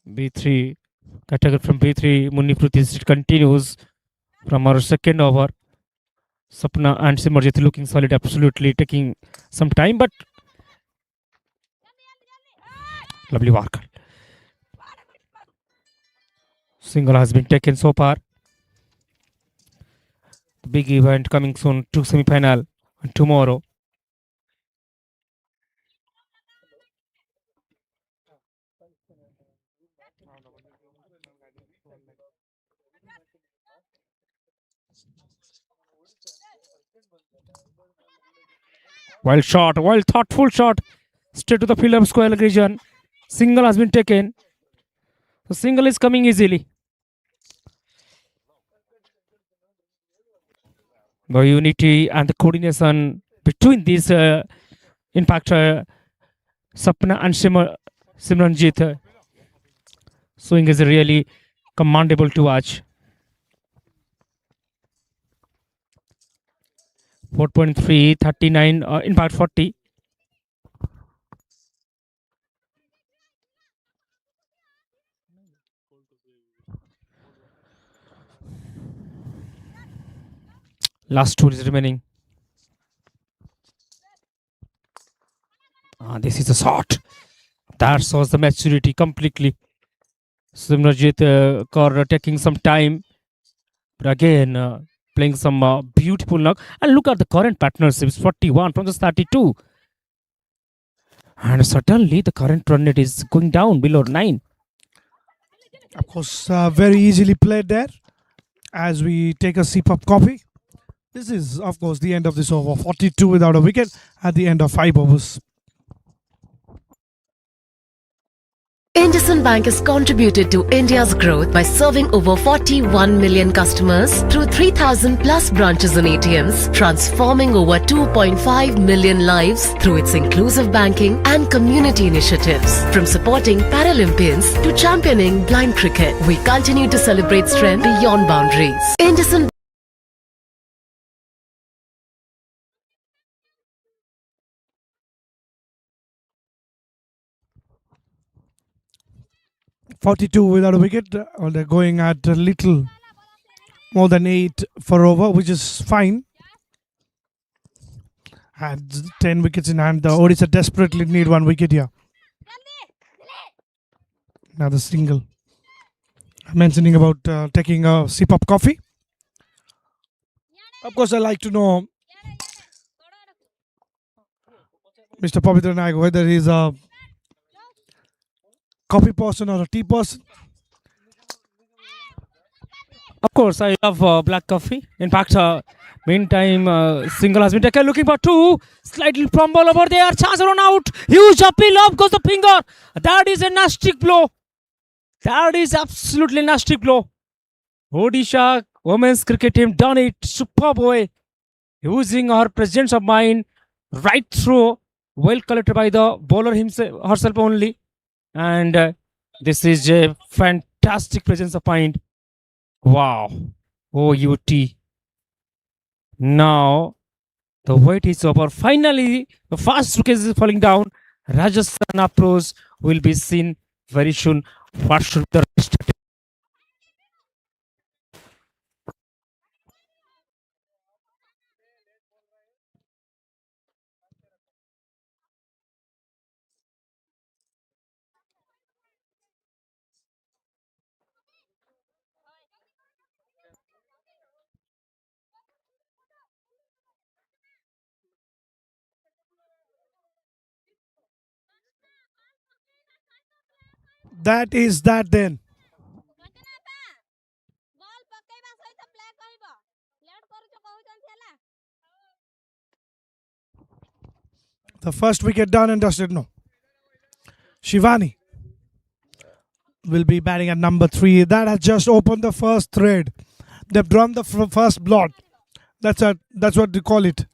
B3, category from B3, Munipruti continues from our second over. Sapna and Simarjit looking solid, absolutely taking some time, but lovely work. Single has been taken so far. The big event coming soon to semi-final tomorrow. Wild shot, wild thoughtful shot, straight to the field of square region. Single has been taken. The single is coming easily. The unity and the coordination between these, in fact, Sapna and Simranjit, swing is really commendable to watch. 4.3, 39, in fact 40. Last two is remaining. This is a shot. That shows the maturity completely. Simranjit Kaur taking some time. But again, playing some beautiful knock. And look at the current partnerships, 41 from the 32. And certainly the current run rate is going down below 9. Of course, very easily played there. As we take a sip of coffee. This is, of course, the end of this over. 42 without a wicket at the end of 5 overs. IndusInd Bank has contributed to India's growth by serving over 41 million customers through 3,000 plus branches and ATMs, transforming over 2.5 million lives through its inclusive banking and community initiatives. From supporting Paralympians to championing blind cricket, we continue to celebrate strength beyond boundaries. IndusInd 42 without a wicket. They're going at a little more than 8 for over, which is fine. And 10 wickets in hand. The Odisha desperately need 1 wicket here. Another single. Mentioning about taking a sip of coffee. Of course, I like to know Mr. Pavitra Naik whether he's a coffee person or a tea person. Of course, I love black coffee. In fact, meantime, single has been taken. Looking for 2. Slightly from ball over there. Chance run out. Huge appeal. Up goes the finger. That is a nasty blow. That is absolutely nasty blow. Odisha women's cricket team done it superb way. Using her presence of mind right through. Well collected by the bowler herself only. And this is a fantastic presence of mind. Wow. OUT. Now, the wait is over. Finally, the fast wicket is falling down. Rajasthan approach will be seen very soon. What should the rest? That is that then. The first wicket done and dusted. No. Shivani will be batting at number 3. That has just opened the first thread. They've drawn the first blot. That's what they call it.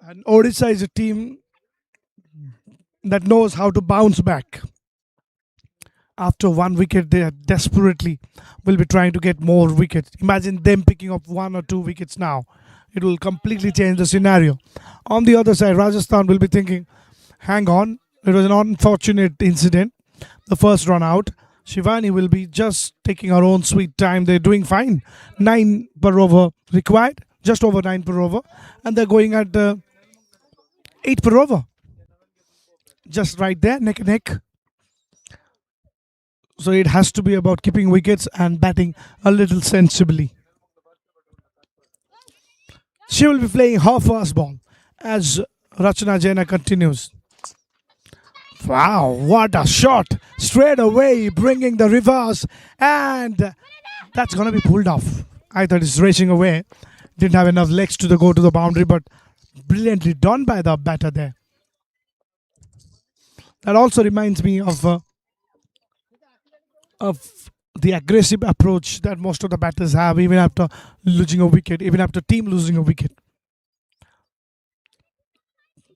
And Odisha is a team that knows how to bounce back. After 1 wicket, they desperately will be trying to get more wickets. Imagine them picking up 1 or 2 wickets now. It will completely change the scenario. On the other side, Rajasthan will be thinking, hang on, it was an unfortunate incident. The first run out. Shivani will be just taking her own sweet time. They're doing fine. 9 per over required, just over 9 per over. And they're going at 8 per over. Just right there, neck and neck. So it has to be about keeping wickets and batting a little sensibly. She will be playing her fast ball as Rachana Jaina continues. Wow, what a shot! Straight away, bringing the reverse, and that's going to be pulled off. I thought it's racing away. Didn't have enough legs to go to the boundary, but brilliantly done by the batter there. That also reminds me of the aggressive approach that most of the batters have, even after losing a wicket, even after team losing a wicket.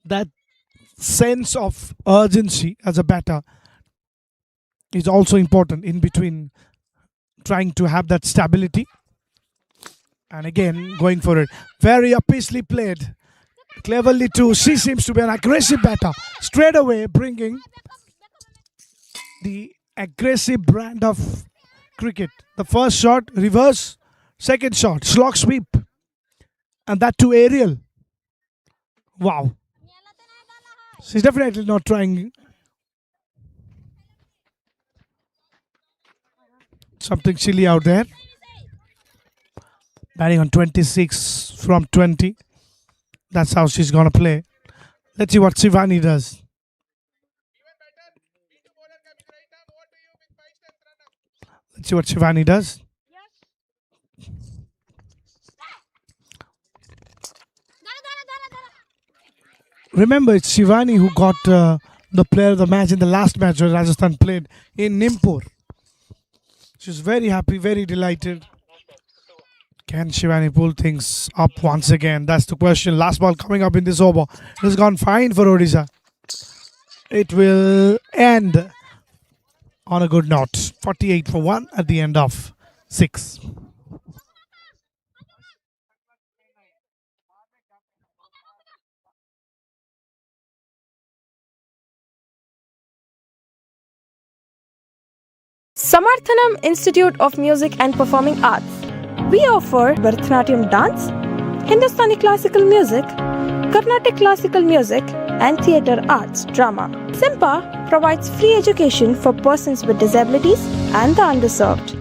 That sense of urgency as a batter is also important in between trying to have that stability and again going for it. Very apiciously played, cleverly too. She seems to be an aggressive batter, straight away bringing the aggressive brand of cricket. The first shot, reverse. Second shot, slog sweep. And that too aerial. Wow. She's definitely not trying something silly out there. Batting on 26 from 20. That's how she's going to play. Let's see what Shivani does. Let's see what Shivani does. Remember, it's Shivani who got the player of the match in the last match where Rajasthan played in Nimpur. She's very happy, very delighted. Can Shivani pull things up once again? That's the question. Last ball coming up in this over. It has gone fine for Odisha. It will end on a good note. 48 for 1 at the end of 6. Samarthanam Institute of Music and Performing Arts. We offer Bharatanatyam dance, Hindustani classical music, Carnatic classical music, and theatre arts drama. SIMPA provides free education for persons with disabilities and the underserved.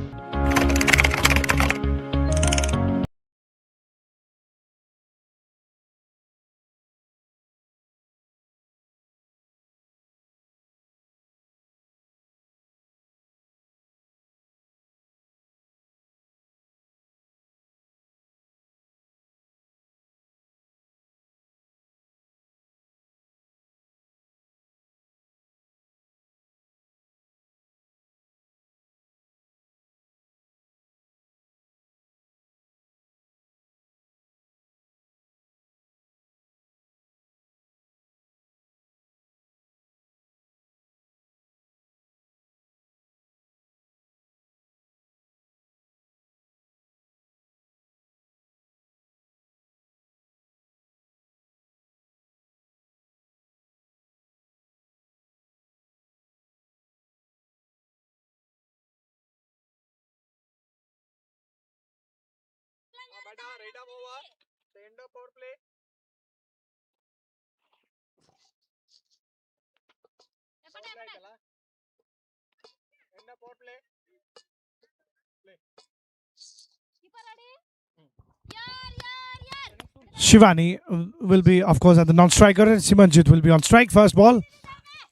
Shivani will be, of course, at the non-striker, and Simanjit will be on strike. First ball,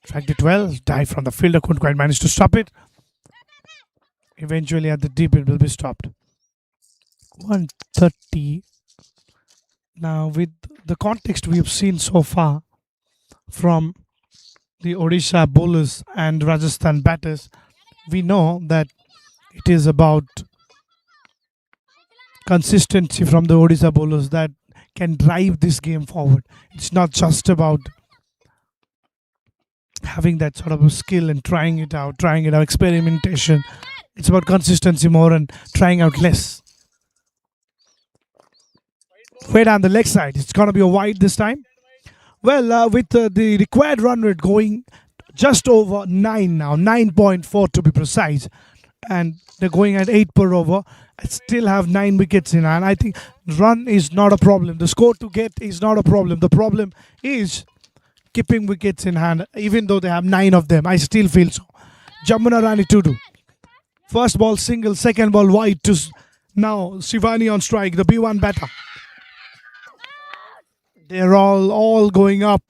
tracked it well, dive from the fielder, couldn't quite manage to stop it. Eventually, at the deep, it will be stopped. 130. Now, with the context we have seen so far from the Odisha bowlers and Rajasthan batters, we know that it is about consistency from the Odisha bowlers that can drive this game forward. It's not just about having that sort of a skill and trying it out, experimentation. It's about consistency more and trying out less. Way down the leg side. It's going to be a wide this time. Well, with the required run rate going just over 9 now, 9.4 to be precise, and they're going at 8 per over. I still have 9 wickets in hand. I think run is not a problem. The score to get is not a problem. The problem is keeping wickets in hand, even though they have 9 of them. I still feel so. Jamuna Rani Tudu. First ball single, second ball wide to now Shivani on strike, the B1 batter. They're all going up.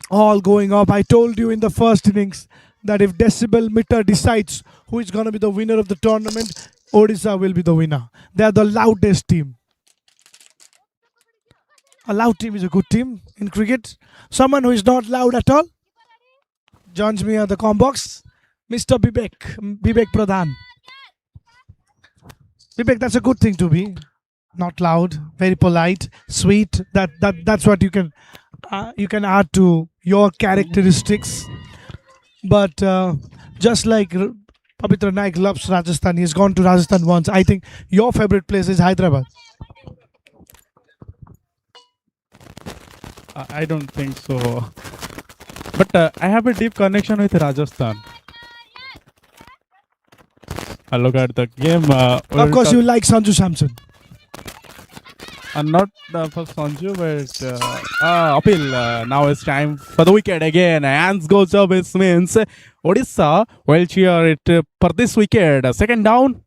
All going up. I told you in the first innings that if Decibel Meter decides who is going to be the winner of the tournament, Odisha will be the winner. They're the loudest team. A loud team is a good team in cricket. Someone who is not loud at all joins me at the com box, Mr. Bibek Pradhan. Bibek, that's a good thing to be. Not loud, very polite, sweet. That's what you can add to your characteristics. But just like Pavitra Naik loves Rajasthan, he's gone to Rajasthan once. I think your favorite place is Hyderabad. I don't think so. But I have a deep connection with Rajasthan. I look at the game. Of course, you like Sanju Samson. Not for Sanju, but Apil. Now it's time for the wicket again. Hands goes up. It means Odisha will cheer it for this wicket. Second down.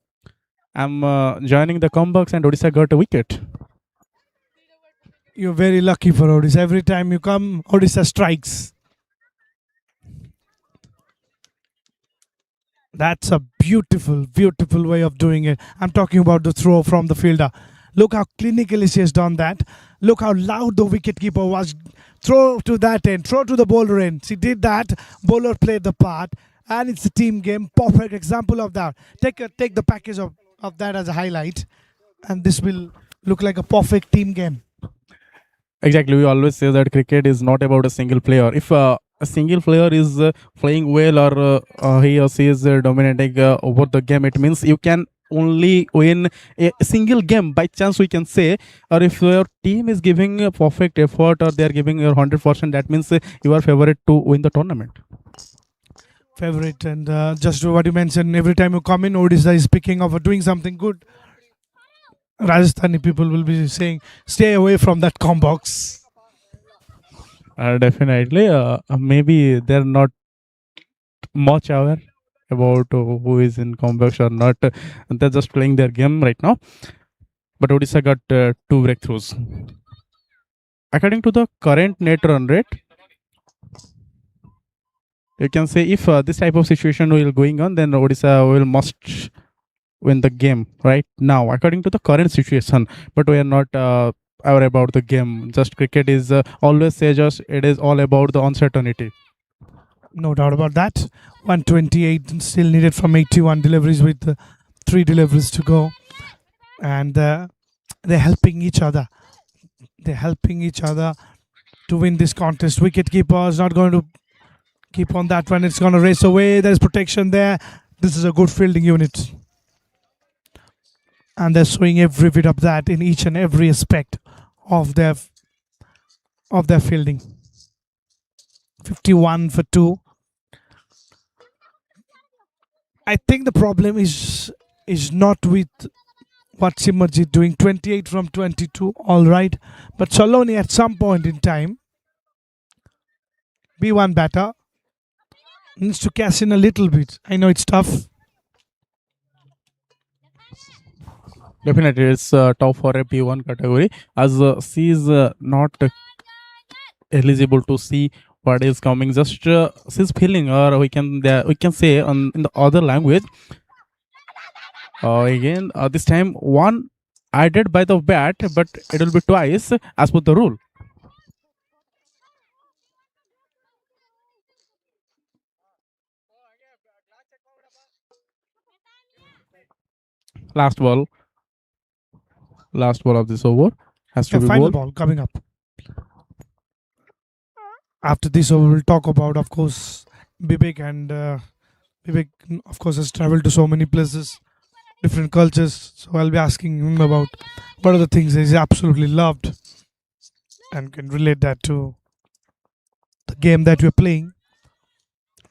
I'm joining the comebacks and Odisha got a wicket. You're very lucky for Odisha. Every time you come, Odisha strikes. That's a beautiful, beautiful way of doing it. I'm talking about the throw from the fielder. Look how clinically she has done that. Look how loud the wicketkeeper was. Throw to that end, throw to the bowler end. She did that. Bowler played the part. And it's a team game. Perfect example of that. Take the package of that as a highlight. And this will look like a perfect team game. Exactly. We always say that cricket is not about a single player. If a single player is playing well or he or she is dominating over the game, it means you can only win a single game by chance, we can say. Or if your team is giving a perfect effort or they are giving your 100%, that means you are favorite to win the tournament. Favorite, and just what you mentioned, every time you come in, Odisha is picking up or doing something good. Rajasthani people will be saying, stay away from that com box. Definitely. Maybe they're not much aware about who is in comebacks or not. They're just playing their game right now. But Odisha got 2 breakthroughs. According to the current net run rate, you can say if this type of situation will going on, then Odisha will must win the game right now, according to the current situation. But we are not aware about the game. Just cricket is always say just it is all about the uncertainty. No doubt about that. 128 still needed from 81 deliveries with 3 deliveries to go. And they're helping each other. They're helping each other to win this contest. Wicketkeeper is not going to keep on that one. It's going to race away. There's protection there. This is a good fielding unit. And they're showing every bit of that in each and every aspect of their fielding. 51 for 2. I think the problem is not with what Simmerjit doing. 28 from 22, all right. But Saloni at some point in time, B1 batter, needs to cash in a little bit. I know it's tough. Definitely, it's tough for a P1 category as she is not eligible to see what is coming. Just she's feeling, or we can say in the other language. Again, this time 1 added by the bat, but it will be twice as per the rule. Last ball of this over has to be final bowled. ball coming up. After this, we will talk about, of course, Vivek, and Vivek, of course, has traveled to so many places, different cultures. So I'll be asking him about what are the things he's absolutely loved and can relate that to the game that we're playing.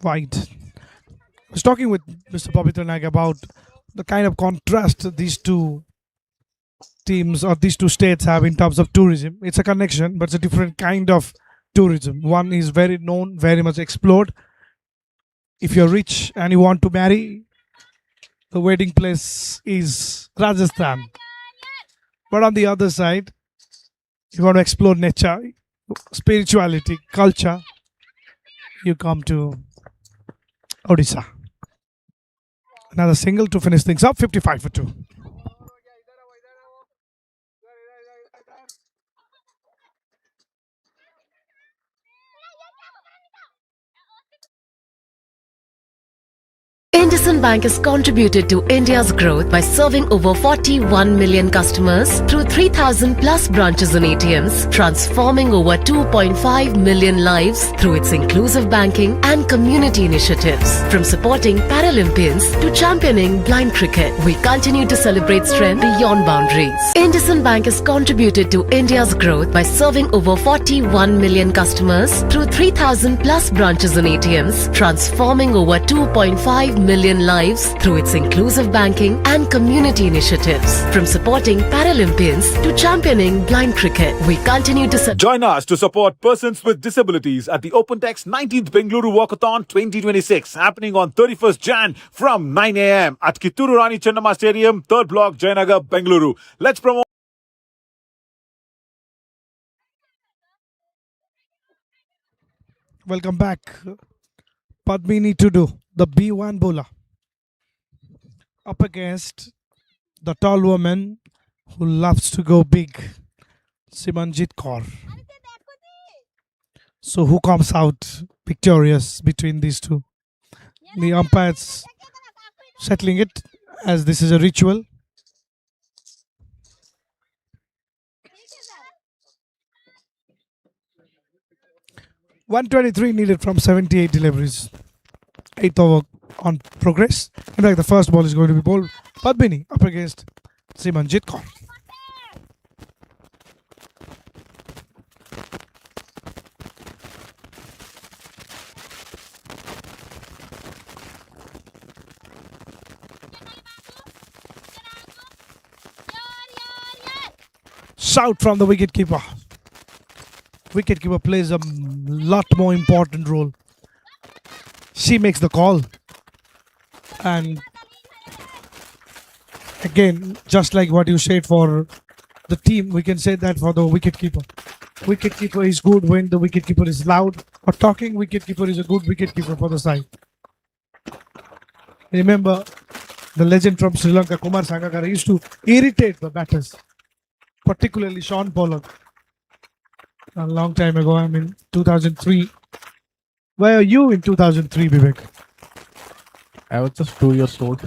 Right. I was talking with Mr. Pavitra Nag about the kind of contrast these two teams or these two states have in terms of tourism. It's a connection, but it's a different kind of tourism. One is very known, very much explored. If you're rich and you want to marry, the wedding place is Rajasthan. But on the other side, you want to explore nature, spirituality, culture, you come to Odisha. Another single to finish things up, 55 for 2. IndusInd Bank has contributed to India's growth by serving over 41 million customers through 3,000 plus branches and ATMs, transforming over 2.5 million lives through its inclusive banking and community initiatives. From supporting Paralympians to championing blind cricket, we continue to celebrate strength beyond boundaries. IndusInd Bank has contributed to India's growth by serving over 41 million customers through 3,000 plus branches and ATMs, transforming over 2.5 million lives through its inclusive banking and community initiatives. From supporting Paralympians to championing blind cricket, we continue to Join us to support persons with disabilities at the OpenText 19th Bengaluru Walkathon 2026, happening on 31st Jan from 9 a.m. at Kitturu Rani Chennamma Stadium, 3rd Block, Jayanagar, Bengaluru. Let's promote. Welcome back. Padmini Tudu, the B1 bowler, up against the tall woman who loves to go big, Simanjit Kaur. So who comes out victorious between these two? The umpires settling it as this is a ritual. .123 needed from 78 deliveries. 8th over on progress. In fact, the first ball is going to be bowled. Padmini up against Simanjit Kaur. Shout from the wicketkeeper. Wicketkeeper plays a lot more important role. She makes the call. And again, just like what you said for the team, we can say that for the wicketkeeper. Wicketkeeper is good when the wicketkeeper is loud or talking. Wicketkeeper is a good wicketkeeper for the side. Remember, the legend from Sri Lanka, Kumar Sangakkara, used to irritate the batters, particularly Sean Pollock. A long time ago, I mean 2003. Where are you in 2003, Vivek? I was just 2 years old.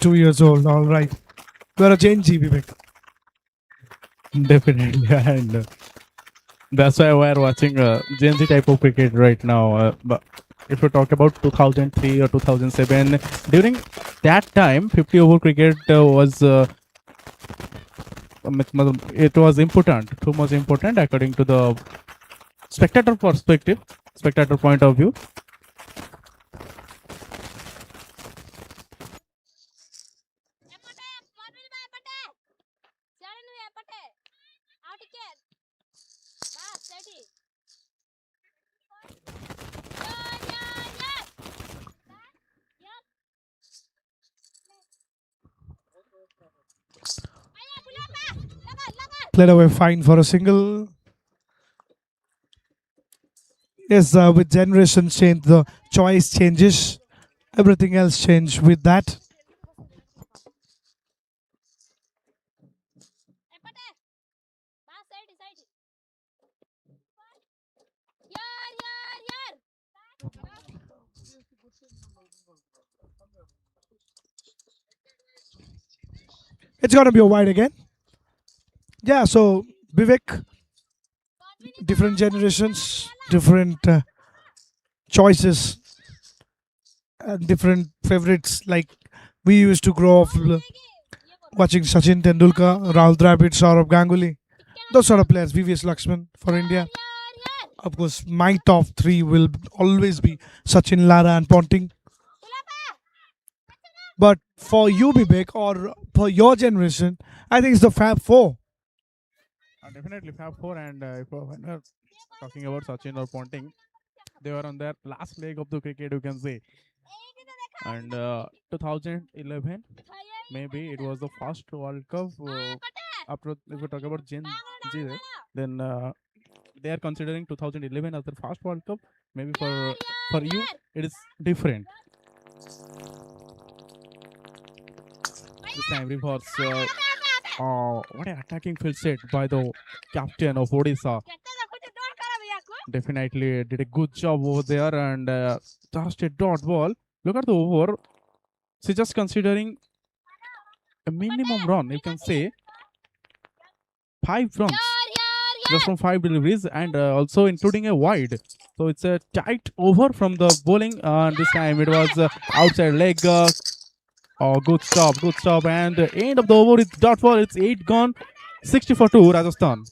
2 years old, all right. You are a Gen Z, Vivek. Definitely, and that's why we are watching Gen Z type of cricket right now. But if you talk about 2003 or 2007, during that time, 50 over cricket was it was important, too much important according to the spectator perspective, spectator point of view. Played away fine for a single. Yes, with generation change, the choice changes. Everything else change with that. It's going to be a wide again. Yeah, so Vivek, different generations, different choices and different favorites. Like we used to grow up watching Sachin Tendulkar, Rahul Dravid, Saurabh Ganguly, those sort of players. VVS Lakshman for India. Of course, my top three will always be Sachin, Lara, and Ponting. But for you, Vivek, or for your generation, I think it's the Fab Four. Definitely Fab 4, and if when we're talking about Sachin or Ponting, they were on their last leg of the cricket, you can say. And 2011, maybe it was the first World Cup. After if we talk about Gen Z, then they are considering 2011 as the first World Cup. Maybe for you, it is different. This time reverse. What an attacking field set by the captain of Odisha. Definitely did a good job over there, and just a dot ball. Look at the over. So just considering a minimum run, you can say 5 runs just from 5 deliveries, and also including a wide. So it's a tight over from the bowling, and this time it was outside leg. Good stop, and end of the over. It's dot ball. It's 8 gone. 60 for 2, Rajasthan.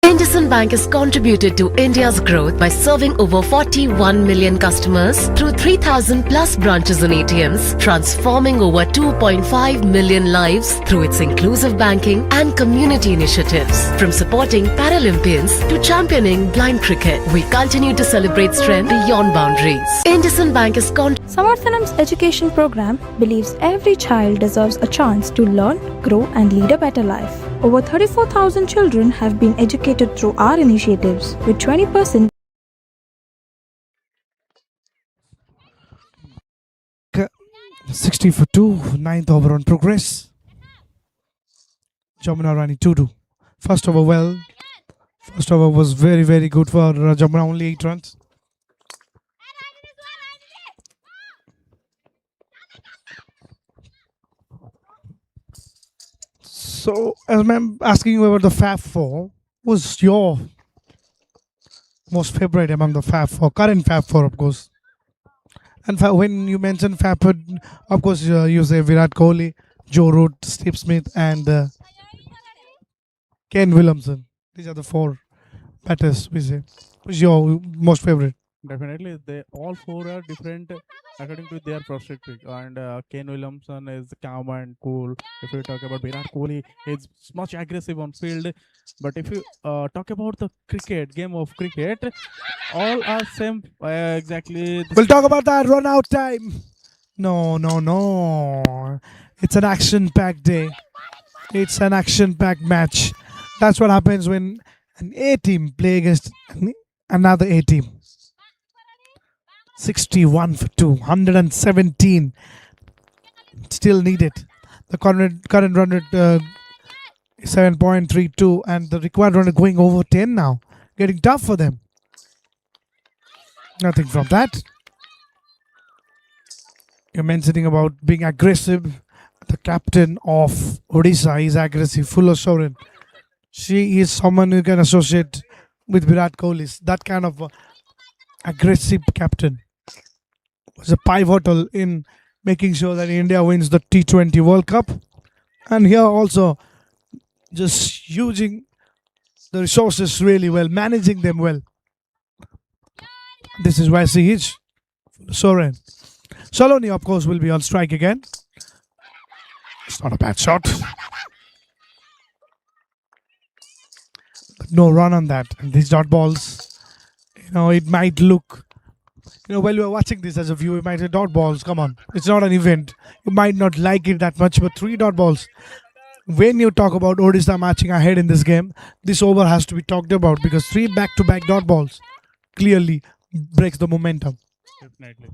IndusInd Bank has contributed to India's growth by serving over 41 million customers through 3,000 plus branches and ATMs, transforming over 2.5 million lives through its inclusive banking and community initiatives. From supporting Paralympians to championing blind cricket, we continue to celebrate strength beyond boundaries. IndusInd Bank is Samarthanam's education program believes every child deserves a chance to learn, grow, and lead a better life. Over 34,000 children have been educated through our initiatives, with 20%. 60 for 2, ninth over on progress. Jamuna Rani 2-2. First over was very, very good for Jamuna, only 8 runs. So, as I'm asking you about the Fab Four, who's your most favorite among the Fab Four? Current Fab Four, of course. And when you mention Fab Four, of course, you say Virat Kohli, Joe Root, Steve Smith, and Ken Williamson. These are the 4 batters, we say. Who's your most favorite? Definitely, they all 4 are different according to their perspective. And Ken Williamson is calm and cool. If you talk about Virat Kohli, he's much aggressive on field. But if you talk about the game of cricket, all are same exactly. We'll talk about that. Run out time. No. It's an action-packed day. It's an action-packed match. That's what happens when an A team play against another A team. 61 for 2, 117 still needed. The current run rate 7.32, and the required run is going over 10 now. Getting tough for them. Nothing from that. You're mentioning about being aggressive. The captain of Odisha is aggressive, full of Soren. She is someone you can associate with Virat Kohli. That kind of aggressive captain was a pivotal in making sure that India wins the T20 World Cup. And here also just using the resources really well, managing them well. This is where she is. Soren. Saloni, of course, will be on strike again. It's not a bad shot. But no run on that. And these dot balls, it might look, while you are watching this as a viewer, you might say dot balls, come on. It's not an event. You might not like it that much, but 3 dot balls. When you talk about Odisha matching ahead in this game, this over has to be talked about because 3 back-to-back dot balls clearly breaks the momentum. Definitely.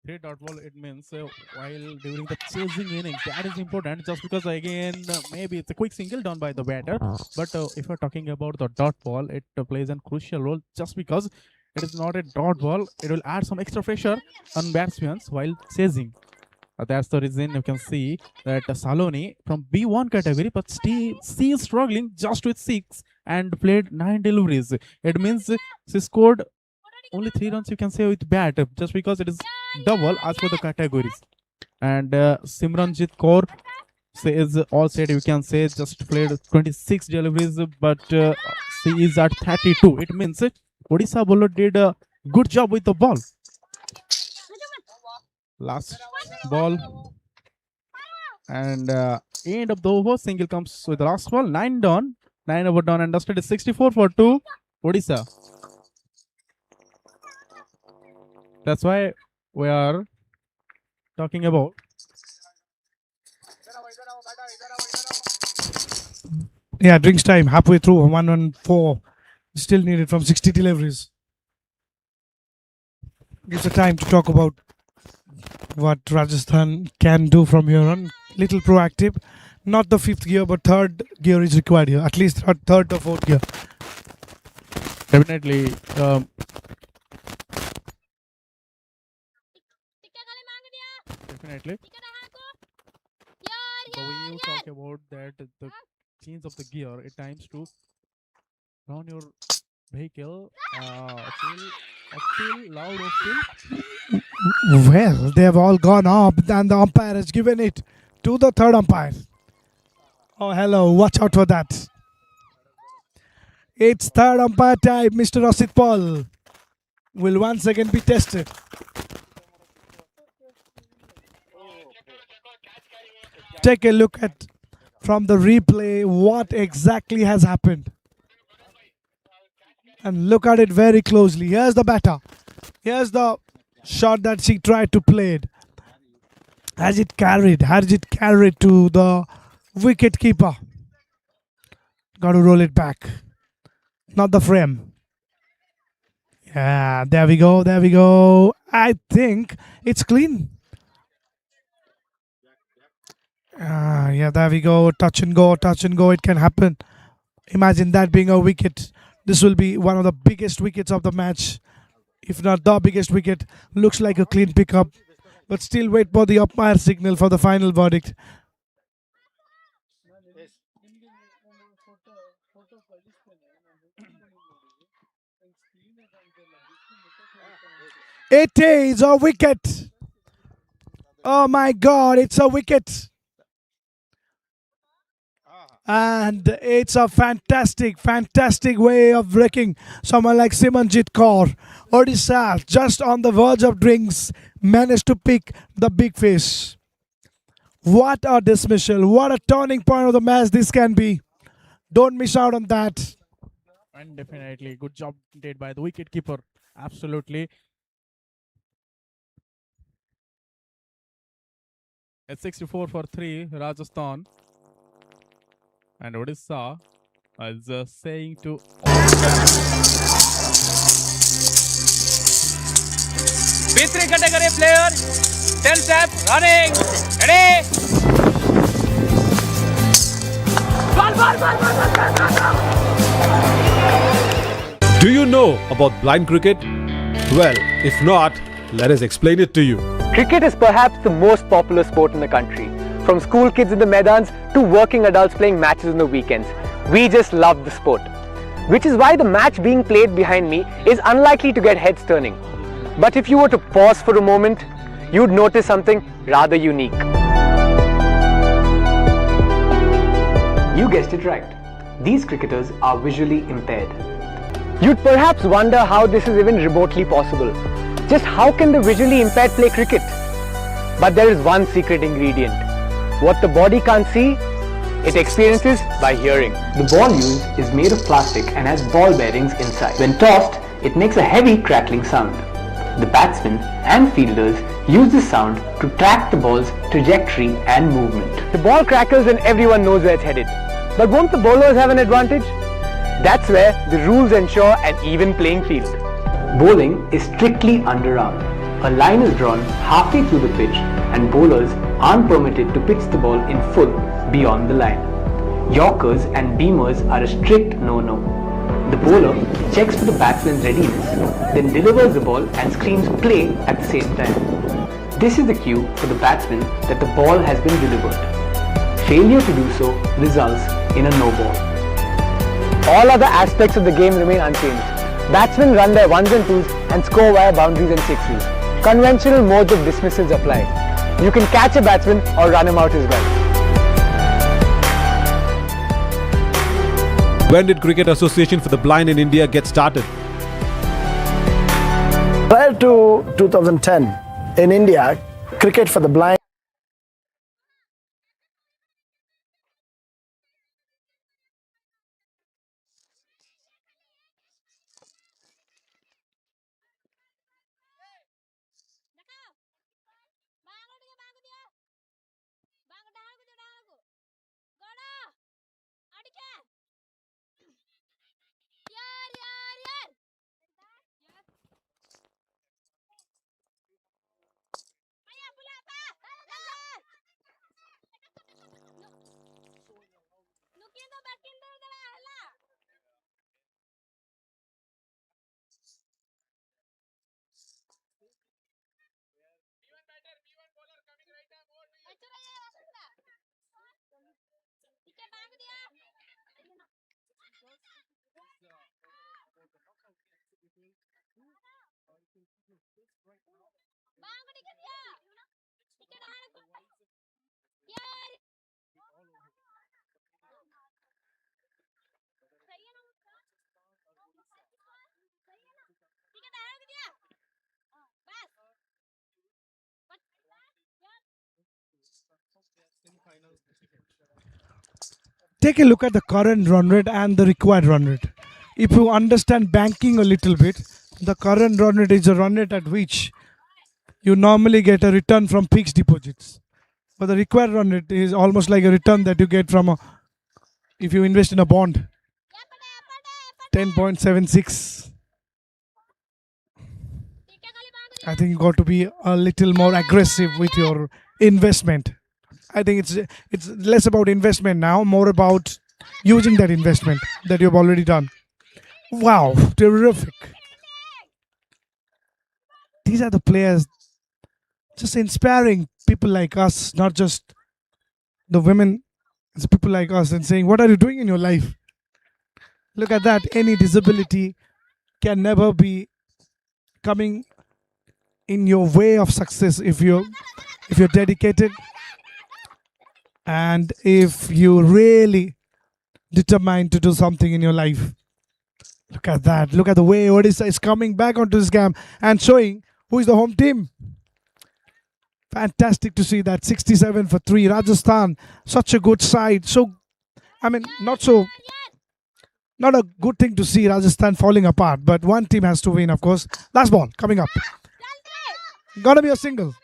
3 dot ball, it means while during the chasing innings, that is important just because again maybe it's a quick single done by the batter, but if you're talking about the dot ball, it plays a crucial role just because it is not a dot ball. It will add some extra pressure on batsmen while chasing. That's the reason you can see that Saloni from B1 category, but still she is struggling just with 6 and played 9 deliveries. It means she scored only 3 runs, you can say, with bat, just because it is double as per the categories. And Simranjit Kaur is all said, you can say, just played 26 deliveries, but she is at 32. It means Odisha bowler did a good job with the ball. Last ball and end of the over. Single comes with the last ball. 9 down, 9 over down, and dusted is 64 for 2 Odisha. That's why we are talking about. Yeah, drinks time halfway through. 114 still needed from 60 deliveries. Gives the time to talk about what Rajasthan can do from here on. Little proactive. Not the 5th gear, but 3rd gear is required here. At least 3rd or 4th gear. Definitely. Definitely. So we talk about that the change of the gear at times to run your vehicle feel loud or feel. Well, they have all gone up and the umpire has given it to the 3rd umpire. Oh, hello. Watch out for that. It's 3rd umpire time. Mr. Rasid Paul will once again be tested. Take a look at from the replay what exactly has happened. And look at it very closely. Here's the batter. Here's the shot that she tried to play. Has it carried to the wicket keeper? Got to roll it back. Not the frame. Yeah, there we go. There we go. I think it's clean. Yeah, there we go. Touch and go. It can happen. Imagine that being a wicket. This will be one of the biggest wickets of the match. If not the biggest wicket. Looks like a clean pickup. But still wait for the umpire signal for the final verdict. It is a wicket. Oh my God, it's a wicket. And it's a fantastic way of breaking someone like Simranjit Kaur. Odisha, just on the verge of drinks, managed to pick the big fish. What a dismissal. What a turning point of the match this can be. Don't miss out on that. And definitely good job did by the wicket keeper. Absolutely. At 64 for 3, Rajasthan. And Odisha is saying to B3 category player, 10 steps, running, ready. Do you know about blind cricket? Well, if not, let us explain it to you. Cricket is perhaps the most popular sport in the country. From school kids in the Maidans to working adults playing matches on the weekends. We just love the sport. Which is why the match being played behind me is unlikely to get heads turning. But if you were to pause for a moment, you'd notice something rather unique. You guessed it right. These cricketers are visually impaired. You'd perhaps wonder how this is even remotely possible. Just how can the visually impaired play cricket? But there is one secret ingredient. What the body can't see, it experiences by hearing. The ball used is made of plastic and has ball bearings inside. When tossed, it makes a heavy crackling sound. The batsmen and fielders use this sound to track the ball's trajectory and movement. The ball crackles and everyone knows where it's headed. But won't the bowlers have an advantage? That's where the rules ensure an even playing field. Bowling is strictly underarm. A line is drawn halfway through the pitch and bowlers aren't permitted to pitch the ball in full beyond the line. Yorkers and beamers are a strict no-no. The bowler checks for the batsman's readiness, then delivers the ball and screams play at the same time. This is the cue for the batsman that the ball has been delivered. Failure to do so results in a no ball. All other aspects of the game remain unchanged. Batsmen run their ones and twos and score via boundaries and sixes. Conventional modes of dismissals apply. You can catch a batsman or run him out as well. When did Cricket Association for the Blind in India get started? Prior to 2010, in India, cricket for the blind take a look at the current run rate and the required run rate. If you understand banking a little bit, the current run rate is a run rate at which you normally get a return from fixed deposits. But the required run rate is almost like a return that you get from if you invest in a bond. 10.76. I think you got to be a little more aggressive with your investment. I think it's less about investment now, more about using that investment that you've already done. Wow, terrific. These are the players just inspiring people like us, not just the women, it's people like us, and saying, what are you doing in your life? Look at that. Any disability can never be coming in your way of success if you're dedicated and if you really determined to do something in your life. Look at that. Look at the way Odisha is coming back onto this game and showing who is the home team. Fantastic to see that. 67 for 3. Rajasthan, such a good side. So, I mean, not a good thing to see Rajasthan falling apart, but one team has to win, of course. Last ball coming up. Gotta be a single.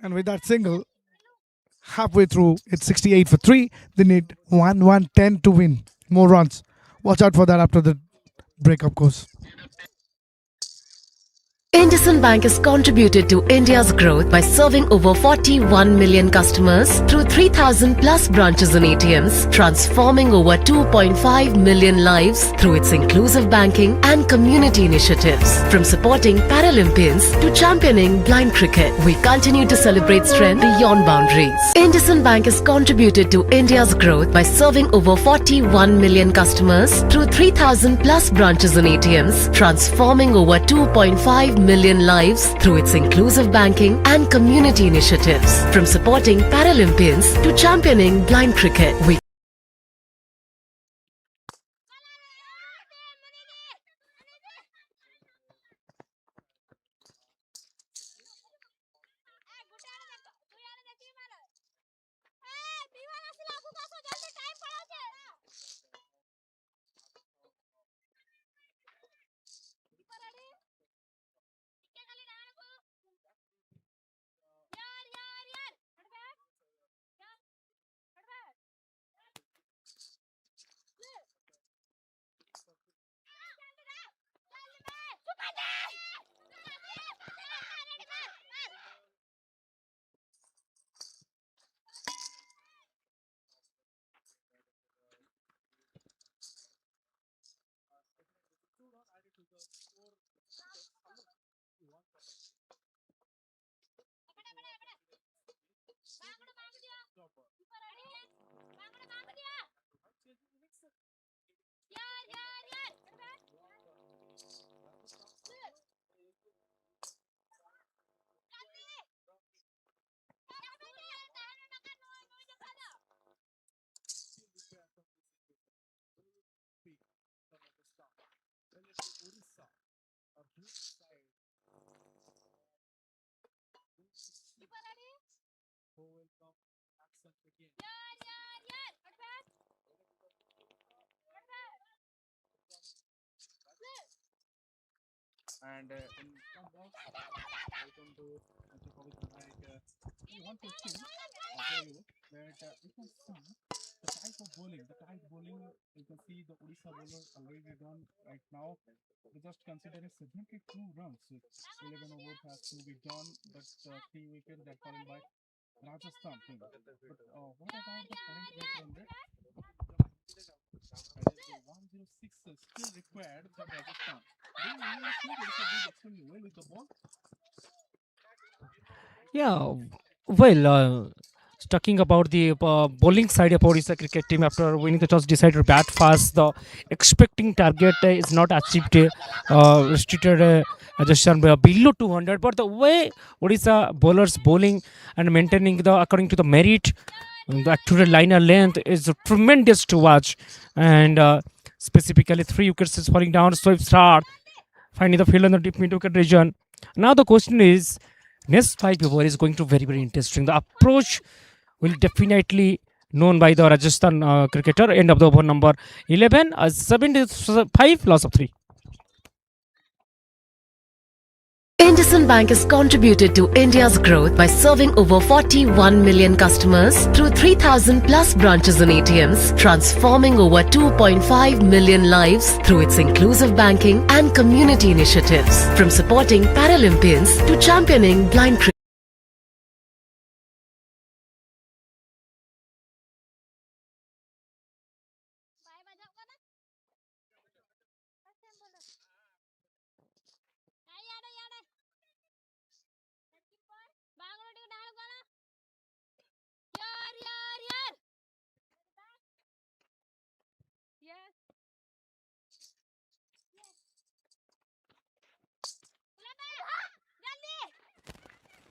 And with that single, halfway through, it's 68 for 3. They need 110 to win. More runs. Watch out for that after the break, of course. IndusInd Bank has contributed to India's growth by serving over 41 million customers through 3,000 plus branches and ATMs, transforming over 2.5 million lives through its inclusive banking and community initiatives. From supporting Paralympians to championing blind cricket, we continue to celebrate strength beyond boundaries. IndusInd Bank has contributed to India's growth by serving over 41 million customers through 3,000 plus branches and ATMs, transforming over 2.5 million lives through its inclusive banking and community initiatives. From supporting Paralympians to championing blind cricket, we And in some box, welcome to Mr. Pavitra Naik. One question for you that you can see the type of bowling, you can see the Odisha bowler already done right now. We just consider 72 runs. 11 overs has to be done, but 3 wickets that fallen by Rajasthan team. But what about the current net run rate? That is 106 still required for Rajasthan. Do you really think Odisha did extremely well with the ball? Yeah, well, talking about the bowling side of Odisha cricket team after winning the toss decided to bat fast. The expecting target is not achieved, restricted Rajasthan below 200. But the way Odisha bowlers bowling and maintaining the according to the merit, the accurate liner length is tremendous to watch. And specifically 3 wickets is falling down. So it's hard finding the field in the deep mid wicket region. Now the question is, next 5 over is going to very interesting. The approach will definitely known by the Rajasthan cricketer. End of the over number 11, 75 loss of 3. IndusInd Bank has contributed to India's growth by serving over 41 million customers through 3,000 plus branches and ATMs, transforming over 2.5 million lives through its inclusive banking and community initiatives. From supporting Paralympians to championing blind cricket.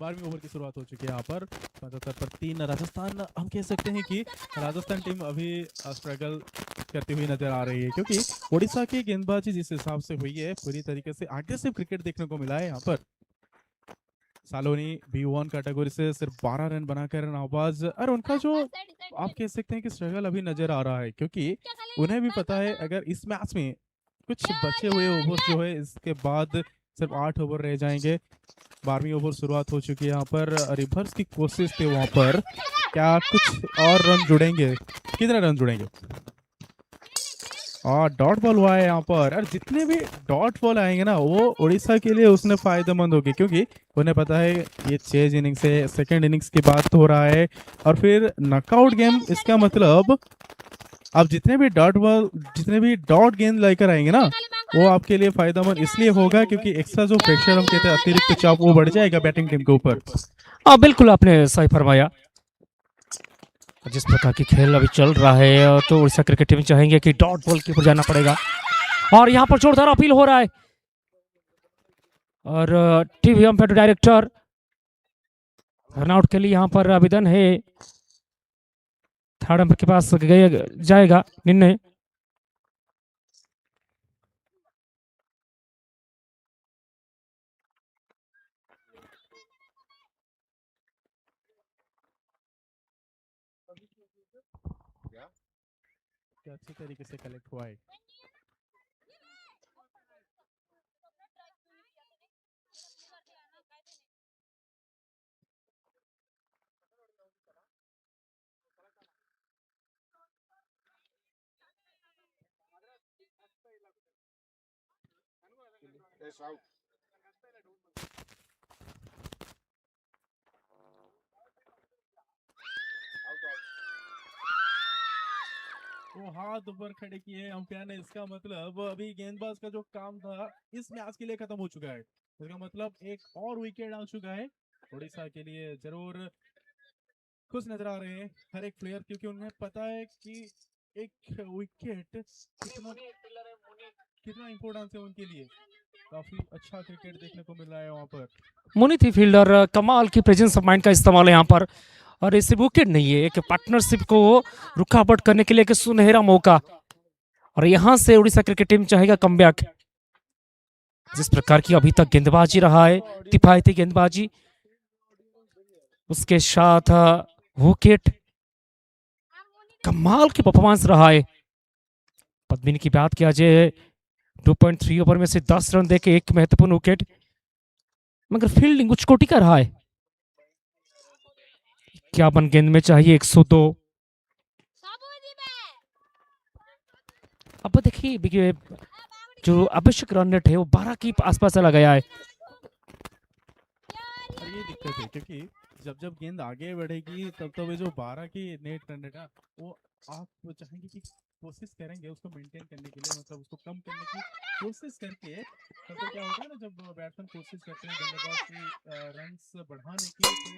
बारहवीं over की शुरुआत हो चुकी है यहाँ पर 75 पर 3 राजस्थान। हम कह सकते हैं कि राजस्थान टीम अभी स्ट्रगल करती हुई नजर आ रही है, क्योंकि ओडिशा की गेंदबाजी जिस हिसाब से हुई है पूरी तरीके से अग्रेसिव क्रिकेट देखने को मिला है। यहाँ पर सालोनी B1 कैटेगरी से सिर्फ 12 रन बनाकर नाबाज, और उनका जो आप कह सकते हैं कि स्ट्रगल अभी नजर आ रहा है, क्योंकि उन्हें भी पता है अगर इस मैच में कुछ बचे हुए ओवर जो है इसके बाद सिर्फ 8 ओवर रह जाएंगे। 12वीं ओवर शुरुआत हो चुकी है। यहाँ पर रिवर्स की कोशिश थी, वहां पर क्या कुछ और रन जुड़ेंगे? कितने रन जुड़ेंगे? और डॉट बॉल हुआ है यहाँ पर, और जितने भी डॉट बॉल आएंगे ना वो उड़ीसा के लिए उसने फायदेमंद होगी, क्योंकि उन्हें पता है ये चेज इनिंग्स है, सेकेंड इनिंग्स की बात हो रहा है और फिर नॉकआउट गेम। इसका मतलब अब जितने भी डॉट गेंद लेकर आएंगे ना वो आपके लिए फायदेमंद इसलिए होगा क्योंकि एक्स्ट्रा जो प्रेशर हम कहते हैं अतिरिक्त चाप वो बढ़ जाएगा बैटिंग टीम के ऊपर। हाँ बिल्कुल आपने सही फरमाया। जिस प्रकार की खेल अभी चल रहा है तो उड़ीसा क्रिकेट टीम चाहेंगे कि डॉट बॉल के ऊपर जाना पड़ेगा, और यहाँ पर जोरदार अपील हो रहा है और टीवी अंपायर डायरेक्टर रनआउट के लिए यहाँ पर आवेदन है। थर्ड अंपायर के पास जाएगा निर्णय। अच्छी तरीके से कलेक्ट हुआ है। वो हाथ ऊपर खड़े किए अंपायर ने, इसका मतलब अभी गेंदबाज का जो काम था इस मैच के लिए खत्म हो चुका है। इसका मतलब एक और विकेट आ चुका है उड़ीसा के लिए। जरूर खुश नजर आ रहे हैं हर एक प्लेयर, क्योंकि उन्हें पता है कि एक विकेट कितना इंपॉर्टेंट है उनके लिए। काफी अच्छा क्रिकेट देखने को मिल रहा है वहाँ पर। मुनीथ फील्डर कमाल की प्रेजेंस ऑफ माइंड का इस्तेमाल है यहाँ पर, और ये सिर्फ विकेट नहीं है, एक पार्टनरशिप को रुकावट करने के लिए एक सुनहरा मौका, और यहाँ से उड़ीसा क्रिकेट टीम चाहेगा कमबैक। जिस प्रकार की अभी तक गेंदबाजी रहा है, किफायती गेंदबाजी, उसके साथ विकेट, कमाल की परफॉर्मेंस रहा है। पद्मिनी की बात किया जाए 2.3 ओवर में से 10 रन देके एक महत्वपूर्ण विकेट, मगर फील्डिंग उच्च कोटि का रहा है। क्या बन गेंद में चाहिए 102। अब देखिए जो आवश्यक रन रेट है वो 12 के आसपास चला गया है। और ये दिक्कत है क्योंकि जब जब गेंद आगे बढ़ेगी तब तब ये जो 12 की नेट रन रेट है वो आप चाहेंगे कि कोशिश करेंगे उसको मेंटेन करने के लिए, मतलब उसको कम करने की कोशिश करके। तब तो क्या होता है ना, जब बैट्समैन कोशिश करते हैं बल्लेबाज की रन्स बढ़ाने की, तो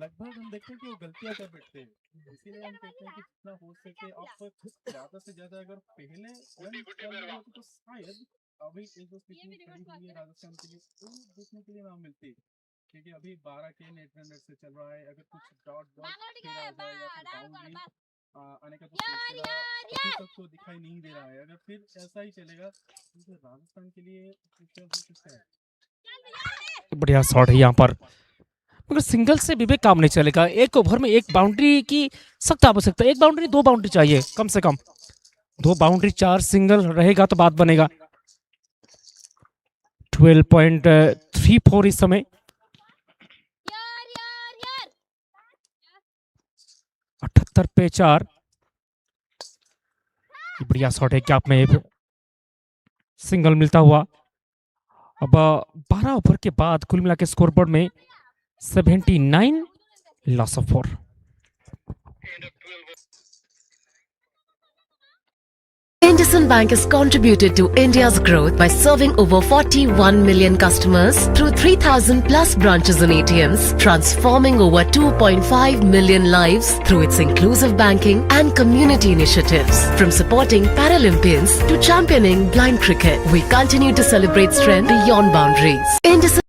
लगभग हम देखते हैं कि वो गलतियां कर बैठते हैं। इसीलिए हम कहते हैं कि जितना हो सके आप ज्यादा से ज्यादा अगर पहले रन कर रहे होते तो शायद अभी एक दो स्थिति खड़ी हुई है राजस्थान के लिए वो देखने के लिए ना मिलती, क्योंकि अभी 12 के नेट रन रेट से चल रहा है। अगर कुछ डॉट डॉट खेला जाए या फिर बाउंड्री आने का तो सिलसिला अभी तक तो दिखाई नहीं दे रहा है। अगर फिर ऐसा ही चलेगा तो राजस्थान के लिए फ्यूचर हो सकता है। बढ़िया शॉट है यहाँ पर, मगर सिंगल से विवेक काम नहीं चलेगा। एक ओवर में एक बाउंड्री की सख्त आवश्यकता है। एक बाउंड्री 2 बाउंड्री चाहिए कम से कम, 2 बाउंड्री 4 सिंगल रहेगा तो बात बनेगा। 12.34 इस समय, 78 पे 4। बढ़िया शॉट है, क्या में सिंगल मिलता हुआ। अब 12 ओवर के बाद कुल मिला के स्कोरबोर्ड में 79, loss of 4। IndusInd Bank has contributed to India's growth by serving over 41 million customers through 3,000 plus branches and ATMs, transforming over 2.5 million lives through its inclusive banking and community initiatives. From supporting Paralympians to championing blind cricket, we continue to celebrate strength beyond boundaries. IndusInd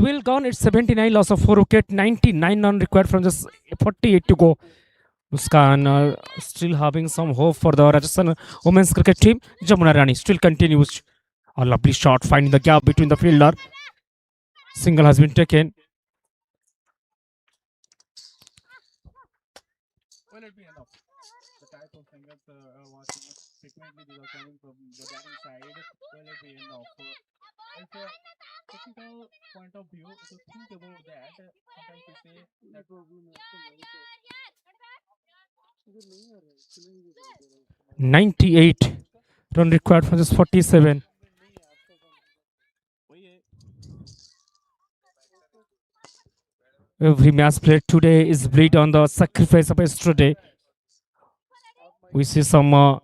12 gone, it's 79, loss of 4 wicket, 99 run required from just 48 to go. Muskan still having some hope for the Rajasthan women's cricket team. Jamuna Rani still continues. A lovely shot finding the gap between the fielder. Single has been taken. Well, it'll be enough. The type of singles watching frequently these are coming from the batting side. Well, it'll be enough. As a technical point of view, if you think about that, sometimes we say that 98 run required from just 47. Every match played today is built on the sacrifice of yesterday. We see some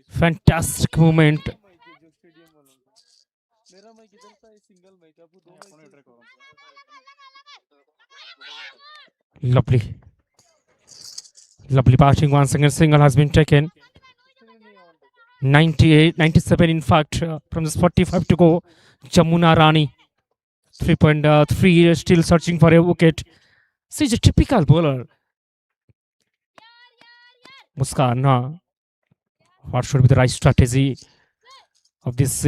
fantastic movement. Lovely. Lovely batting once again. Single has been taken. 98, 97 in fact, from this 45 to go. Jamuna Rani, 3.3, still searching for a wicket. She's a typical bowler. Muskan, what should be the right strategy of this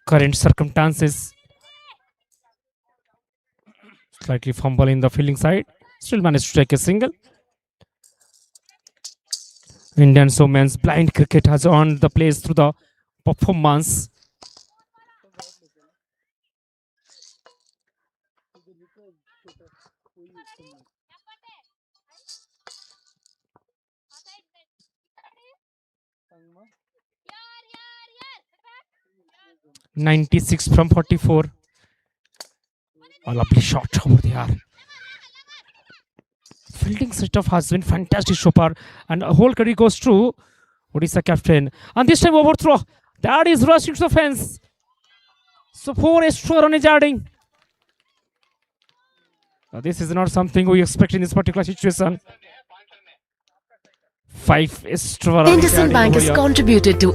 current circumstances? Slightly fumble in the fielding side. Still managed to take a single. Indian women's blind cricket has earned the place through the performance. .96 from 44. A lovely shot over there. Fielding setup has been fantastic so far, and a whole credit goes to Odisha captain. And this time overthrow. That is rushing to the fence. So 4 extra run is adding. Now this is not something we expect in this particular situation. 5 extra run. IndusInd Bank has contributed to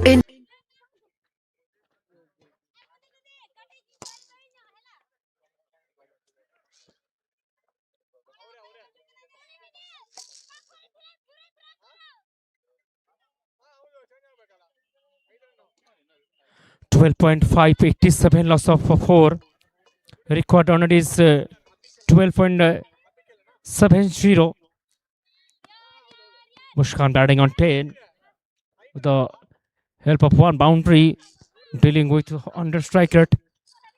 12.5, 87 loss of 4. Required on it is 12.70. Mushkan batting on 10 with the help of one boundary, dealing with under strike rate.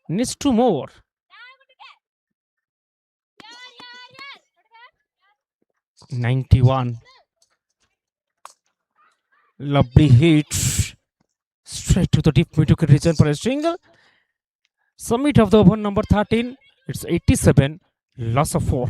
Needs 2 more. .91. Lovely hit straight to the deep mid-wicket region for a single. Summit of the over number 13. It's 87, loss of 4.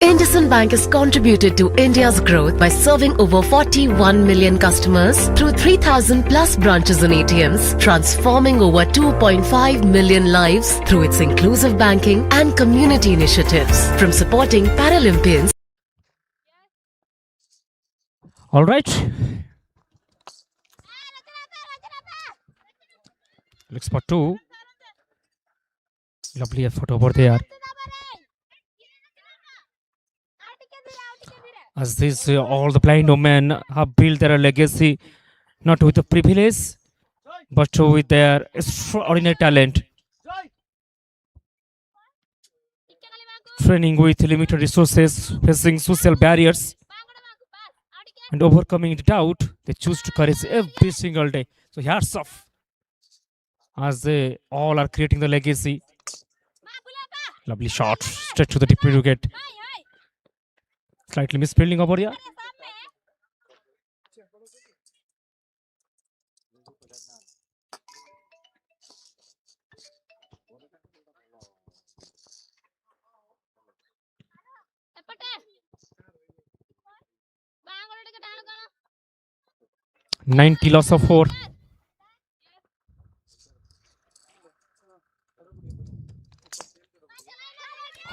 IndusInd Bank has contributed to India's growth by serving over 41 million customers through 3,000 plus branches and ATMs, transforming over 2.5 million lives through its inclusive banking and community initiatives. From supporting Paralympians. All right. Looks for 2. Lovely effort over there. As this, all the blind women have built their legacy, not with the privilege, but with their extraordinary talent. Training with limited resources, facing social barriers, and overcoming the doubt, they choose to courage every single day. So hats off, as they all are creating the legacy. Lovely shot, straight to the deep wicket. Slightly misfielding over here. .90 loss of 4.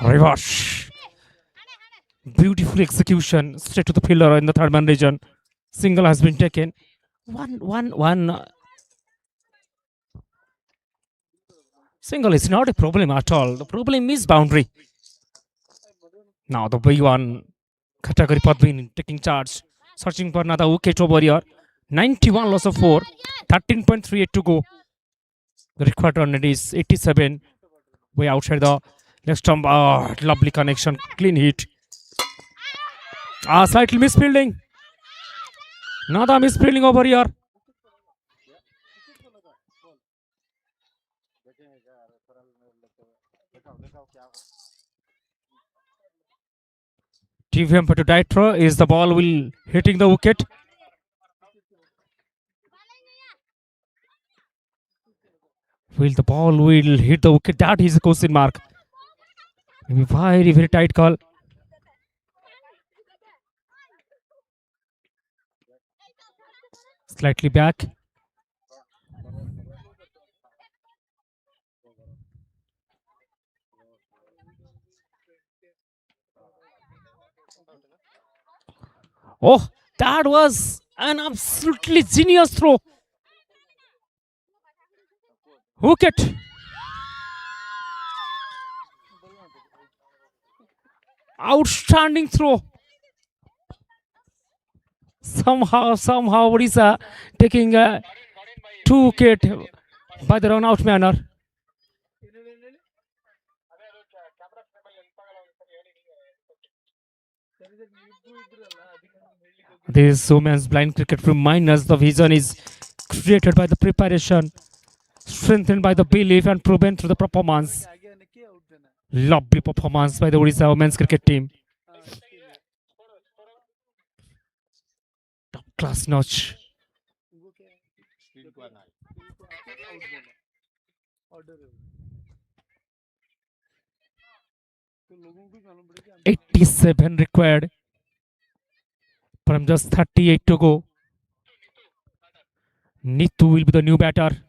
Reverse. Beautiful execution straight to the pillar in the third man region. Single has been taken. One. Single is not a problem at all. The problem is boundary. Now the B1 category Padmin taking charge, searching for another wicket over here. 91 loss of 4. 13.38 to go. The required run is 87. Way outside the next stump. Lovely connection. Clean hit. Slightly misfielding. Another misfielding over here. TVM to Daitra is the ball will hitting the wicket. Will the ball will hit the wicket? That is a question mark. Maybe very tight call. Slightly back. Oh, that was an absolutely genius throw. Wicket. Outstanding throw. Somehow Odisha taking a 2 wicket by the run out manner. This women's blind cricket reminds us the vision is created by the preparation, strengthened by the belief, and proven through the performance. Lovely performance by the Odisha women's cricket team. Top class notch. .87 required from just 38 to go. Nitu will be the new batter.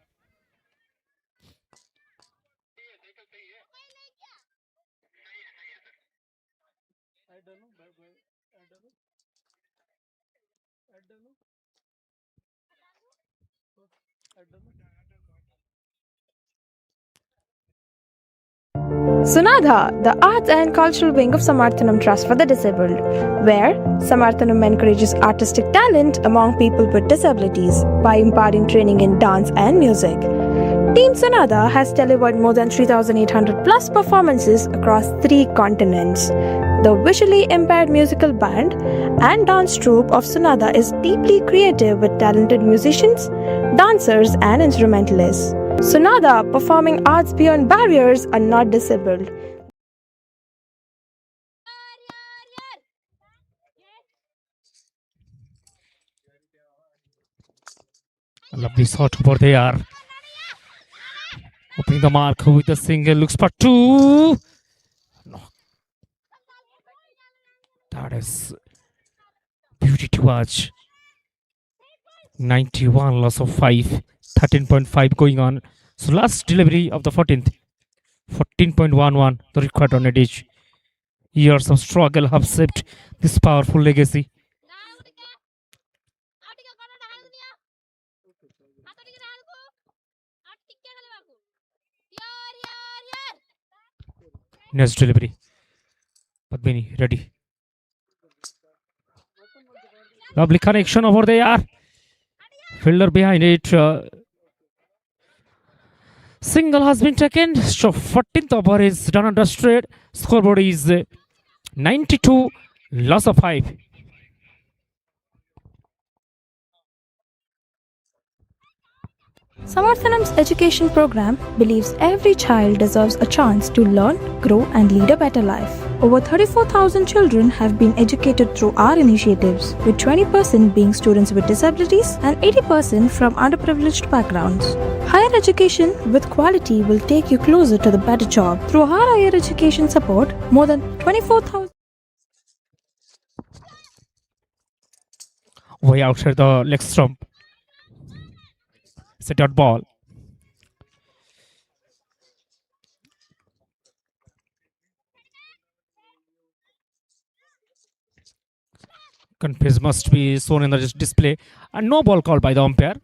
Sunadha, the arts and cultural wing of Samarthanam Trust for the Disabled, where Samarthanam encourages artistic talent among people with disabilities by imparting training in dance and music. Team Sunadha has delivered more than 3,800 plus performances across 3 continents. The visually impaired musical band and dance troupe of Sunadha is deeply creative with talented musicians, dancers, and instrumentalists. Sunadha, performing arts beyond barriers, are not disabled. A lovely shot over there. Opening the mark with a single, looks for 2. No. That is beauty to watch. 91 loss of 5, 13.5 going on. So last delivery of the 14th, 14.11, the required on each. Years of struggle have shaped this powerful legacy. Next delivery. Padmini, ready. Lovely connection over there. Fielder behind it. Single has been taken. So 14th over is done under straight. Scoreboard is 92, loss of 5. Samarthanam's education program believes every child deserves a chance to learn, grow, and lead a better life. Over 34,000 children have been educated through our initiatives, with 20% being students with disabilities and 80% from underprivileged backgrounds. Higher education with quality will take you closer to the better job. Through our higher education support, more than 24,000 Way outside the leg stump. It's a dot ball. Confuse must be shown in the display. And no ball called by the umpire.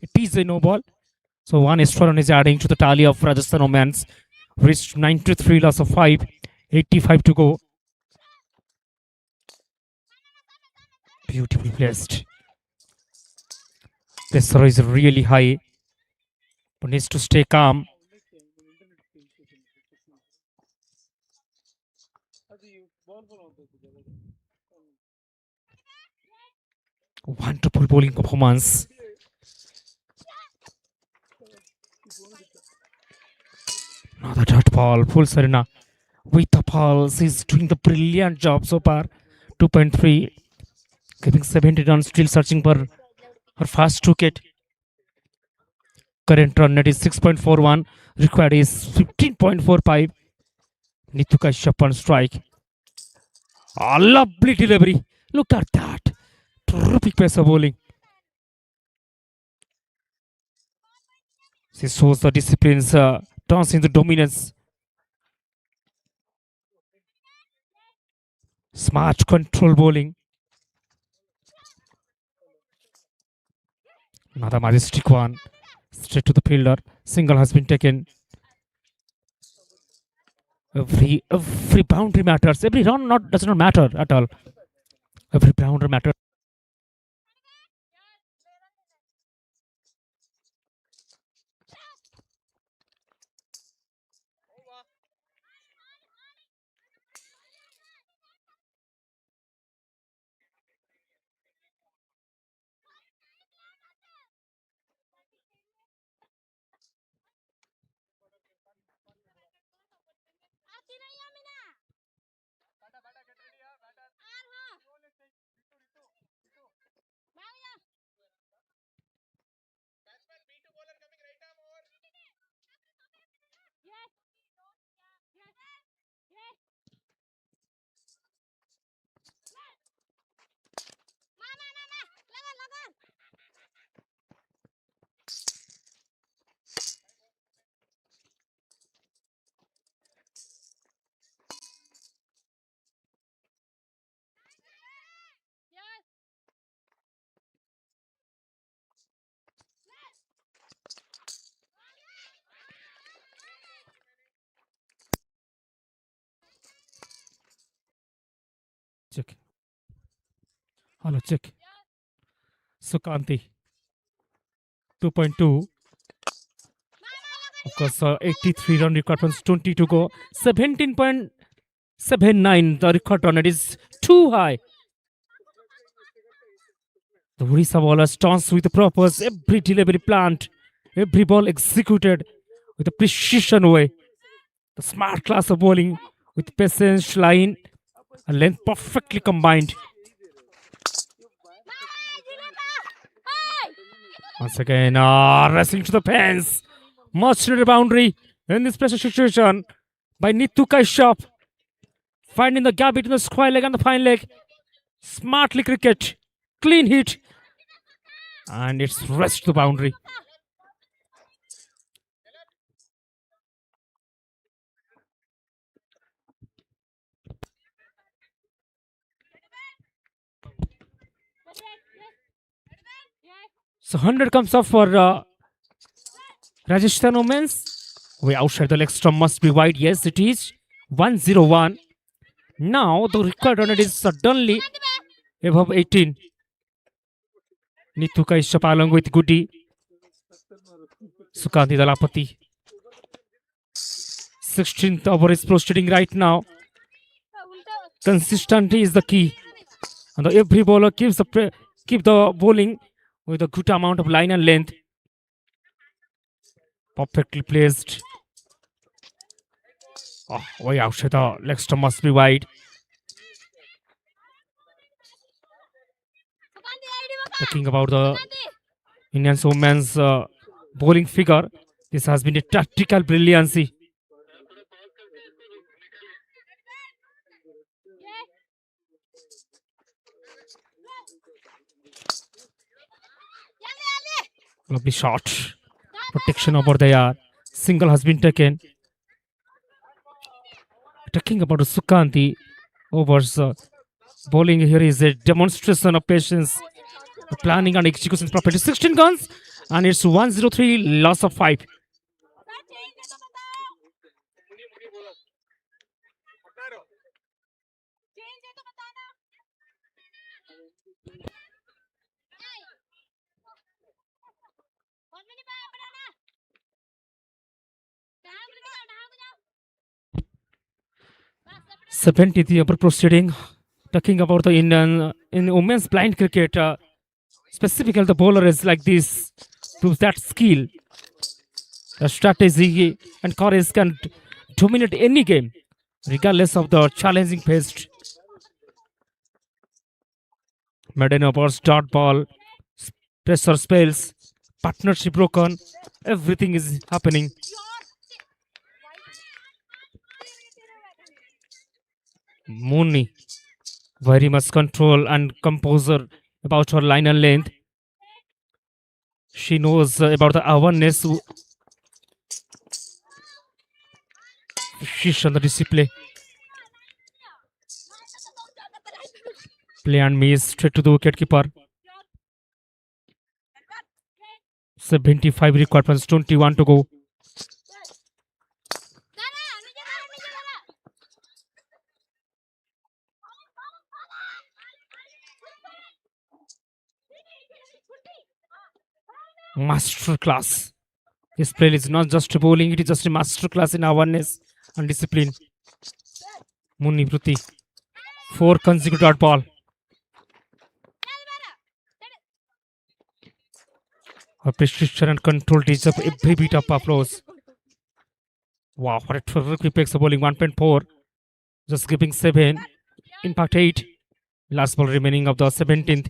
It is a no ball. So one extra run is adding to the tally of Rajasthan Women's. Reached 93 loss of 5, 85 to go. Beautifully placed. Pressure is really high. But needs to stay calm. Wonderful bowling performance. Another dot ball, full Serena. With the pulse, he's doing the brilliant job so far. 2.3, giving 70 runs, still searching for her first wicket. Current run rate is 6.41, required is 15.45. Nitu Kashyap on strike. A lovely delivery. Look at that. Terrific pace of bowling. She shows the disciplines, turns into dominance. Smart control bowling. Another majestic one. Straight to the fielder. Single has been taken. Every boundary matters. Every run does not matter at all. Every boundary matters. Hello, check. Sukanti. 2.2. Of course, 83 run required from 20 to go. 17.79. The record run it is too high. The Odisha bowler stands with the purpose. Every delivery planned. Every ball executed with a precision way. The smart class of bowling with patience, line, and length perfectly combined. Once again, wrestling to the fence. Much needed boundary in this pressure situation by Nitu Kaishap. Finding the gap between the square leg and the fine leg. Smartly cricket. Clean hit. And it's rest to the boundary. So 100 comes off for Rajasthan Women's. Way outside the leg stump must be wide. Yes, it is. 101. Now the required run is suddenly above 18. Nitu Kaishap along with Goody. Sukanti Dalapati. 16th over is proceeding right now. Consistency is the key. And every bowler keep the bowling with a good amount of line and length. Perfectly placed. Way outside the leg stump must be wide. Talking about the Indian women's bowling figure, this has been a tactical brilliancy. Lovely shot. Protection over there. Single has been taken. Talking about the Sukanti overs, bowling here is a demonstration of patience, planning and execution properly. 16 guns and it's 103, loss of 5. Seventeenth over proceeding. Talking about the Indian in women's blind cricket, specifically the bowler is like this, proves that skill, the strategy and courage can dominate any game, regardless of the challenging faced. Maiden overs, dot ball, pressure spells, partnership broken, everything is happening. Mooney, very much control and composure about her line and length. She knows about the awareness. She's on the display. Play and miss straight to the wicketkeeper. 75 required runs, 21 to go. Master class. This play is not just bowling, it is just a master class in awareness and discipline. Muni Pruti. 4 consecutive dot ball. Her precision and control deserve every bit of applause. Wow, what a terrific pace of bowling. 1.4. Just giving 7. Impact 8. Last ball remaining of the 17th.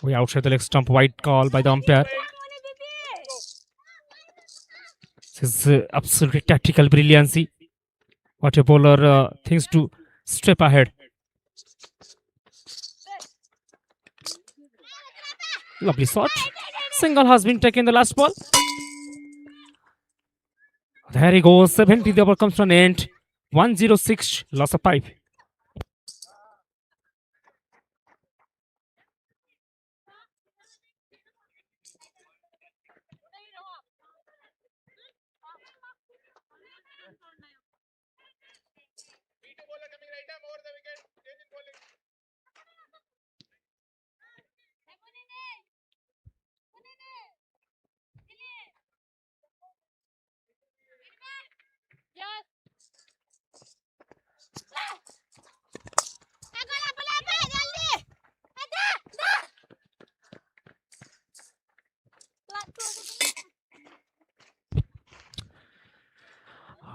We outside the leg stump. Wide call by the umpire. This is absolutely tactical brilliancy. What a bowler thinks to step ahead. Lovely shot. Single has been taken the last ball. There he goes. 70th over comes to an end. 106, loss of 5.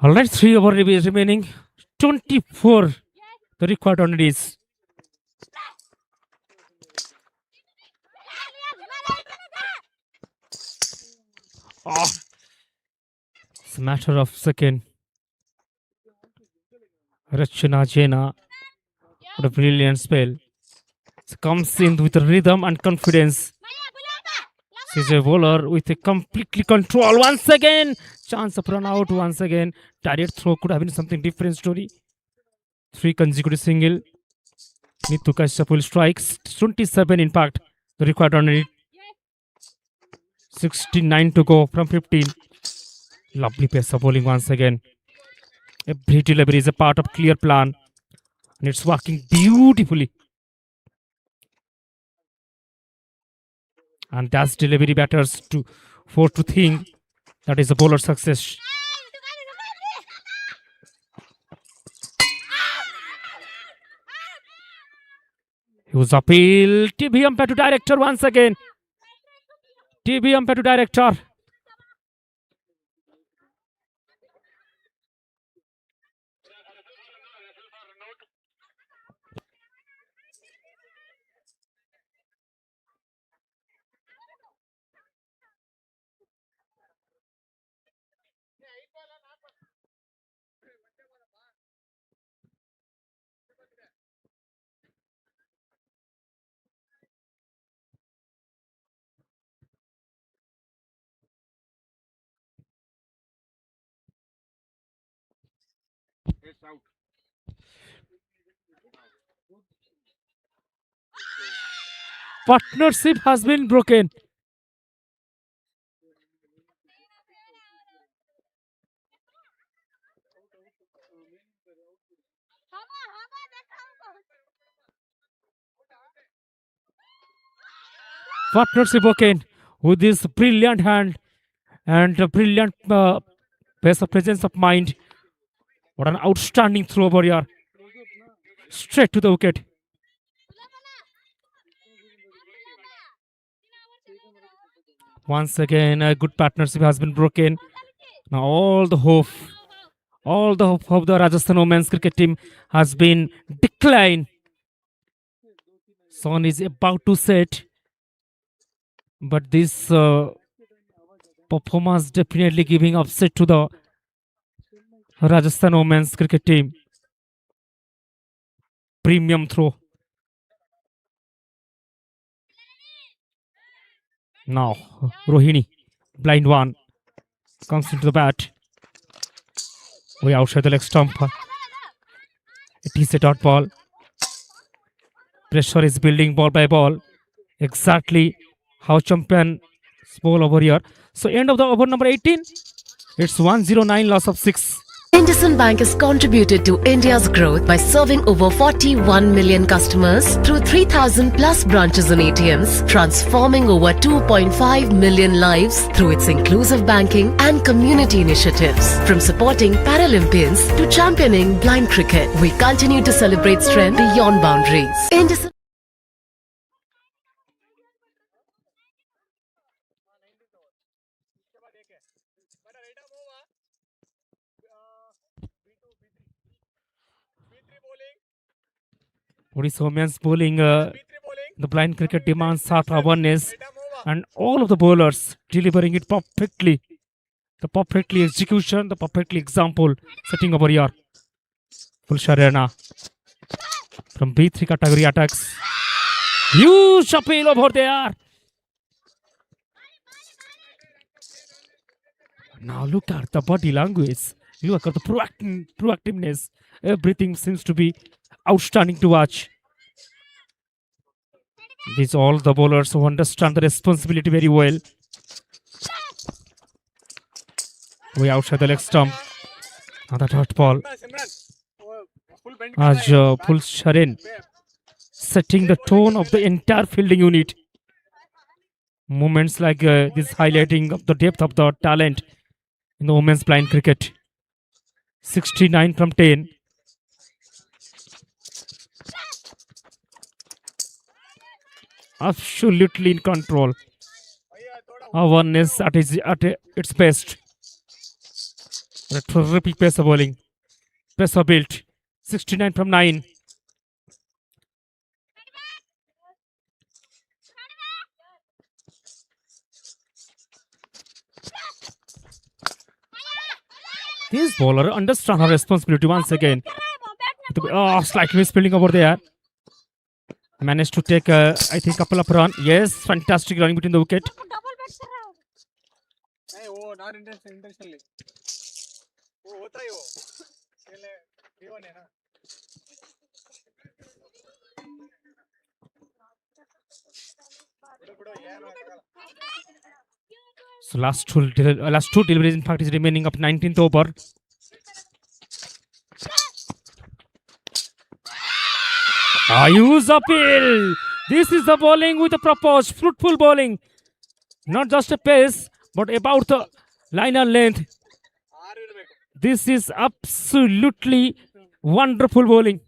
All right, 3 over remaining. 24. The required on it is. Oh. It's a matter of second. Rachana Jena. What a brilliant spell. It comes in with rhythm and confidence. She's a bowler with a completely control. Once again, chance of run out once again. Direct throw could have been something different story. 3 consecutive single. Neetu Kashyap will strikes. 27 impact. The required on it. 69 to go from 15. Lovely pace of bowling once again. Every delivery is a part of clear plan. And it's working beautifully. And that's delivery batters to force to think that is a bowler success. He was appeal. TV umpire to director once again. TV umpire to director. Partnership has been broken. Partnership broken with this brilliant hand and a brilliant presence of mind. What an outstanding throw over here. Straight to the wicket. Once again, a good partnership has been broken. Now all the hope of the Rajasthan women's cricket team has been declined. Sun is about to set, but this performance definitely giving upset to the Rajasthan women's cricket team. Premium throw. Now Rohini, blind one, comes into the bat. Way outside the leg stump. It is a dot ball. Pressure is building ball by ball. Exactly how champion bowl over here. So end of the over number 18. It's 109 loss of 6. IndusInd Bank has contributed to India's growth by serving over 41 million customers through 3,000 plus branches and ATMs, transforming over 2.5 million lives through its inclusive banking and community initiatives. From supporting Paralympians to championing blind cricket, we continue to celebrate strength beyond boundaries. IndusInd Odisha women's bowling, the blind cricket demands sharp awareness, and all of the bowlers delivering it perfectly. The perfectly execution, the perfectly example setting over here. Full Sharana from B3 category attacks. Huge appeal over there. Now look at the body language. Look at the proactiveness. Everything seems to be outstanding to watch. These all the bowlers who understand the responsibility very well. Way outside the leg stump. Another dot ball. As Pul Sharen setting the tone of the entire fielding unit. Moments like this highlighting of the depth of the talent in the women's blind cricket. 69 from 10. Absolutely in control. Awareness at its best. A terrific pacer bowling. Pacer built. 69 from 9. This bowler understands her responsibility once again. Oh, slightly misspelling over there. Managed to take, I think, couple of runs. Yes, fantastic running between the wicket. नहीं वो not intentionally वो होता ही वो पहले जीवन है ना So last two deliveries in fact is remaining of 19th over. Ayu's appeal. This is the bowling with a purpose, fruitful bowling. Not just a pace, but about the liner length. This is absolutely wonderful bowling.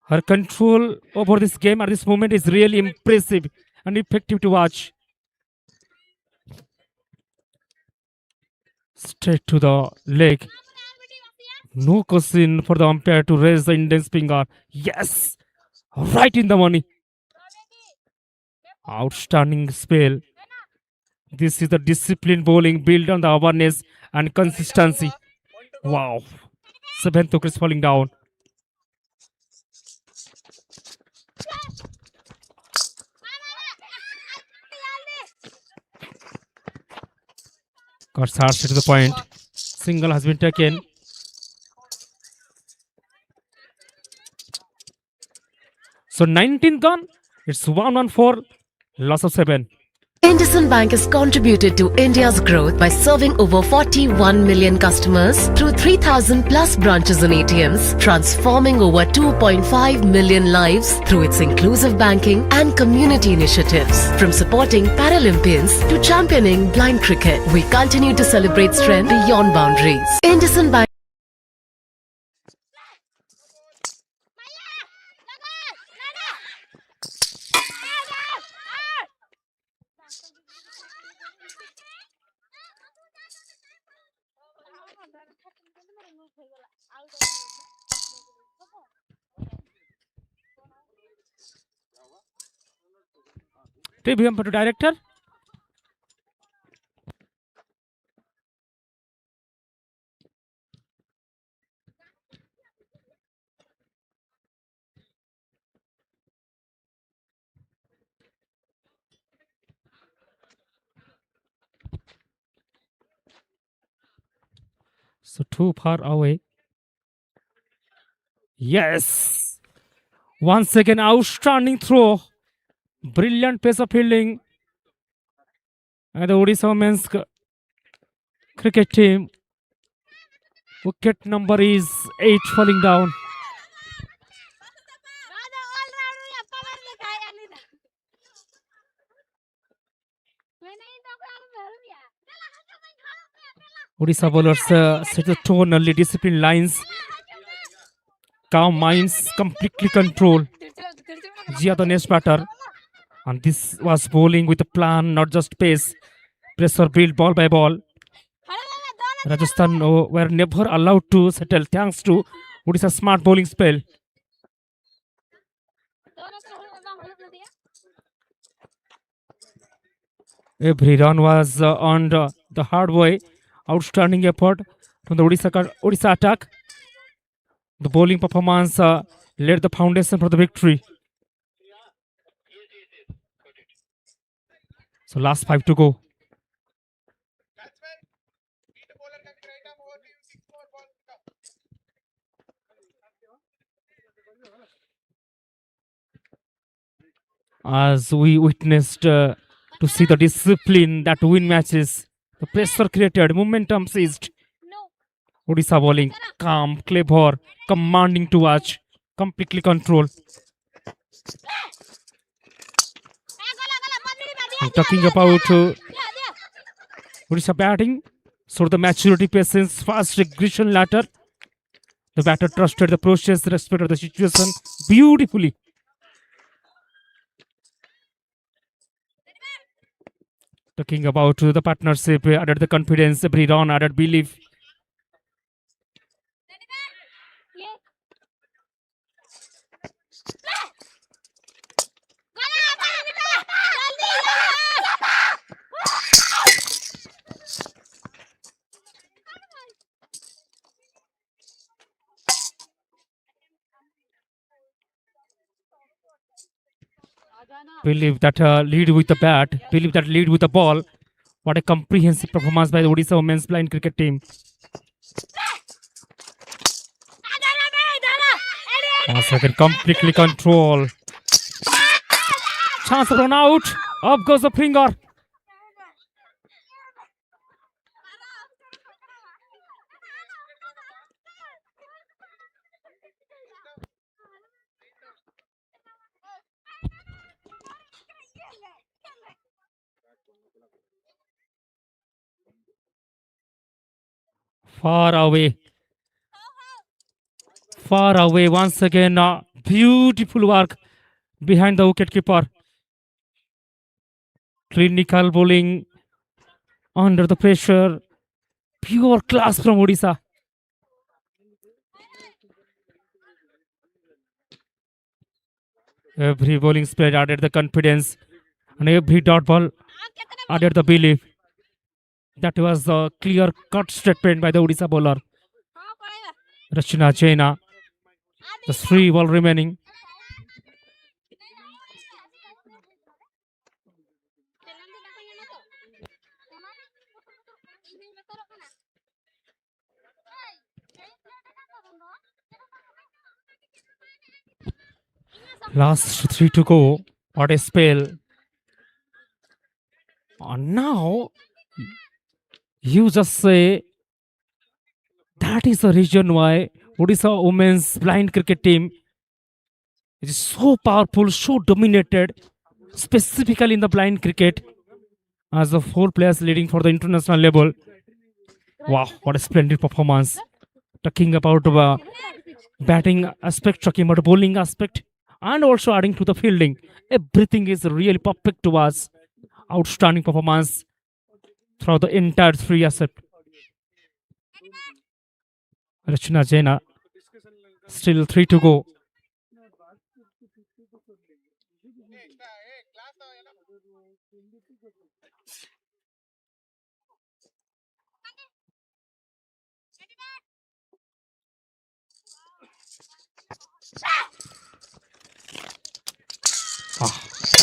Her control over this game at this moment is really impressive and effective to watch. Straight to the leg. No question for the umpire to raise the index finger. Yes! Right in the money. Outstanding spell. This is the disciplined bowling built on the awareness and consistency. Wow. 7th wicket is falling down. Got hard to the point. Single has been taken. So 19 gone. It's 1-1-4. Loss of 7. IndusInd Bank has contributed to India's growth by serving over 41 million customers through 3,000 plus branches and ATMs, transforming over 2.5 million lives through its inclusive banking and community initiatives. From supporting Paralympians to championing blind cricket, we continue to celebrate strength beyond boundaries. IndusInd Bank. TVM to director. So too far away. Yes. Once again, outstanding throw. Brilliant pace of fielding. And the Odisha women's cricket team. Wicket number is 8 falling down. Odisha bowlers set the tone early, disciplined lines, calm minds, completely control. Jia the next batter. And this was bowling with a plan, not just pace. Pressure built ball by ball. Rajasthan were never allowed to settle thanks to Odisha's smart bowling spell. Every run was earned the hard way. Outstanding effort from the Odisha attack. The bowling performance laid the foundation for the victory. So last 5 to go. As we witnessed to see the discipline that win matches, the pressure created, momentum seized. Odisha bowling, calm, clever, commanding to watch, completely controlled. I'm talking about Odisha batting, so the maturity, patience, fast aggression latter. The batter trusted the process, respected the situation beautifully. Talking about the partnership, added the confidence, every run added belief. Believe that lead with the bat, believe that lead with the ball. What a comprehensive performance by the Odisha women's blind cricket team. Once again, completely control. Chance of run out. Up goes the finger. Far away. Far away once again. Beautiful work behind the wicket keeper. Clinical bowling under the pressure. Pure class from Odisha. Every bowling spread added the confidence, and every dot ball added the belief. That was a clear cut statement by the Odisha bowler. Rachna Jaina. The 3 ball remaining. Last 3 to go. What a spell. And now you just say that is the reason why Odisha women's blind cricket team is so powerful, so dominated, specifically in the blind cricket, as the 4 players leading for the international level. Wow, what a splendid performance. Talking about batting aspect, talking about bowling aspect, and also adding to the fielding. Everything is really perfect to us. Outstanding performance throughout the entire 3 aspects. Rachna Jaina, still 3 to go.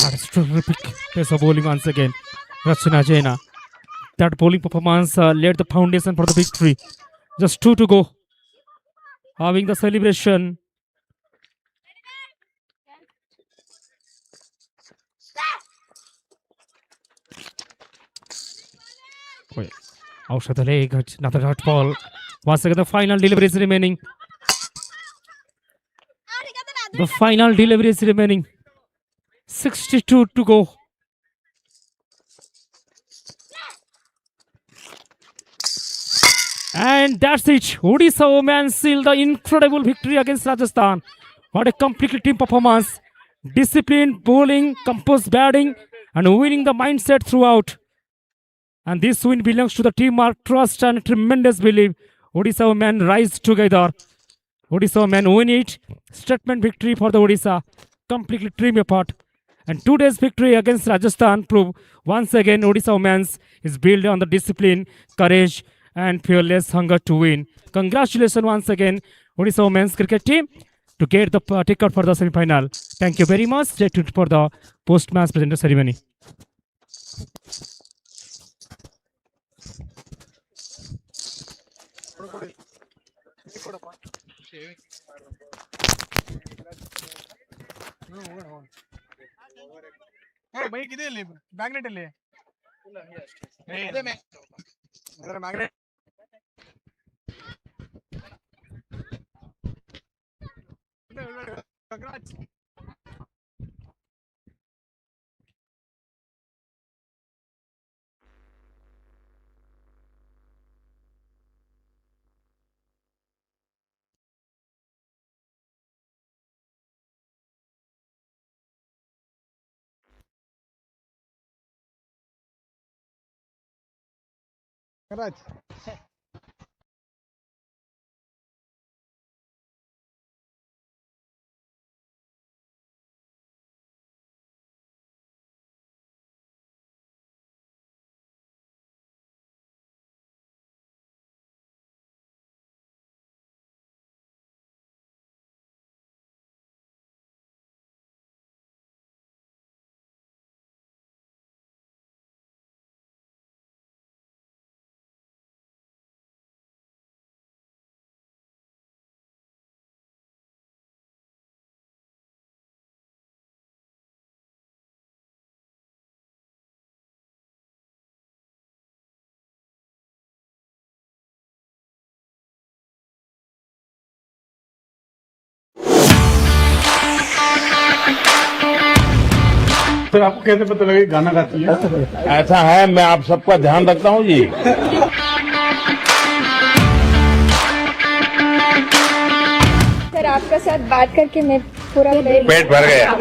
That is terrific pace of bowling once again. Rachna Jaina. That bowling performance laid the foundation for the victory. Just 2 to go. Having the celebration. Wait. Outside the leg, another hot ball. Once again, the final delivery is remaining. The final delivery is remaining. 62 to go. And that's it. Odisha women seal the incredible victory against Rajasthan. What a complete team performance. Disciplined bowling, composed batting, and winning the mindset throughout. And this win belongs to the teamwork, trust, and tremendous belief. Odisha women rise together. Odisha women win it. Statement victory for the Odisha. Completely team effort. And today's victory against Rajasthan prove once again Odisha women's is built on the discipline, courage, and fearless hunger to win. Congratulations once again, Odisha women's cricket team, to get the ticket for the semi-final. Thank you very much. Stay tuned for the post-match presenter ceremony. Bike ಇದೆ ಇಲ್ಲಿ magnet ಅಲ್ಲಿ magnet Congrats. Sir आपको कैसे पता लगा कि गाना गाती है? ऐसा है, मैं आप सबका ध्यान रखता हूँ जी। सर आपका साथ बात करके मैं पूरा पेट भर गया।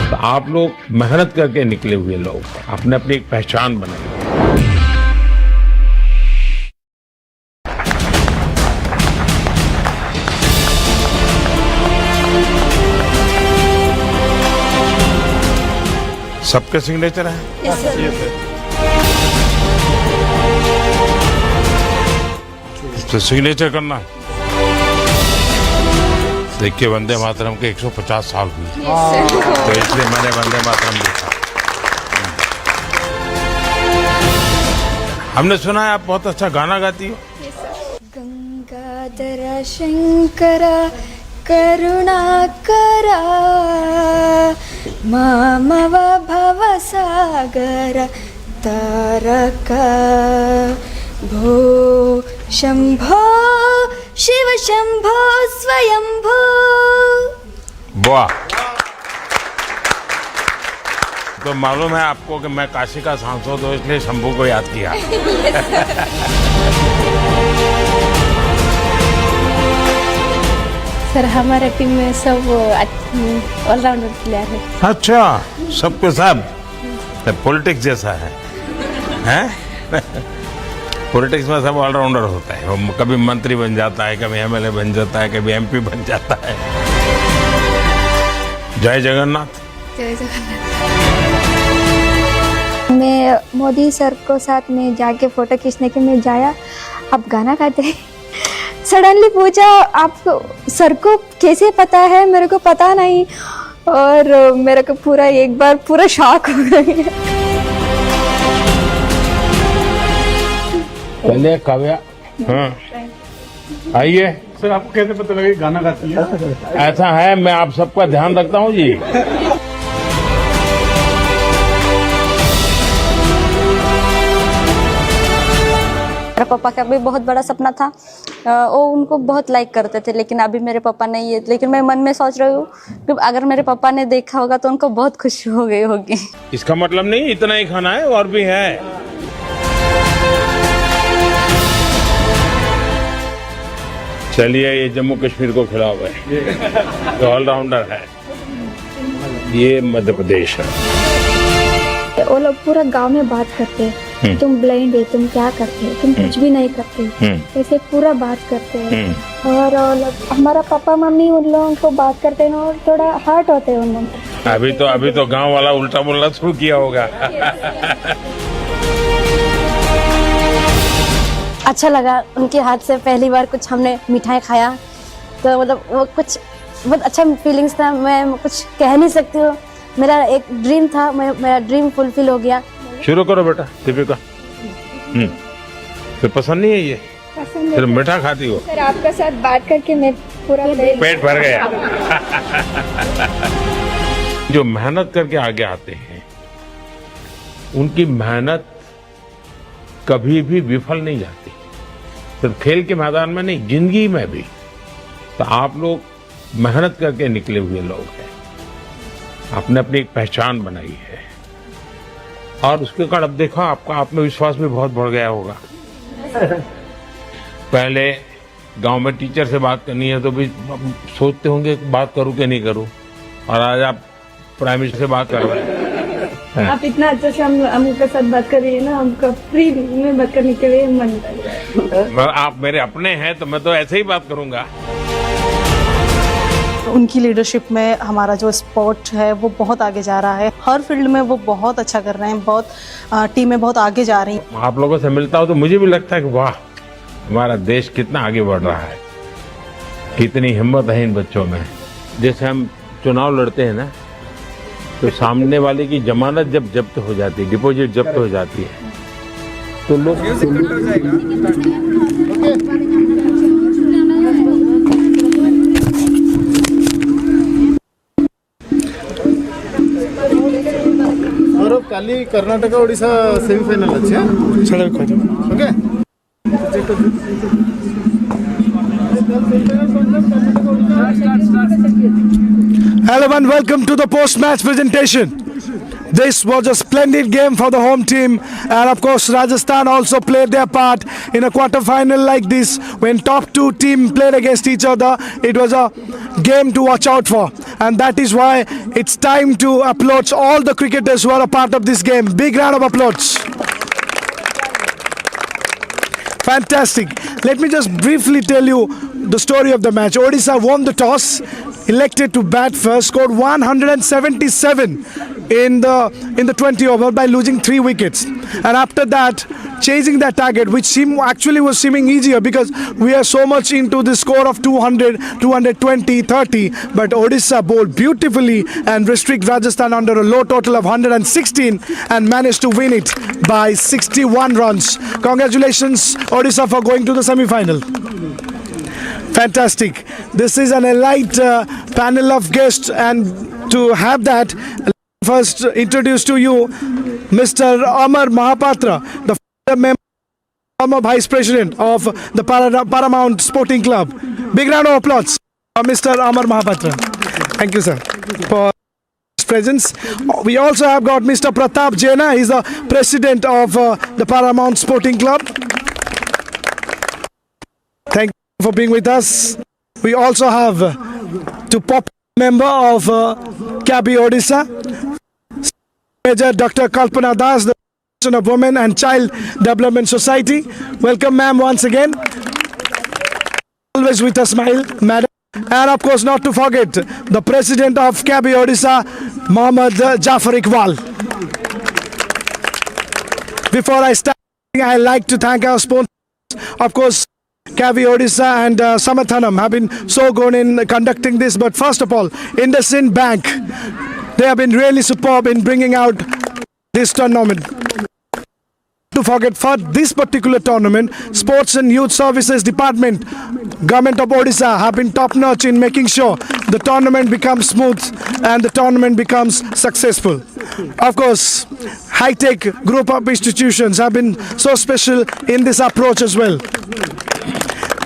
तो आप लोग मेहनत करके निकले हुए लोग, आपने अपनी एक पहचान बनाई। सबके सिग्नेचर है? Yes sir. तो सिग्नेचर करना। देखिए वंदे मातरम के 150 साल हुए, तो इसलिए मैंने वंदे मातरम लिखा। हमने सुना है आप बहुत अच्छा गाना गाती हो। गंगाधर शंकर करुणाकरा मामव भवसागर तारका भो शंभो शिव शंभो स्वयंभो। वाह! तो मालूम है आपको कि मैं काशी का सांसद हूँ, इसलिए शंभू को याद किया। सर हमारे टीम में सब ऑलराउंडर प्लेयर है। अच्छा, सबके सब पॉलिटिक्स जैसा है, हैं? पॉलिटिक्स में सब ऑलराउंडर होता है। वो कभी मंत्री बन जाता है, कभी एमएलए बन जाता है, कभी एमपी बन जाता है। जय जगन्नाथ। जय जगन्नाथ। मैं मोदी सर को साथ में जाके फोटो खींचने के लिए जाया, अब गाना गाते सडनली पूछा आपको सर को कैसे पता है, मेरे को पता नहीं, और मेरे को पूरा एक बार पूरा शॉक हो गई। पहले काव्या, हाँ आइए। सर आपको कैसे पता लगा कि गाना गाती है? ऐसा है, मैं आप सबका ध्यान रखता हूँ जी। मेरे पापा का भी बहुत बड़ा सपना था, वो उनको बहुत लाइक करते थे, लेकिन अभी मेरे पापा नहीं है। लेकिन मैं मन में सोच रही हूँ कि अगर मेरे पापा ने देखा होगा तो उनको बहुत खुशी हो गई होगी। इसका मतलब नहीं इतना ही खाना है, और भी है। चलिए ये जम्मू कश्मीर को खिलाओ है, तो ऑलराउंडर है। ये मध्य प्रदेश है। वो लोग पूरा गांव में बात करते हैं, तुम ब्लाइंड है, तुम क्या करते हो, तुम कुछ भी नहीं करते, ऐसे पूरा बात करते हैं। और हमारा पापा मम्मी उन लोगों को बात करते हैं और थोड़ा हर्ट होते हैं उन लोग। अभी तो गांव वाला उल्टा बोलना शुरू किया होगा। अच्छा लगा उनके हाथ से पहली बार कुछ हमने मिठाई खाया, तो मतलब वो कुछ बहुत अच्छा फीलिंग्स था। मैं कुछ कह नहीं सकती हूँ, मेरा एक ड्रीम था, मेरा ड्रीम फुलफिल हो गया। शुरू करो बेटा। दीपिका, तो पसंद नहीं है ये? सिर्फ मीठा खाती हो? सर आपका साथ बात करके मैं पूरा पेट भर गया। जो मेहनत करके आगे आते हैं, उनकी मेहनत कभी भी विफल नहीं जाती, सिर्फ खेल के मैदान में नहीं, जिंदगी में भी। तो आप लोग मेहनत करके निकले हुए लोग हैं, आपने अपनी एक पहचान बनाई है, और उसके कारण अब देखा आपका आत्मविश्वास भी बहुत बढ़ गया होगा। पहले गांव में टीचर से बात करनी है तो भी सोचते होंगे बात करूं कि नहीं करूं, और आज आप प्राइम मिनिस्टर से बात कर रहे हैं। आप इतना अच्छे से हमके साथ बात कर रही है ना, हमको फ्री में बात करने के लिए मन कर रहा है। आप मेरे अपने हैं तो मैं तो ऐसे ही बात करूंगा। उनकी लीडरशिप में हमारा जो स्पोर्ट है वो बहुत आगे जा रहा है, हर फील्ड में वो बहुत अच्छा कर रहे हैं, बहुत टीमें बहुत आगे जा रही हैं। आप लोगों से मिलता हूं तो मुझे भी लगता है कि वाह, हमारा देश कितना आगे बढ़ रहा है, कितनी हिम्मत है इन बच्चों में। जैसे हम चुनाव लड़ते हैं ना, तो सामने वाले की जमानत जब जब्त हो जाती है, डिपॉजिट जब्त हो जाती है, तो लोग काली कर्नाटक ओडिशा सेमीफाइनल अच्छे okay. Hello and welcome to the post-match presentation. This was a splendid game for the home team, and of course Rajasthan also played their part in a quarter-final like this. When top two teams played against each other, it was a game to watch out for, and that is why it's time to applaud all the cricketers who are a part of this game. Big round of applause. Fantastic. Let me just briefly tell you the story of the match. Odisha won the toss, elected to bat first, scored 177 in the 20 over by losing 3 wickets, and after that chasing that target, which actually was seeming easier because we are so much into the score of 200, 220, 30, but Odisha bowled beautifully and restrict Rajasthan under a low total of 116 and managed to win it by 61 runs. Congratulations Odisha for going to the semi-final. Fantastic. This is an elite panel of guests, and to have that, first introduce to you Mr. Amar Mahapatra, the former Vice President of the Paramount Sporting Club. Big round of applause for Mr. Amar Mahapatra. Thank you, sir, for his presence. We also have got Mr. Pratap Jaina. He's the President of the Paramount Sporting Club. Thank you for being with us. We also have two pop member of Cabi Odisha, Major Dr. Kalpana Das, the President of Women and Child Development Society. Welcome, ma'am, once again. Always with a smile, madam. And of course, not to forget the President of Cabi Odisha, Mohammad Jafar Iqbal. Before I start, I like to thank our sponsors, of course. Cavi Odisha and Samathanam have been so good in conducting this, but first of all, IndusInd Bank, they have been really superb in bringing out this tournament. To forget, for this particular tournament, Sports and Youth Services Department, Government of Odisha have been top-notch in making sure the tournament becomes smooth and the tournament becomes successful. Of course, high-tech group of institutions have been so special in this approach as well.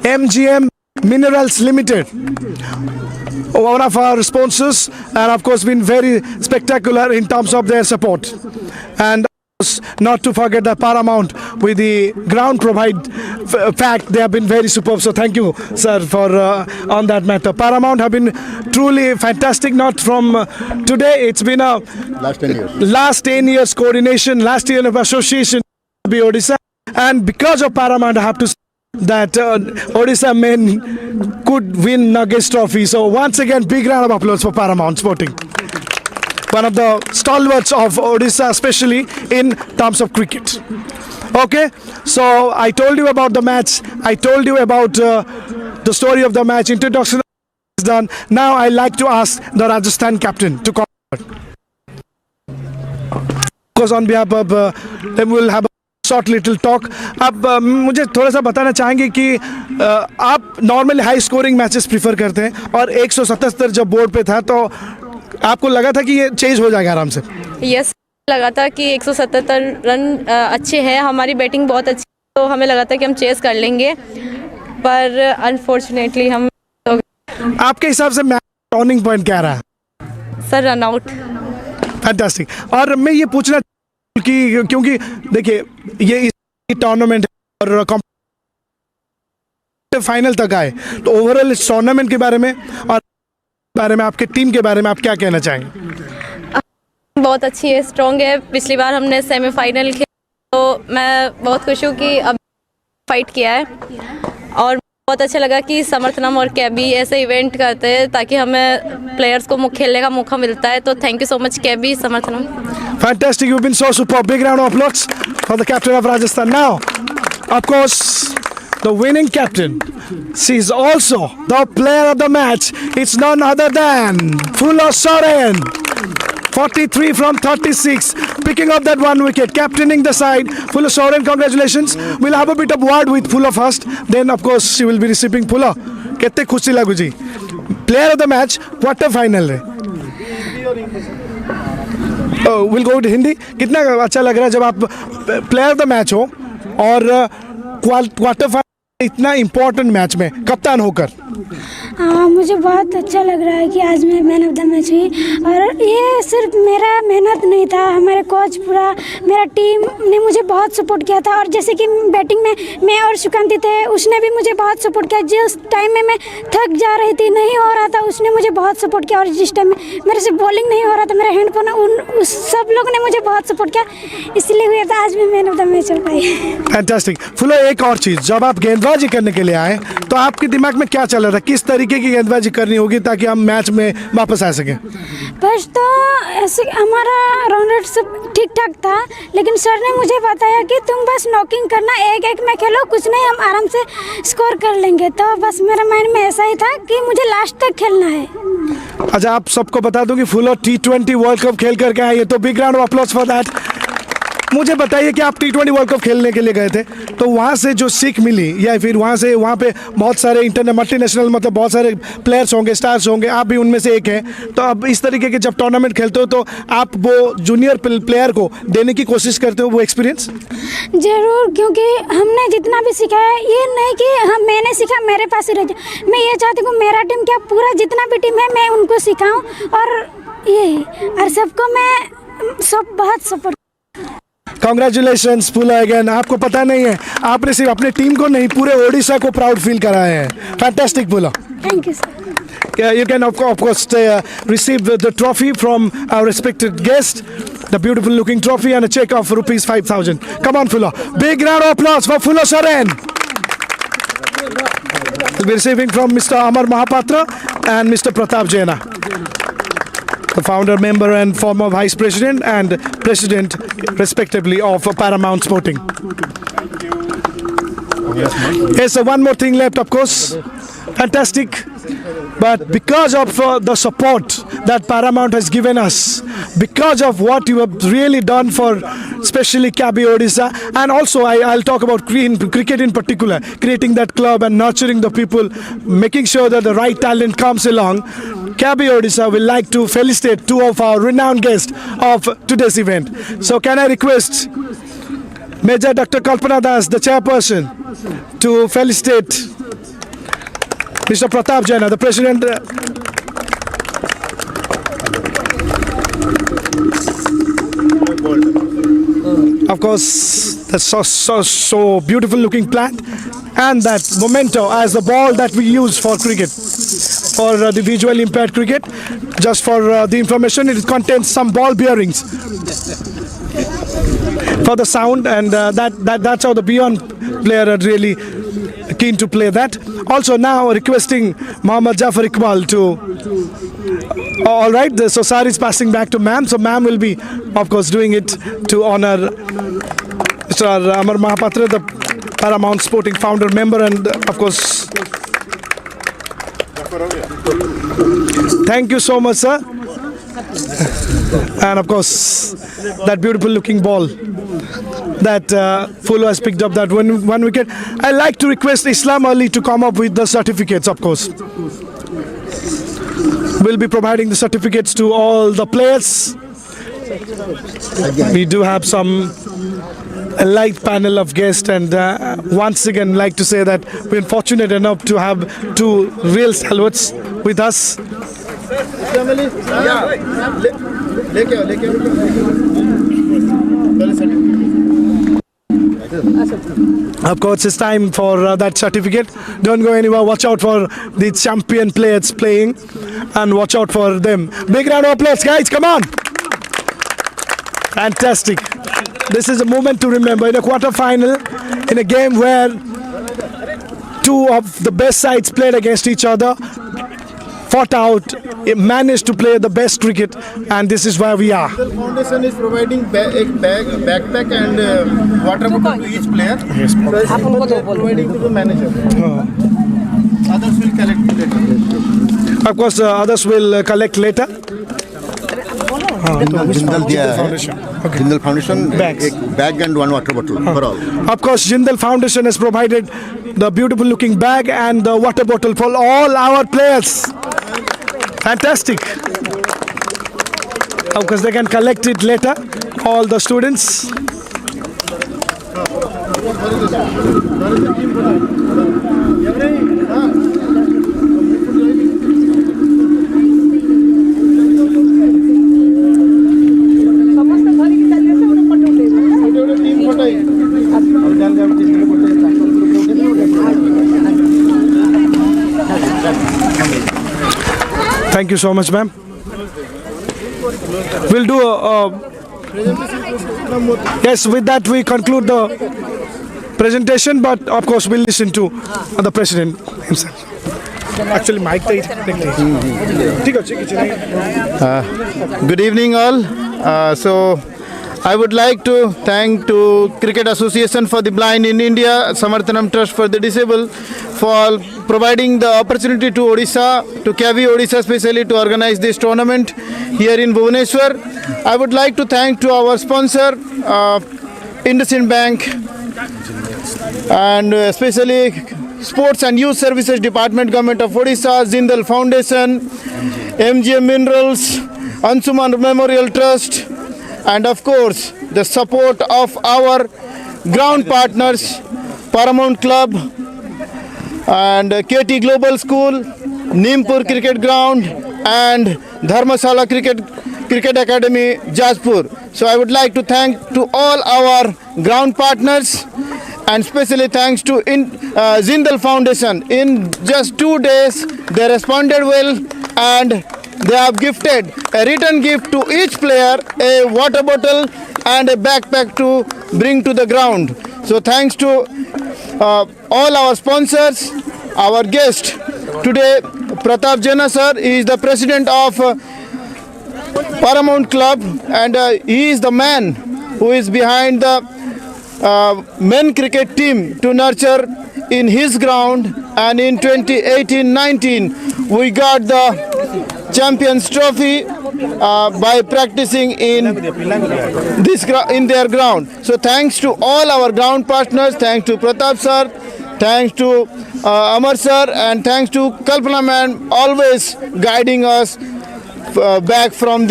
MGM Minerals Limited, one of our sponsors, and of course been very spectacular in terms of their support. And not to forget the Paramount with the ground provide fact, they have been very superb. So thank you, sir, for on that matter. Paramount have been truly fantastic. Not from today. It's been a last 10 years coordination, last year of association with Odisha, and because of Paramount, I have to say that Odisha men could win Nuggets Trophy. So once again, big round of applause for Paramount Sporting. One of the stalwarts of Odisha, especially in terms of cricket. Okay, so I told you about the match. I told you about the story of the match. Introduction is done. Now I like to ask the Rajasthan captain to come. Because on behalf of them, we'll have a short little talk. अब मुझे थोड़ा सा बताना चाहेंगे कि आप normally high scoring matches prefer करते हैं और 177 जब बोर्ड पे था तो आपको लगा था कि ये चेंज हो जाएगा आराम से? यस, लगा था कि 177 रन अच्छे हैं, हमारी बैटिंग बहुत अच्छी, तो हमें लगा था कि हम चेस कर लेंगे, पर अनफॉर्चुनेटली हम आपके हिसाब से मैच टर्निंग पॉइंट क्या रहा? Sir, run out. फैंटास्टिक। और मैं ये पूछना कि क्योंकि देखिए ये टूर्नामेंट और फाइनल तक आए, तो ओवरऑल इस टूर्नामेंट के बारे में और बारे में आपके टीम के बारे में आप क्या कहना चाहेंगे? बहुत अच्छी है, स्ट्रॉन्ग है। पिछली बार हमने सेमीफाइनल खेला तो मैं बहुत खुश हूँ कि अब फाइट किया है और बहुत अच्छा लगा कि समर्थनम और कैबी ऐसे इवेंट करते हैं ताकि हमें प्लेयर्स को खेलने का मौका मिलता है। तो थैंक यू सो मच कैबी, Samarthanam. Fantastic, you've been so superb. Big round of applause for the captain of Rajasthan. Now, of course, the winning captain, she is also the player of the match. It's none other than Phula Soren. 43 from 36, picking up that one wicket, captaining the side. Phula Soren, congratulations. We'll have a bit of word with Phula first. Then, of course, she will be receiving Phula. Kette khushi lagu ji. Player of the match, quarter final है. Will go to Hindi. कितना अच्छा लग रहा है जब आप player of the match हो और क्वार्टर फाइनल इतना इम्पोर्टेंट मैच में कप्तान होकर. मुझे बहुत अच्छा लग रहा है कि आज मैं मैन ऑफ द मैच हुई और ये सिर्फ मेरा मेहनत नहीं था, हमारे कोच पूरा मेरा टीम ने मुझे बहुत सपोर्ट किया था. और जैसे कि बैटिंग में मैं और सुकांती थे, उसने भी मुझे बहुत सपोर्ट किया. जिस टाइम में मैं थक जा रही थी, नहीं हो रहा था, उसने मुझे बहुत सपोर्ट किया. और जिस टाइम में मेरे से बॉलिंग नहीं हो रहा था, मेरा हैंड फोन उस सब लोगों ने मुझे बहुत सपोर्ट किया, इसलिए हुआ था आज मैं मैन ऑफ द मैच हो पाई. फैंटास्टिक. फुलो, एक और चीज़, जब आप गेंदबाजी करने के लिए आए तो आपके दिमाग में क्या चल रहा था? किस तरीके की गेंदबाजी करनी होगी ताकि हम मैच में वापस आ सकें? बस तो ऐसे हमारा रन रेट सब ठीक ठाक था, लेकिन सर ने मुझे बताया कि तुम बस नॉकिंग करना, एक एक में खेलो, कुछ नहीं, हम आराम से स्कोर कर लेंगे. तो बस मेरे माइंड में ऐसा ही था कि मुझे लास्ट तक खेलना है. अच्छा, आप सबको बता दूं कि फुलो T20 वर्ल्ड कप खेल करके आए, तो big round of applause for that. मुझे बताइए कि आप T20 वर्ल्ड कप खेलने के लिए गए थे, तो वहाँ से जो सीख मिली या फिर वहाँ पे बहुत सारे मल्टीनेशनल मतलब बहुत सारे प्लेयर्स होंगे, स्टार्स होंगे, आप भी उनमें से एक हैं. तो अब इस तरीके के जब टूर्नामेंट खेलते हो तो आप वो जूनियर प्लेयर को देने की कोशिश करते हो वो एक्सपीरियंस? जरूर, क्योंकि हमने जितना भी सीखा है, ये नहीं कि मैंने सीखा मेरे पास ही रह जाए. मैं ये चाहती हूँ मेरा टीम क्या पूरा जितना भी टीम है मैं उनको सिखाऊँ और ये और सबको मैं सब बहुत सपोर्ट. कॉन्ग्रेचुलेशंस फुला अगेन. आपको पता नहीं है, आपने सिर्फ अपने टीम को नहीं पूरे ओडिशा को प्राउड फील कराया है. फैंटास्टिक फुला. Thank you sir. You can of course receive the trophy from our respected guest, the beautiful looking trophy and a check of rupees 5,000. Come on Fula. Big round of applause for Fula Soren. We'll be receiving from Mr. Amar Mahapatra and Mr. Pratap Jaina, the founder, member and former vice president and president respectively of Paramount Sporting. Yes, so one more thing left, of course. Fantastic. But because of the support that Paramount has given us, because of what you have really done for especially Kabi Odisha, and also I'll talk about cricket in particular, creating that club and nurturing the people, making sure that the right talent comes along, Kabi Odisha will like to felicitate two of our renowned guests of today's event. So can I request Major Dr. Kalpana Das, the chairperson, to felicitate Mr. Pratap Jaina, the president. Of course, that's so beautiful looking plant, and that memento as the ball that we use for cricket, for the visually impaired cricket. Just for the information, it contains some ball bearings for the sound, and that's how the beyond player are really keen to play that. Also now requesting Mohammad Jafar Iqbal to all right, so Sari is passing back to ma'am, so ma'am will be of course doing it to honor Mr. Amar Mahapatra, the Paramount Sporting founder, member, and of course thank you so much, sir. And of course that beautiful looking ball that Fulu has picked up, that one wicket. I like to request Islam Ali to come up with the certificates, of course. We'll be providing the certificates to all the players. We do have a light panel of guests, and once again like to say that we're fortunate enough to have two real stalwarts with us. Of course, it's time for that certificate. Don't go anywhere. Watch out for the champion players playing, and watch out for them. Big round of applause, guys. Come on. Fantastic. This is a moment to remember. In a quarter-final, in a game where two of the best sides played against each other, fought out, managed to play the best cricket, and this is where we are. The foundation is providing backpack and water bottle to each player. Yes, providing to the manager. Others will collect later. Of course, others will collect later. Jindal Foundation bag and one water bottle for all. Of course, Jindal Foundation has provided the beautiful looking bag and the water bottle for all our players. Fantastic. Of course, they can collect it later, all the students. Thank you so much, ma'am. We'll do yes, with that we conclude the presentation, but of course we'll listen to the president himself. Actually, Mike, Good evening all. So I would like to thank to Cricket Association for the Blind in India, Samarthanam Trust for the Disabled for providing the opportunity to Odisha, to KV Odisha especially to organize this tournament here in Bhubaneswar. I would like to thank to our sponsor, IndusInd Bank, and especially Sports and Youth Services Department, Government of Odisha, Jindal Foundation, MGM Minerals, Ansuman Memorial Trust, and of course the support of our ground partners, Paramount Club and KT Global School, Nimpur Cricket Ground and Dharmasala Cricket Academy, Jajpur. So I would like to thank to all our ground partners, and especially thanks to Jindal Foundation. In just 2 days they responded well and they have gifted a return gift to each player, a water bottle and a backpack to bring to the ground. So thanks to all our sponsors, our guest today, Pratap Jena sir, is the president of Paramount Club, and he is the man who is behind the men cricket team to nurture in his ground, and in 2018-19 we got the Champions Trophy by practicing in their ground. So thanks to all our ground partners, thanks to Pratap sir, thanks to Amar sir, and thanks to Kalpana ma'am, always guiding us back from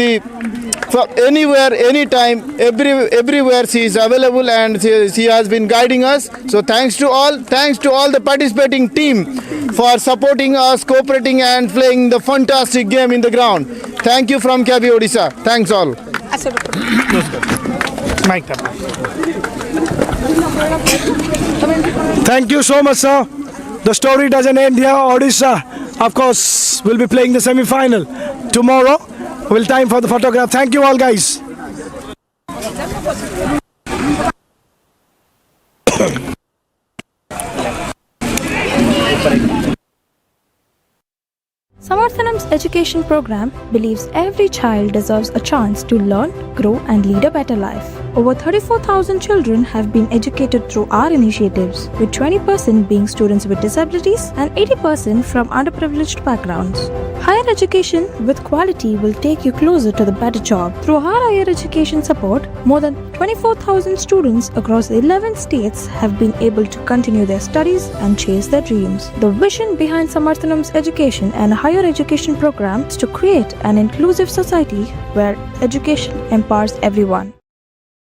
anywhere, anytime, everywhere she is available, and she has been guiding us. So thanks to all the participating team for supporting us, cooperating and playing the fantastic game in the ground. Thank you from KV Odisha. Thanks all. Thank you so much, sir. The story doesn't end here. Odisha, of course, will be playing the semi-final tomorrow. Will time for the photograph. Thank you all, guys. Samarthanam's education program believes every child deserves a chance to learn, grow and lead a better life. Over 34,000 children have been educated through our initiatives, with 20% being students with disabilities and 80% from underprivileged backgrounds. Higher education with quality will take you closer to the better job. Through our higher education support, more than 24,000 students across 11 states have been able to continue their studies and chase their dreams. The vision behind Samarthanam's education and higher education program is to create an inclusive society where education empowers everyone.